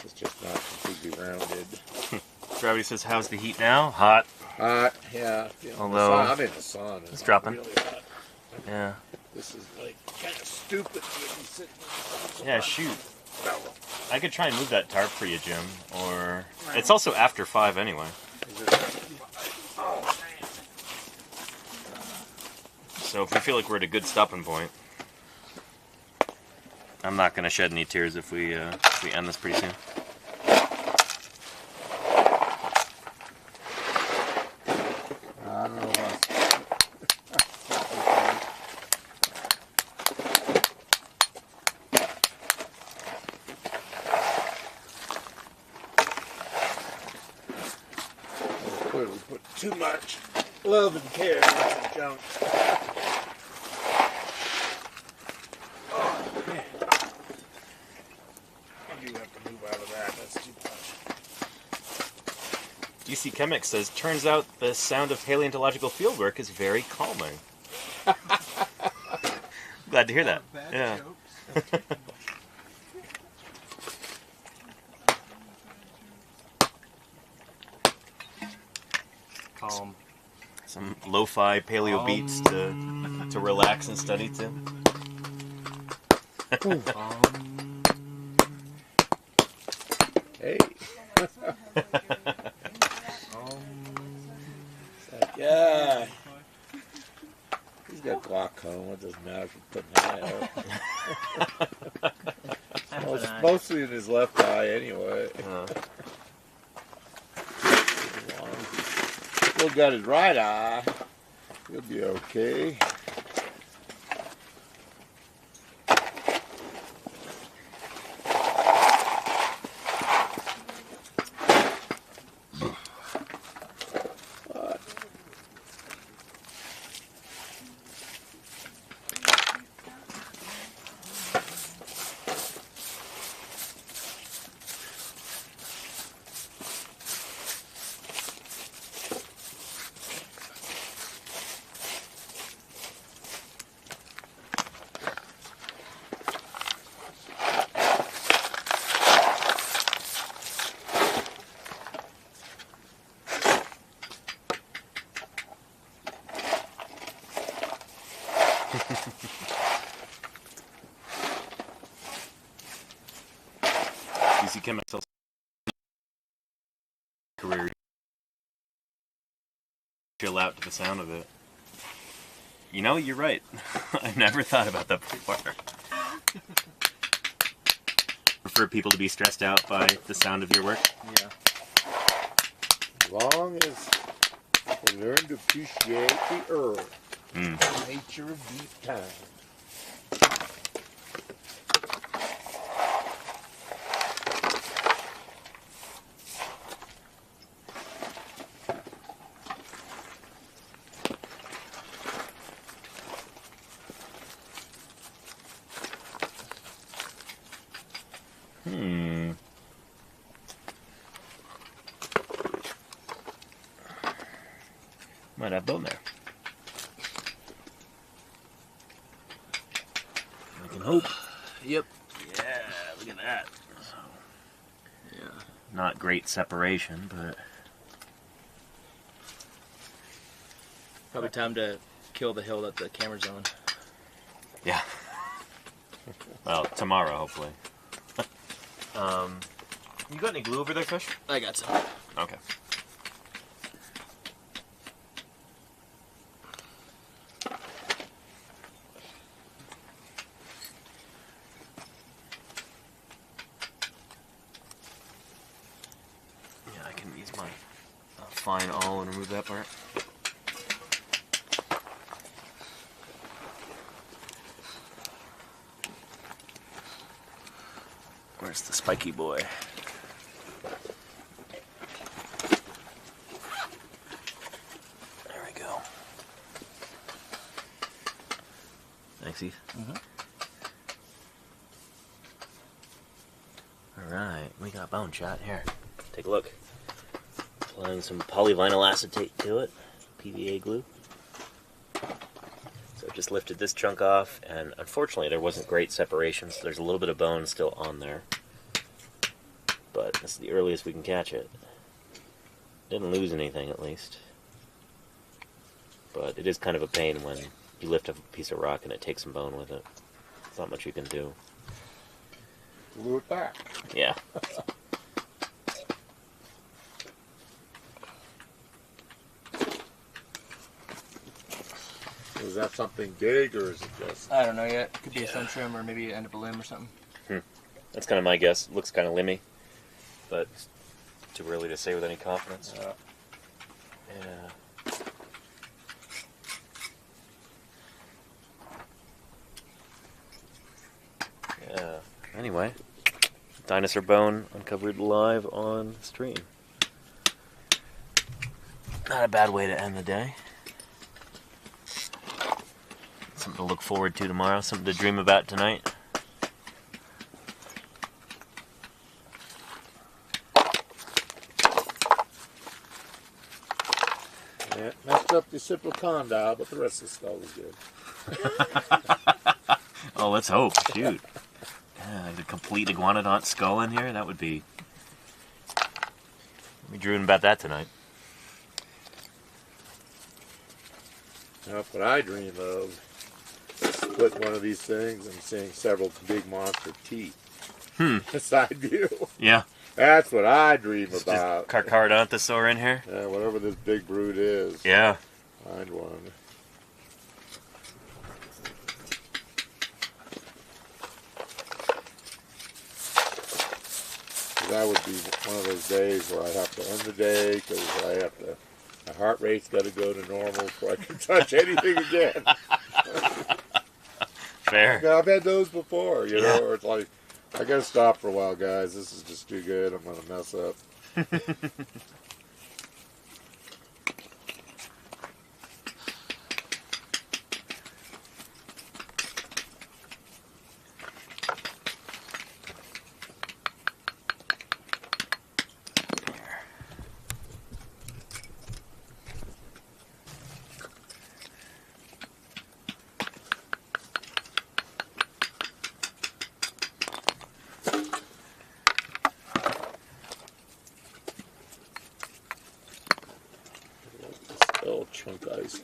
It's just not completely rounded. Gravity says, how's the heat now? Hot. Yeah. Although, I'm in the sun. it's dropping. Really hot. Yeah. This is like kind of stupid to be sitting in the sun. Yeah, shoot. I could try and move that tarp for you, Jim. Or it's also after 5 anyway. So if we feel like we're at a good stopping point, I'm not going to shed any tears if we end this pretty soon. I don't know what. We put too much love and care into the junk. Oh, man. I do have to move out of that. That's too much. DC Chemic says, turns out the sound of paleontological fieldwork is very calming. Glad to hear that. Bad Yeah. jokes. Calm. Some lo-fi paleo beats to relax and study to. Hey. Yeah. He's got glaucoma. It doesn't matter if you put an eye out. Well, it's mostly in his left eye anyway. As long as he's Still got his right eye. He'll be okay. You see chemicals career chill out to the sound of it. You know, you're right. I've never thought about that before. Prefer people to be stressed out by the sound of your work? Yeah. As long as they learn to appreciate the earth, the nature of deep time. Might have bone there. I can hope. Yep. Yeah, look at that. Yeah. Not great separation, but Probably time to kill the hill that the camera's on. yeah. Well, tomorrow, hopefully. You got any glue over there, Fish? I got some. Okay. Yeah, I can use my fine awl and remove that part. Where's the spiky boy? There we go. Thanks, Eve. Alright, we got bone shot here. Take a look. Applying some polyvinyl acetate to it, PVA glue. So just lifted this chunk off, and unfortunately there wasn't great separation, so there's a little bit of bone still on there. But this is the earliest we can catch it. Didn't lose anything, at least. But it is kind of a pain when you lift up a piece of rock and it takes some bone with it. There's not much you can do. Glue it back. Yeah. Is that something big, or is it just... I don't know yet. Could be a sun trim or maybe end up a limb or something. That's kind of my guess. It looks kind of limby, but it's too early to say with any confidence. Yeah. Yeah. Anyway, dinosaur bone uncovered live on stream. Not a bad way to end the day. Something to look forward to tomorrow, something to dream about tonight. Yeah, messed up the occipital condyle, but the rest of the skull was good. Oh, let's hope. Shoot. Yeah, the complete iguanodont skull in here, that would be... We'll be dreaming about that tonight. That's what I dream of. Split one of these things and seeing several big monster teeth. Side view. Yeah. That's what I dream It's about. just Carcharodontosaur in here. Yeah, whatever this big brute is. Yeah. Find one. That would be one of those days where I have to end the day because I have to My heart rate's got to go to normal before I can touch anything again. Fair. I've had those before, you Yeah. know, where it's like, I got to stop for a while, guys. This is just too good. I'm going to mess up. Oh, chunk ice.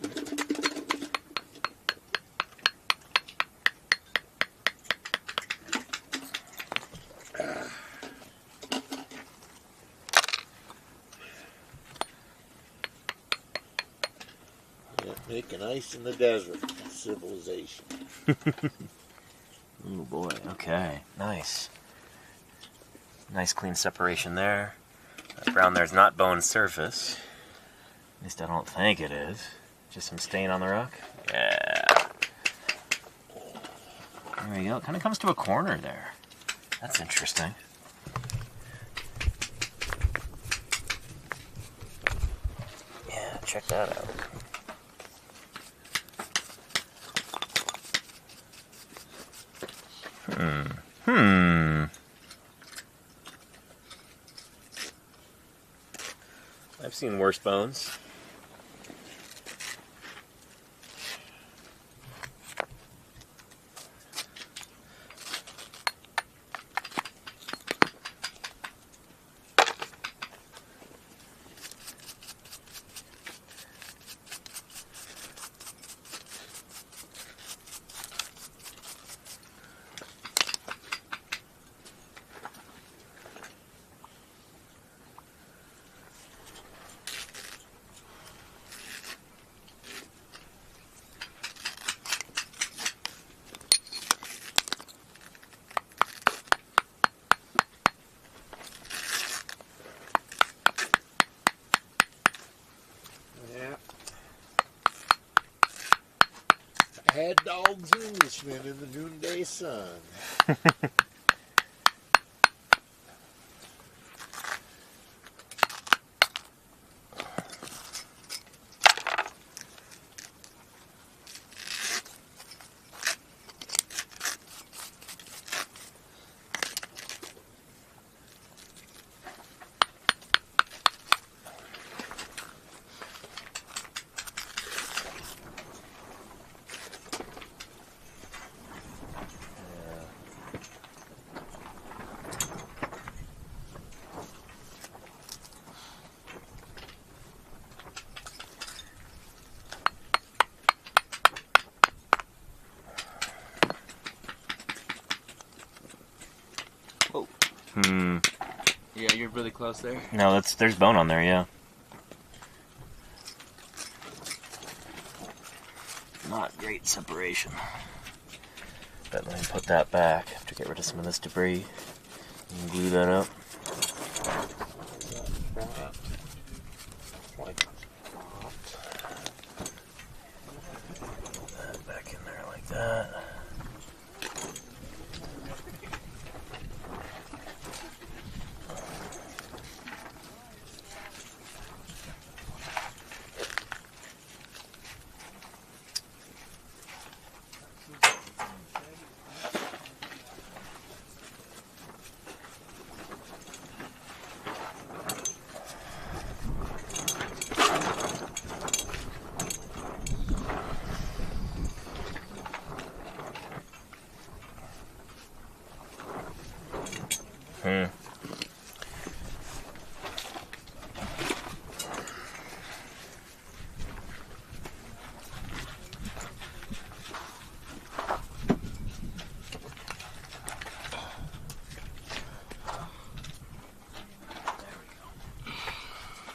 Yeah, making ice in the desert. Civilization. Oh boy, okay, nice. Nice clean separation there. That brown there's not bone surface. At least I don't think it is. Just some stain on the rock. Yeah. There we go. It kind of comes to a corner there. That's interesting. Yeah, check that out. I've seen worse bones. Yeah. Had dogs Englishmen in the noonday sun. Yeah, you're really close there. No, there's bone on there, yeah. Not great separation. But let me put that back. Have to get rid of some of this debris. And glue that up. Put that back in there like that.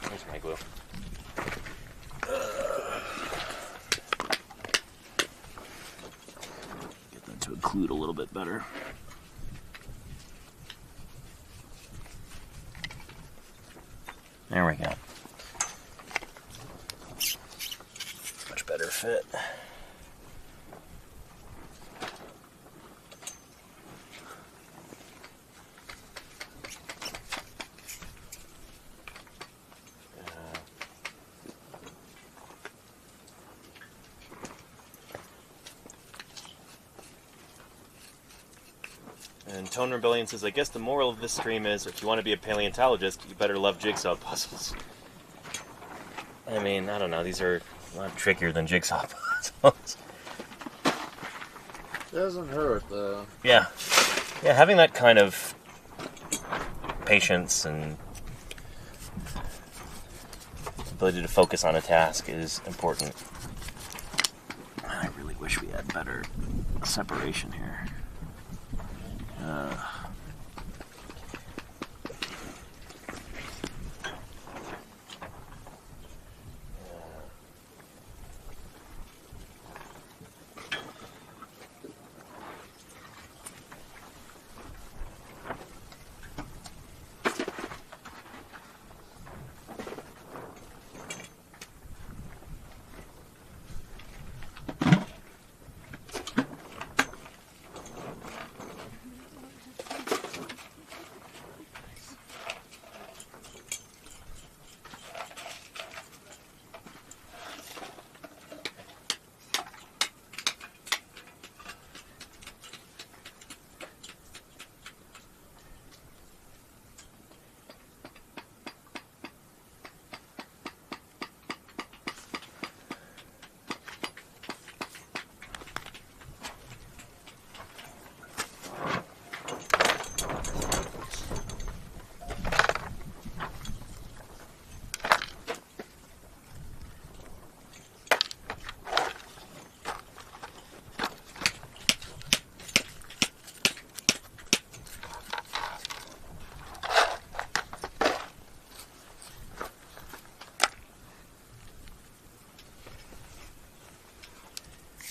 There's my glue. Get that to occlude a little bit better. There we go. better fit. And Tone Rebellion says, I guess the moral of this stream is, if you want to be a paleontologist, you better love jigsaw puzzles. I mean, I don't know, these are a lot trickier than jigsaw puzzles. Doesn't hurt, though. Yeah. Yeah, having that kind of patience and ability to focus on a task is important. I really wish we had better separation here.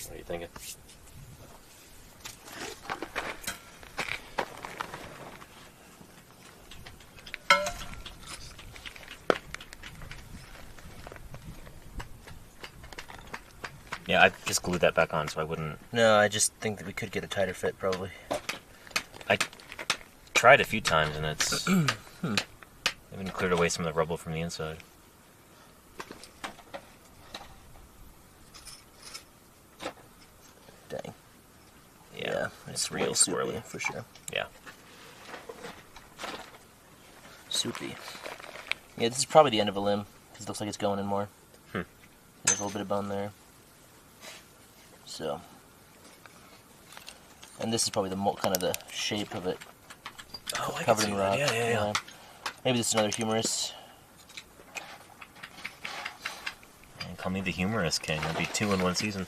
What are you thinking? Yeah, I just glued that back on so I wouldn't... No, I just think that we could get a tighter fit, probably. I tried a few times and it's... even cleared away some of the rubble from the inside. Dang. Yeah, it's real soupy, squirrely. for sure. Yeah. Soupy. Yeah, this is probably the end of a limb, because it looks like it's going in more. There's a little bit of bone there. So. And this is probably the kind of the shape of it. Oh, I covered can see in that. rock. Yeah. Maybe this is another humerus. And call me the humorous king. That'd be 2 in one season.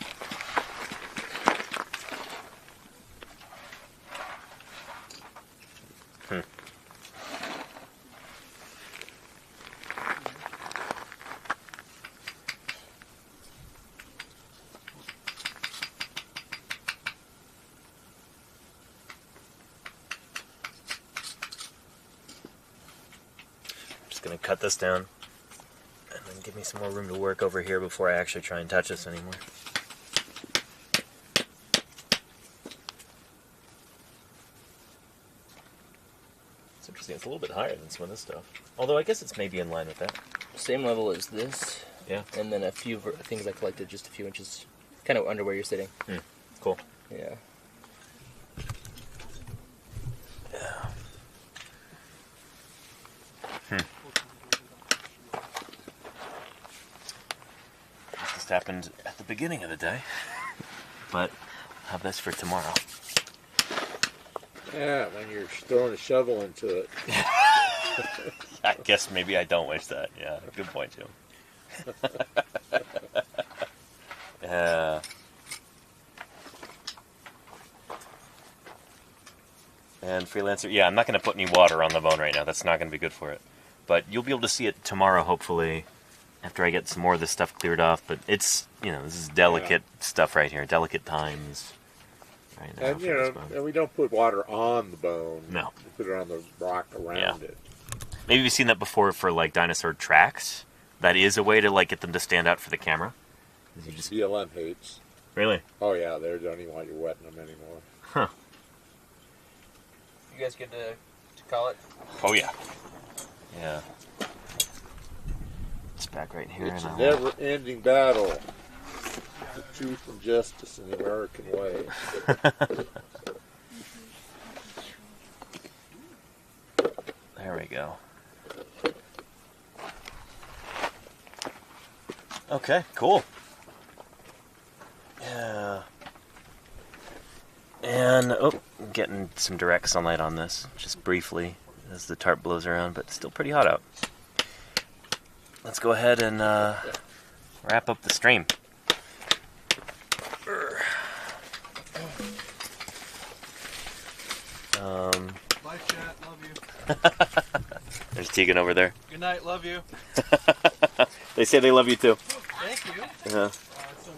Gonna cut this down and then give me some more room to work over here before I actually try and touch this anymore. It's interesting, it's a little bit higher than some of this stuff. Although I guess it's maybe in line with that. Same level as this. Yeah. And then a few things I collected just a few inches, kind of under where you're sitting. Cool. Yeah. This happened at the beginning of the day, but I'll have this for tomorrow. Yeah, when you're throwing a shovel into it. I guess maybe I don't wish that. Yeah, good point, Jim. And Freelancer, yeah, I'm not going to put any water on the bone right now. That's not going to be good for it. But you'll be able to see it tomorrow, hopefully, after I get some more of this stuff cleared off. But it's, this is delicate stuff right here. Delicate times right now. And, and we don't put water on the bone. No. We put it on the rock around it. Maybe you've seen that before for, like, dinosaur tracks. That is a way to, like, get them to stand out for the camera. You just BLM hates. really? Oh yeah, they don't even want you wetting them anymore. Huh. You guys good to call it? Oh yeah. Yeah. It's back right here. It's and a I will- never-ending battle. The truth and justice in the American way. There we go. Okay, cool. Yeah. And, oh, I'm getting some direct sunlight on this, just briefly, as the tarp blows around, but still pretty hot out. Let's go ahead and wrap up the stream. Bye, chat. Love you. There's Tegan over there. Good night. Love you. They say they love you too. Thank you. Yeah. So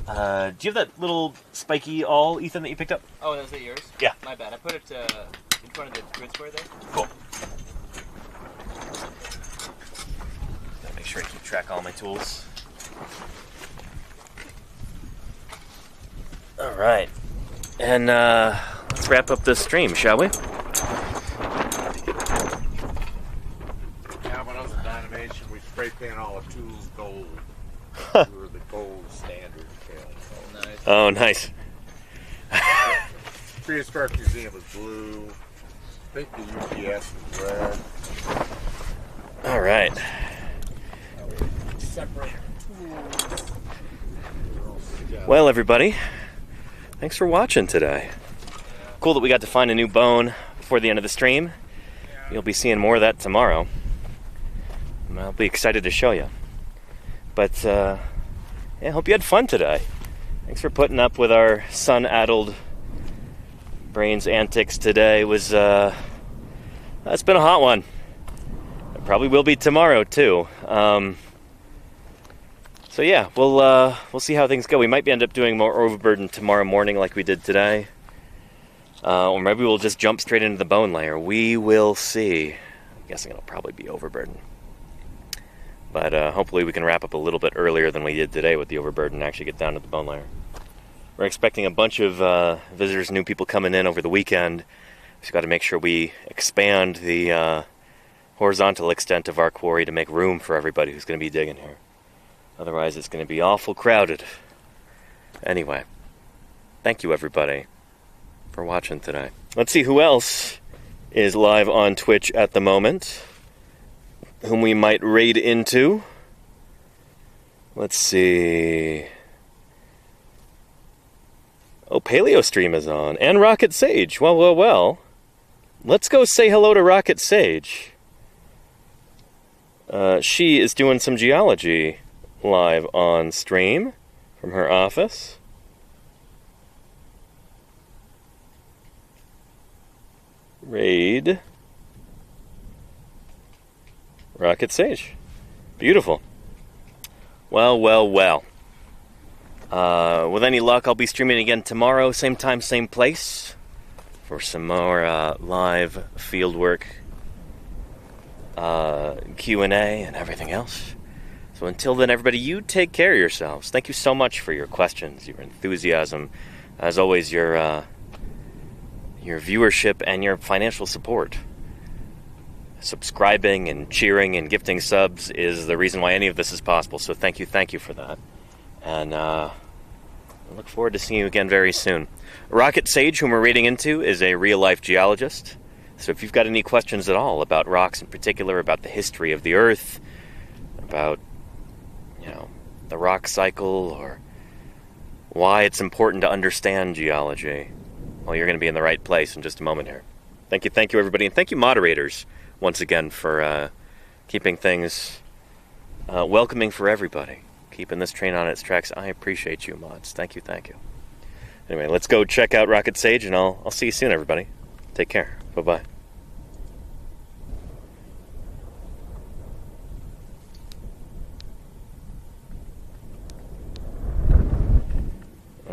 nice. Do you have that little spiky awl, Ethan, that you picked up? Oh, was that yours? Yeah. My bad. I put it in front of the grid square there. Cool. Gotta make sure I keep track of all my tools. All right. And let's wrap up this stream, shall we? Yeah, when I was in Dynamation, we spray paint all the tools gold. We were the gold standard. Nice. Oh, nice. Prehistoric Museum was blue. I think the UPS was red. All right. Separate. Well, everybody, thanks for watching today. Cool that we got to find a new bone before the end of the stream. You'll be seeing more of that tomorrow. And I'll be excited to show you. But, yeah, hope you had fun today. Thanks for putting up with our sun-addled brains antics today. It's been a hot one. It probably will be tomorrow, too. So yeah, we'll see how things go. We might end up doing more overburden tomorrow morning like we did today. Or maybe we'll just jump straight into the bone layer. We will see. I'm guessing it'll probably be overburden. But hopefully we can wrap up a little bit earlier than we did today with the overburden and actually get down to the bone layer. We're expecting a bunch of visitors, new people coming in over the weekend. We've got to make sure we expand the horizontal extent of our quarry to make room for everybody who's going to be digging here. Otherwise it's going to be awful crowded. Anyway, thank you everybody for watching today. Let's see who else is live on Twitch at the moment, whom we might raid into. Let's see. Oh, Paleo Stream is on. And Rocket Sage. Well. Let's go say hello to Rocket Sage. She is doing some geology live on stream from her office. Raid Rocket Sage. Beautiful. Well. With any luck, I'll be streaming again tomorrow, same time, same place, for some more live fieldwork, Q&A, and everything else. So until then, everybody, you take care of yourselves. Thank you so much for your questions, your enthusiasm, as always, your viewership and your financial support. Subscribing and cheering and gifting subs is the reason why any of this is possible, so thank you for that. And I look forward to seeing you again very soon. Rocket Sage, whom we're reading into, is a real-life geologist. So if you've got any questions at all about rocks in particular, about the history of the Earth, about, the rock cycle, or why it's important to understand geology, well, you're going to be in the right place in just a moment here. Thank you, everybody. And thank you, moderators, once again, for keeping things welcoming for everybody. Keeping this train on its tracks. I appreciate you, mods. Thank you. Anyway, let's go check out Rocket Sage, and I'll see you soon, everybody. Take care. Bye-bye.